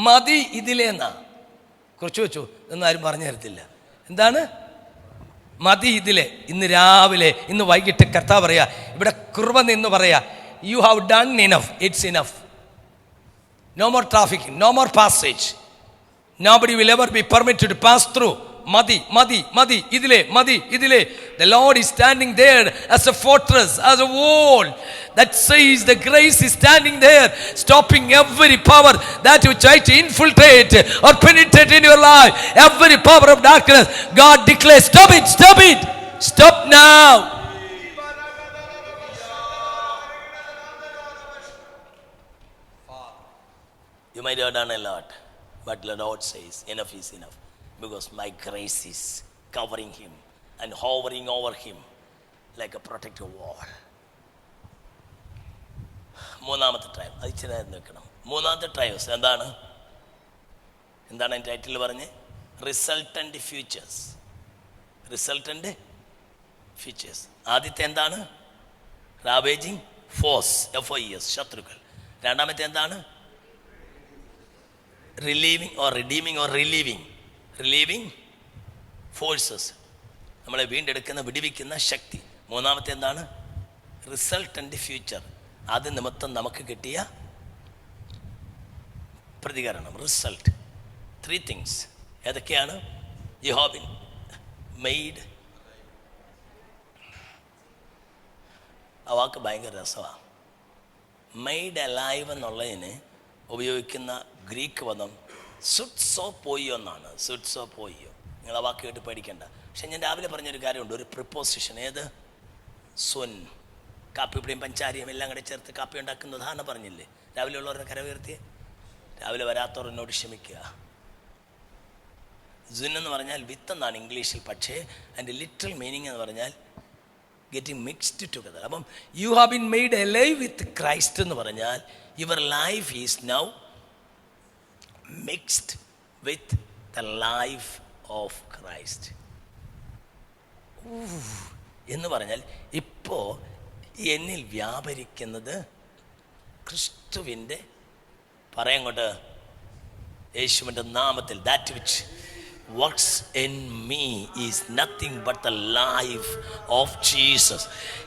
മതി ഇതിലേന്നാ. കുറച്ച് വെച്ചു എന്ന് ആരും പറഞ്ഞു തരത്തില്ല. എന്താണ് മതി ഇതിലെ? ഇന്ന് രാവിലെ, ഇന്ന് വൈകിട്ട് കർത്താവ് പറയാ, ഇവിടെ കൃപ നിന്ന് പറയാ, you have done enough, it's enough. No more traffic, no more passage. Nobody will ever be permitted to pass through. Madi, madi, madi, idile, madi, idile. The Lord is standing there as a fortress, as a wall. That says the grace is standing there, stopping every power that you try to infiltrate or penetrate in your life. Every power of darkness, God declares, stop it, stop it, stop now. You might have done a lot, but the Lord says, enough is enough, because my grace is covering him and hovering over him like a protective wall. മൂന്നാമത്തെ trial, അത് ഇച്ചിരി നിൽക്കണം. മൂന്നാമത്തെ trials എന്താണ്? എന്താണ് എൻ്റെ title പറഞ്ഞ്? Resultant futures. Resultant futures. ആദ്യത്തെ എന്താണ്? റാവേജിങ് ഫോഴ്സ്, FOES, ശത്രുക്കൾ. രണ്ടാമത്തെ എന്താണ്? Relieving or redeeming or relieving forces, നമ്മളെ വീണ്ടെടുക്കുന്ന, വിടിവിക്കുന്ന ശക്തി. മൂന്നാമത്തെ എന്താണ്? റിസൾട്ടൻ്റ് ഫ്യൂച്ചർ, അത് നിമിത്തം നമുക്ക് കിട്ടിയ പ്രതികരണം, റിസൾട്ട്. 3 things. ഏതൊക്കെയാണ്? You have been made. ആ വാക്ക് ഭയങ്കര രസമാണ്. മെയ്ഡ് അലൈവ് എന്നുള്ളതിന് ഉപയോഗിക്കുന്ന ഗ്രീക്ക് പദം സുട്സോ പോയോ എന്നാണ്. സുട്സോ പോയോ. നിങ്ങൾ ആ വാക്ക് കേട്ട് പേടിക്കണ്ട. പക്ഷെ ഞാൻ രാവിലെ പറഞ്ഞൊരു കാര്യമുണ്ട്, ഒരു പ്രിപ്പോസിഷൻ. ഏത്? സ്വൻ. കാപ്പിപ്പൊടിയും പഞ്ചാരിയും എല്ലാം കൂടെ ചേർത്ത് കാപ്പി ഉണ്ടാക്കുന്നതാണ് പറഞ്ഞില്ലേ? രാവിലെ ഉള്ളവരുടെ കര ഉയർത്തിയേ. രാവിലെ വരാത്തവർ എന്നോട് ക്ഷമിക്കുക. സുൻ എന്ന് പറഞ്ഞാൽ വിത്ത് എന്നാണ് ഇംഗ്ലീഷിൽ, പക്ഷേ അതിൻ്റെ ലിറ്ററൽ മീനിങ് എന്ന് പറഞ്ഞാൽ ഗെറ്റിംഗ് മിക്സ്ഡ് ടുഗദർ. അപ്പം you have been made alive with Christ എന്ന് പറഞ്ഞാൽ your life is now mixed with the life of Christ എന്ന് പറഞ്ഞാൽ ഇപ്പോൾ എന്നിൽ വ്യാപരിക്കുന്നത് ക്രിസ്തുവിൻ്റെ, പറയങ്ങോട്ട്, യേശുവിൻ്റെ നാമത്തിൽ, that which works in me is nothing but the life of Jesus.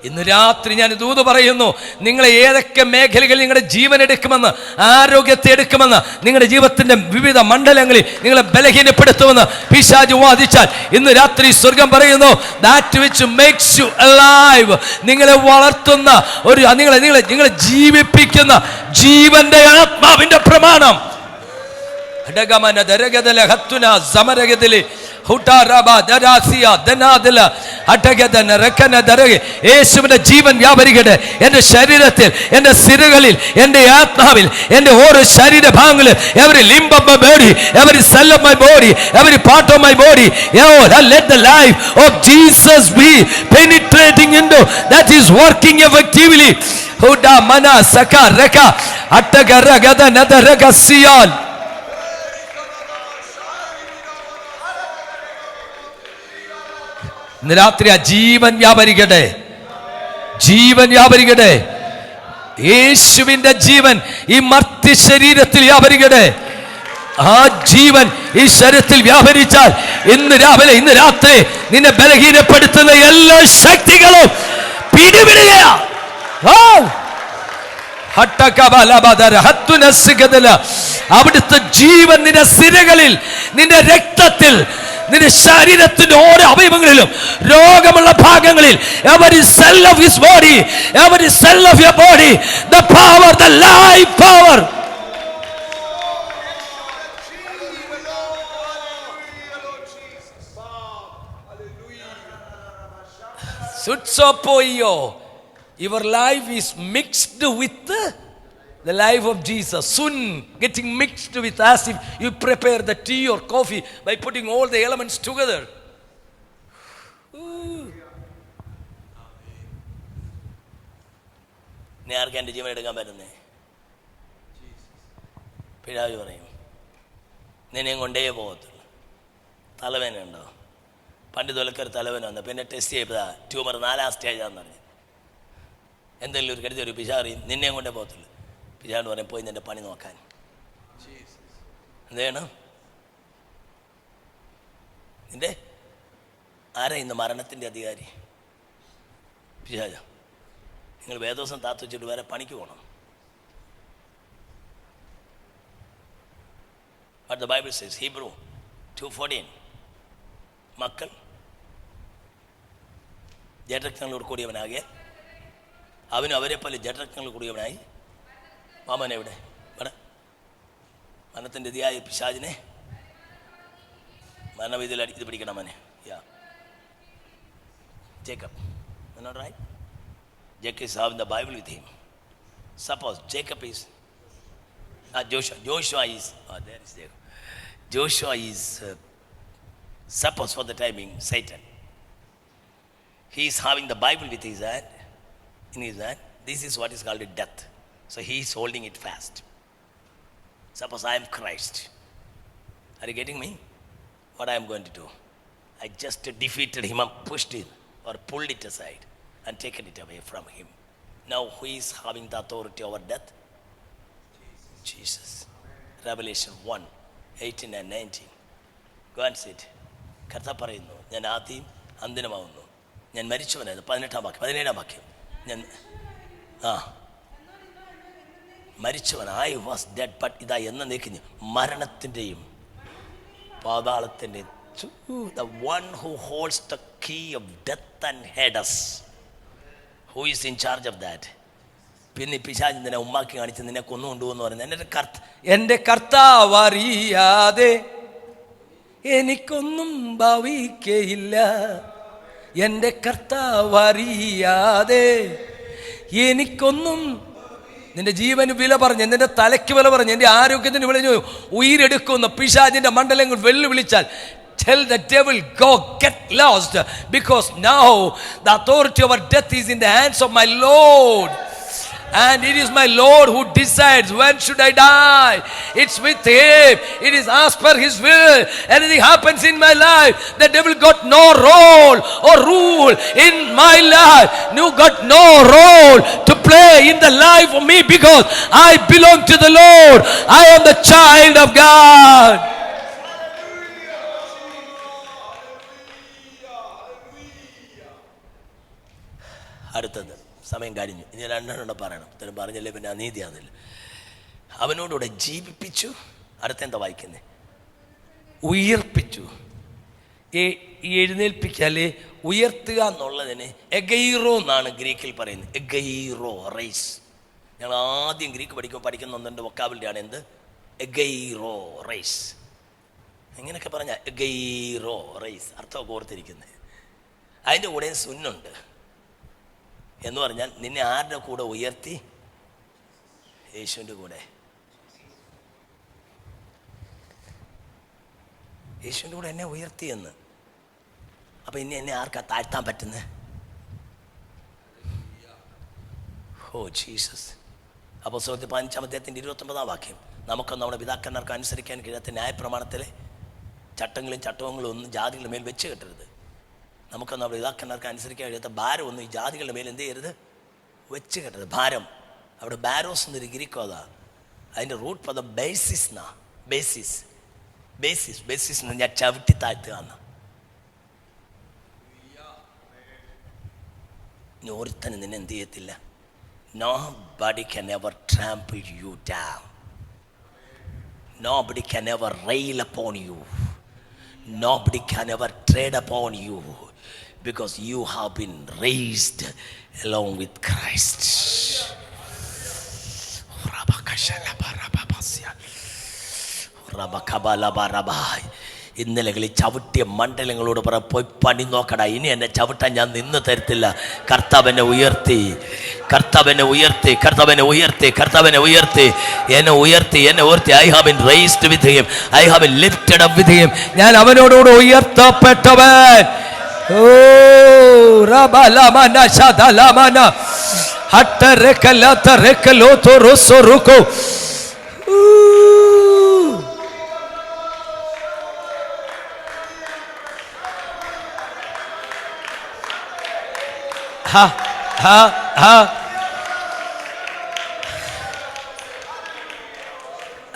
ഇന്ന് രാത്രി ഞാൻ ദൂത് പറയുന്നു, നിങ്ങളെ ഏതൊക്കെ മേഖലകളിൽ നിങ്ങളുടെ ജീവൻ എടുക്കുമെന്ന്, ആരോഗ്യത്തെ എടുക്കുമെന്ന്, നിങ്ങളുടെ ജീവിതത്തിന്റെ വിവിധ മണ്ഡലങ്ങളിൽ നിങ്ങളെ ബലഹീനപ്പെടുത്തുമെന്ന് പിശാച് വാദിച്ചാൽ, ഇന്ന് രാത്രി സ്വർഗം പറയുന്നു, that which makes you alive, നിങ്ങളെ വളർത്തുന്ന ഒരു, നിങ്ങളെ ജീവിപ്പിക്കുന്ന ജീവന്റെ ആത്മാവിന്റെ പ്രമാണം. യേശുവിന്റെ ജീവൻ വ്യാപരിക്കട്ടെ എന്റെ ശരീരത്തിൽ, എന്റെ സിരകളിൽ, എന്റെ ആത്മാവിൽ, എന്റെ ഓരോ ശരീരഭാഗങ്ങളിൽ. Every limb of my body, every cell of my body, every part of my body, let the life of Jesus be penetrating into, that is working effectively. Huda mana saka reka attagara gada nadaraga siyan. ഇന്ന് രാത്രി ആ ജീവൻ വ്യാപരിക്കട്ടെ, ജീവൻ വ്യാപരിക്കട്ടെ. യേശുവിന്റെ ജീവൻ ഈ മർത്യ ശരീരത്തിൽ വ്യാപരിക്കട്ടെ. ആ ജീവൻ ഈ ശരീരത്തിൽ വ്യാപരിച്ചാൽ ഇന്ന് രാവിലെ ഇന്ന് രാത്രി നിന്നെ ബലഹീനപ്പെടുത്തുന്ന എല്ലാ ശക്തികളും പിടിവിടുകയാ. അവിടുത്തെ ജീവൻ നിന്റെ സിരകളിൽ, നിന്റെ രക്തത്തിൽ, നിന്റെ ശരീരത്തിന്റെ ഓരോ അവയവങ്ങളിലും, രോഗമുള്ള ഭാഗങ്ങളിൽ, every cell of his body, every cell of your body, the power, the life power. Sutsopoio, your life is mixed with the life of Jesus, soon getting mixed with, as if you prepare the tea or coffee by putting all the elements together. നീ ആർക്കും എൻ്റെ ജീവൻ എടുക്കാൻ പറ്റുന്നേ? പിതാവ് പറയും നിന്നെയും കൊണ്ടേ പോകത്തുള്ളൂ. തലവേദന ഉണ്ടോ? പണ്ട് തൊലക്കൊരു തലവേദന വന്നു, പിന്നെ ടെസ്റ്റ് ചെയ്തതാ ട്യൂമർ 4ാം സ്റ്റേജാന്ന് പറഞ്ഞു. എന്തെങ്കിലും ഒരു കരുതി ഒരു പിശാറിയും നിന്നെയും കൊണ്ടേ പോകത്തുള്ളൂ. പിശാണ്ട് പറയും പോയി നിന്റെ പണി നോക്കാൻ. എന്താണ് നിന്റെ ആരാ ഇന്ന് മരണത്തിൻ്റെ അധികാരി? പിശാച. നിങ്ങൾ വേദോസം താത്തു വെച്ചിട്ട് വേറെ പണിക്ക് പോകണം. But the Bible says, Hebrew 2:14, മക്കൾ ജഡരക്തങ്ങളോട് കൂടിയവനാകെ അവനും അവരെ പോലെ ജഡരക്തങ്ങൾ കൂടിയവനായി. മാമൻ എവിടെ? ഇവിടെ മരണത്തിൻ്റെ ഇതിയായ പിശാചിനെ മരണവിധിയിൽ ഇത് പിടിക്കണം അവനെ. Jacob, you know, right? Jacob is having the Bible with him. Suppose Jacob is Joshua is there is Jacob. Joshua is suppose for the timing Satan. He is having the Bible with his hand, in his hand. This is what is called a death. So he is holding it fast. Suppose I am Christ. Are you getting me? What I am going to do? I just defeated him and pushed it or pulled it aside and taken it away from him. Now who is having the authority over death? Jesus. Revelation 1:18 and 19. Go and sit. കർത്താവ് പറയുന്നു, ഞാൻ ആദ്യം അന്തിമമാവുന്നു, ഞാൻ മരിച്ചവനായത്. 17ാം വാക്യം. ഞാൻ മരിച്ചവൻ, I was dead, but ഇതാ എന്ന നീക്കുന്നു മരണത്തിൻ്റെയും പാതാളത്തിൻ്റെയും the one who holds the key of death and Hades, who is in charge of that. പിന്നെ പിശാച് നിന്നെ ഉമ്മാക്കി കാണിച്ച് നിന്നെ കൊന്നുകൊണ്ടുവെന്ന് പറയുന്നത് എൻ്റെ കർത്താവ് അറിയാതെ എനിക്കൊന്നും ഭവിക്കയില്ല. എൻ്റെ കർത്താവ് അറിയാതെ എനിക്കൊന്നും. നിന്റെ ജീവന് വില പറഞ്ഞ്, നിന്റെ തലയ്ക്ക് വില പറഞ്ഞ്, എൻ്റെ ആരോഗ്യത്തിന് വിളഞ്ഞു ഉയരെടുക്കുന്ന പിശാചിന്റെ മണ്ഡലങ്ങൾ വെല്ലുവിളിച്ചാൽ, tell the devil, go get lost, because now the authority over death is in the hands of my Lord, and it is my Lord who decides when should I die. It's with him. It is as per his will. Anything happens in my life, the devil got no role or rule in my life. You got no role to play in the life of me, because I belong to the Lord. I am the child of God. അടുത്തത് സമയം കഴിഞ്ഞു, ഇനി 2 പറയണം. ഇത്തരം പറഞ്ഞല്ലേ പിന്നെ അനീതിയാന്നില്ല. അവനോടുകൂടെ ജീവിപ്പിച്ചു. അടുത്തെന്താ വായിക്കുന്നത്? ഉയർപ്പിച്ചു. എഴുന്നേൽപ്പിക്കല്ലേ, ഉയർത്തുക എന്നുള്ളതിന് എഗൈറോ എന്നാണ് ഗ്രീക്കിൽ പറയുന്നത്. എഗൈറോ, റൈസ്. ഞങ്ങൾ ആദ്യം ഗ്രീക്ക് പഠിക്കുന്ന 1-2 വൊക്കാബിലിറ്റിയാണ് എന്ത്? എഗൈറോ, റൈസ്. ഇങ്ങനെയൊക്കെ പറഞ്ഞാൽ എഗൈറോ, റൈസ് അർത്ഥമൊക്കെ ഓർത്തിരിക്കുന്നത്. അതിൻ്റെ കൂടെ സുന്നുണ്ട് എന്ന് പറഞ്ഞാൽ നിന്നെ ആരുടെ കൂടെ ഉയർത്തി? യേശുവിൻ്റെ കൂടെ. യേശുവിൻ്റെ കൂടെ എന്നെ ഉയർത്തിയെന്ന്. അപ്പം ഇനി എന്നെ ആർക്കാ താഴ്ത്താൻ പറ്റുന്നത്? Oh Jesus. അപ്പോൾ 15-ാം അധ്യായത്തിൻ്റെ 29-ാം വാക്യം, നമുക്കൊന്നും നമ്മുടെ പിതാക്കന്മാർക്ക് അനുസരിക്കാൻ കഴിയാത്ത ന്യായപ്രമാണത്തിലെ ചട്ടങ്ങളും ഒന്നും ജാതികളുടെ മേൽ വെച്ച് കെട്ടരുത്. നമുക്കൊന്നും നമ്മുടെ പിതാക്കന്മാർക്ക് അനുസരിക്കാൻ കഴിയാത്ത ഭാരമൊന്നും ഈ ജാതികളുടെ മേൽ എന്ത് ചെയ്യരുത്? വെച്ച് കെട്ടരുത്. ഭാരം അവിടെ ബാരോസ് എന്നൊരു ഗ്രീക്കോതാ. അതിൻ്റെ റൂട്ട് പദം ബേസിസ് എന്നാ. ബേസിസ് ബേസിസ് ബേസിസ് എന്ന് ഞാൻ ചവിട്ടി താഴ്ത്തുകയാണ്. ഇനി ഒരുത്തനും നിന്നെ എന്ത് ചെയ്യത്തില്ല. Nobody can ever trample you down. Nobody can ever rail upon you. Nobody can ever tread upon you, because you have been raised along with Christ. ഇന്നലകളിൽ ചവിട്ടിയ മണ്ഡലങ്ങളോട് പോയി പണി നോക്കടാ. ഇനി എന്നെ ചവിട്ടാൻ ഞാൻ നിന്ന് തരത്തില്ല. കർത്താവിനെ ഉയർത്തി, കർത്താവിനെ ഉയർത്തി, കർത്താവിനെ ഉയർത്തി, കർത്താവിനെ ഉയർത്തി, എന്നെ ഉയർത്തി, എന്നെ ഉയർത്തി. I have been raised with him, I have been lifted up with him. ഞാൻ അവനോടുകൂടെ ഉയർത്തപ്പെട്ടവൻ. ഓ റബലമന ശദലമന ഹട്ടരകലത രകലോതോ റൊസൊറുകോ.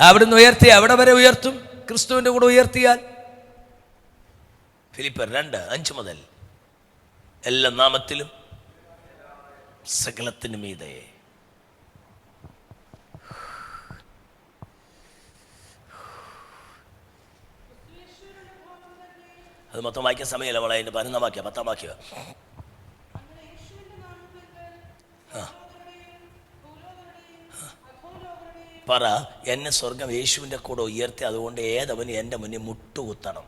അവിടുന്ന് ഉയർത്തി എവിടെ വരെ ഉയർത്തും? ക്രിസ്തുവിന്റെ കൂടെ ഉയർത്തിയാൽ. ഫിലിപ്പിയർ 2:5 മുതൽ എല്ലാ നാമത്തിലും സകലത്തിനു മീതെ. അത് മൊത്തം വായിക്കാൻ സമയമല്ല. നമ്മളെ അതിന്റെ 11 വാക്യം 10 വാക്യം. പറ, എന്നെ സ്വർഗം യേശുവിൻ്റെ കൂടെ ഉയർത്തി, അതുകൊണ്ട് ഏതവന് എൻ്റെ മുന്നിൽ മുട്ടുകുത്തണം.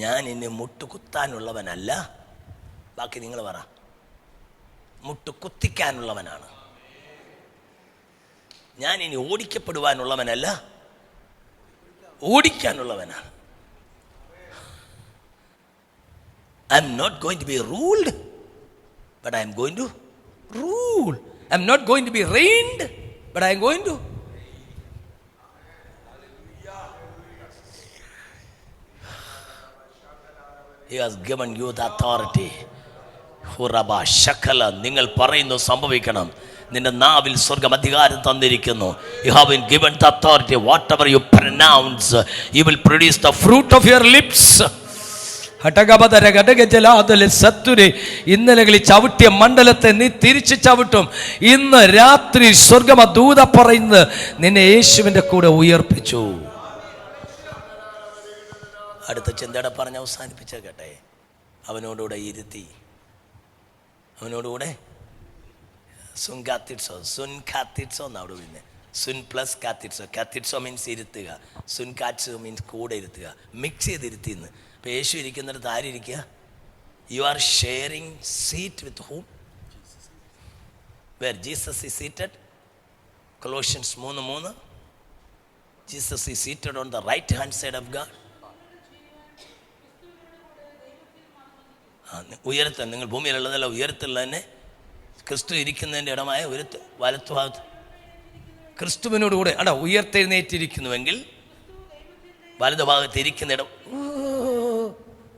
ഞാൻ ഇനി മുട്ടുകുത്താനുള്ളവനല്ല. ബാക്കി നിങ്ങൾ പറ. മുട്ടുകുത്തിക്കാനുള്ളവനാണ്. ഞാൻ ഇനി ഓടിക്കപ്പെടുവാനുള്ളവനല്ല, ഓടിക്കാനുള്ളവനാണ്. I am not going to be ruled, but I am going to rule. I am not going to be reigned, but I am going to. He has given you the authority. ഹുറബ ശകല, നിങ്ങൾ പറയുന്നു സംഭവിക്കണം. നിന്റെ നാവിൽ സ്വർഗം അധികാരം തന്നിരിക്കുന്നു. You have been given the authority. Whatever you pronounce, you will produce the fruit of your lips. ഇന്നലകളിൽ ചവിട്ടിയ മണ്ഡലത്തെ നീ തിരിച്ചു ചവിട്ടും. ഇന്ന് രാത്രി സ്വർഗം ദൂത പറയുന്നത് നിന്നെ യേശുവിന്റെ കൂടെ ഉയർപ്പിച്ചു. അടുത്ത ചിന്തയുടെ പറഞ്ഞ് അവസാനിപ്പിച്ചേക്കട്ടെ. അവനോടുകൂടെ ഇരുത്തി, അവനോടുകൂടെ സുൻ കാത്തിറ്റ്സോ എന്നാവിടെ. പിന്നെ സുൻ പ്ലസ് കാത്തിറ്റ്സോ. കാത്തിറ്റ്സോ മീൻസ് ഇരുത്തുക, സുൻ കാറ്റ്സോ മീൻസ് കൂടെ ഇരുത്തുക, മിക്സ് ചെയ്തിരുത്തിന്ന്. അപ്പോൾ യേശു ഇരിക്കുന്നിടത്ത് ആരിയ്ക്കുക? You are sharing seat with whom? Where Jesus is seated. Colossians 3:3. Jesus is seated on the right hand side of God. ഉയരത്തിൽ, നിങ്ങൾ ഭൂമിയിലുള്ളതല്ല, ഉയരത്തിലുള്ള തന്നെ ക്രിസ്തു ഇരിക്കുന്നതിൻ്റെ ഇടമായ വലത്തുഭാഗത്ത് ക്രിസ്തുവിനോടുകൂടെ അടാ ഉയർത്തെഴുന്നേറ്റിരിക്കുന്നുവെങ്കിൽ വലതുഭാഗത്ത് ഇരിക്കുന്ന ഇടം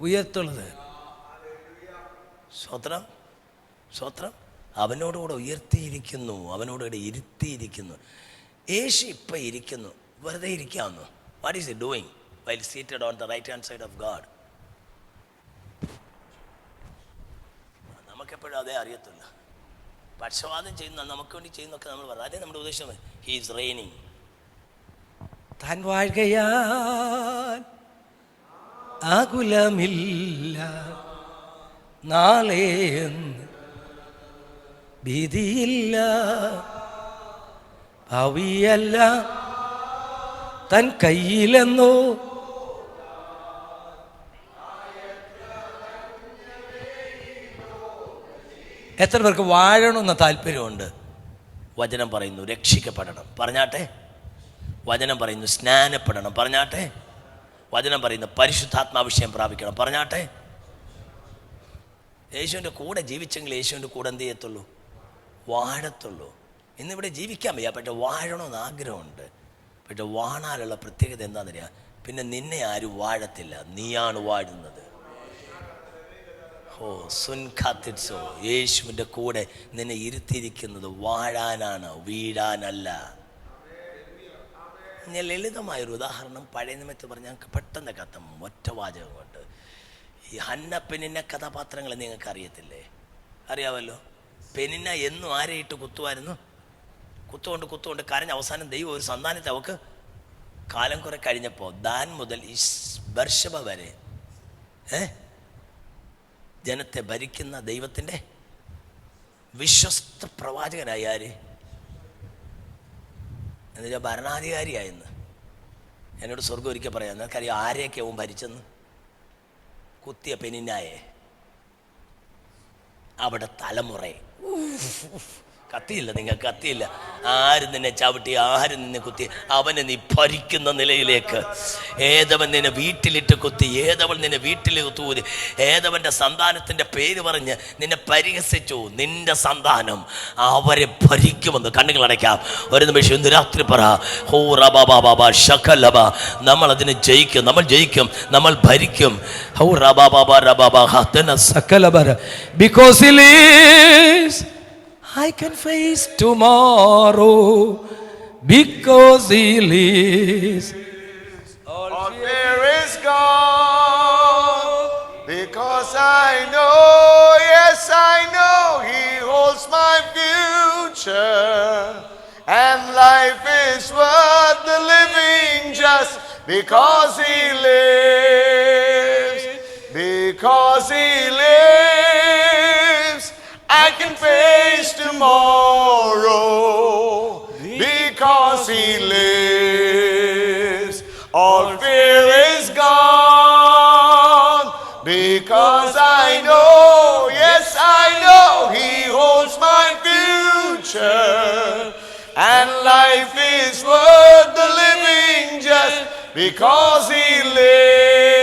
ഉയർത്തുള്ളത്. സ്വത്രം സ്വത്രം അവനോടുകൂടെ ഉയർത്തിയിരിക്കുന്നു, അവനോടുകൂടെ ഇരുത്തിയിരിക്കുന്നു. യേശു ഇപ്പം ഇരിക്കുന്നു, വെറുതെ ഇരിക്കാവുന്നു. What is he doing while seated on the right hand side of God? നമുക്കെപ്പോഴും അതേ അറിയത്തില്ല. പക്ഷവാദം ചെയ്യുന്ന, നമുക്ക് വേണ്ടി ചെയ്യുന്നൊക്കെ നമ്മൾ പറയാം. അതേ നമ്മുടെ ഉദ്ദേശം. He is raining. താൻ വാഴുകയാൻ ആകുലമില്ല, നാളെ ഭീതിയില്ല, ഭാവിയല്ല തൻ കയ്യിലെന്നോ. എത്ര പേർക്ക് വാഴണമെന്ന താല്പര്യമുണ്ട്? വചനം പറയുന്നു രക്ഷിക്കപ്പെടണം, പറഞ്ഞാട്ടെ. വചനം പറയുന്നു സ്നാനപ്പെടണം, പറഞ്ഞാട്ടെ. വചനം പറയുന്നു പരിശുദ്ധാത്മാവിഷയം പ്രാപിക്കണം, പറഞ്ഞാട്ടെ. യേശുവിൻ്റെ കൂടെ ജീവിച്ചെങ്കിൽ യേശുവിൻ്റെ കൂടെ എന്ത് ചെയ്യത്തുള്ളൂ? വാഴത്തുള്ളൂ. ഇന്നിവിടെ ജീവിക്കാൻ വയ്യ, പക്ഷെ വാഴണമെന്ന് ആഗ്രഹമുണ്ട്. പക്ഷെ വാണാലുള്ള പ്രത്യേകത എന്താണെന്നറിയാം? പിന്നെ നിന്നെ ആരും വാഴത്തില്ല, നീയാണ് വാഴുന്നത്. ഓ സുൻ ഖാത്തിറ്റ്സോ, യേശുവിൻ്റെ കൂടെ നിന്നെ ഇരുത്തിയിരിക്കുന്നത് വാഴാനാണ്, വീഴാനല്ല. ഞാൻ ലളിതമായൊരു ഉദാഹരണം പഴയ നിമിത്ത് പറഞ്ഞാൽ ഞങ്ങൾക്ക് പെട്ടെന്ന് കത്തും ഒറ്റ വാചകം കൊണ്ട്. ഈ ഹന്ന പെനിന്ന കഥാപാത്രങ്ങൾ നിങ്ങൾക്ക് അറിയത്തില്ലേ? അറിയാമല്ലോ. പെനിന്ന എന്നും ആരെയിട്ട് കുത്തുമായിരുന്നു? കുത്തുകൊണ്ട് കരഞ്ഞ അവസാനം ദൈവം ഒരു സന്താനത്തെ അവക്ക് കാലം കുറെ കഴിഞ്ഞപ്പോൾ ദാൻ മുതൽ ഈ ബർശബ വരെ ജനത്തെ ഭരിക്കുന്ന ദൈവത്തിൻ്റെ വിശ്വസ്ത പ്രവാചകനായി. ആര്? എന്നുവെച്ചാൽ ഭരണാധികാരിയായെന്ന്. എന്നോട് സ്വർഗം ഒരിക്കൽ പറയാം, നിനക്കറിയാം ആരെയൊക്കെ അവൻ ഭരിച്ചെന്ന്? കുത്തിയ പെനിന്നായെ, അവിടെ തലമുറയെ കത്തിയില്ല, നിങ്ങൾക്ക് കത്തിയില്ല. ആരും നിന്നെ ചവിട്ടി, ആരും നിന്നെ കുത്തി, അവനെ നീ ഭരിക്കുന്ന നിലയിലേക്ക്. ഏതവൻ നിന്നെ വീട്ടിലിട്ട് കുത്തി, ഏതവൻ നിന്നെ വീട്ടിൽ കുത്തൂരി, ഏതവൻ്റെ സന്താനത്തിൻ്റെ പേര് പറഞ്ഞ് നിന്നെ പരിഹസിച്ചു, നിന്റെ സന്താനം അവരെ ഭരിക്കുമെന്ന്. കണ്ണുകളടയ്ക്കാം ഒരു നിമിഷം. ഇന്ന് രാത്രി പറ, ഹോ റബാബാബാബ ഷകലബ, നമ്മൾ അതിനെ ജയിക്കും, നമ്മൾ ജയിക്കും, നമ്മൾ ഭരിക്കും. ഹോ റബാബാബ റബാബ ഹതന സകലബര, because he lives I can face tomorrow, because he lives. All fear is gone, because I know, yes I know, he holds my future. And life is worth the living just because he lives. Because he lives, I can face tomorrow. Because he lives, all fear is gone. Because I know, yes I know, he holds my future. And life is worth the living just because he lives.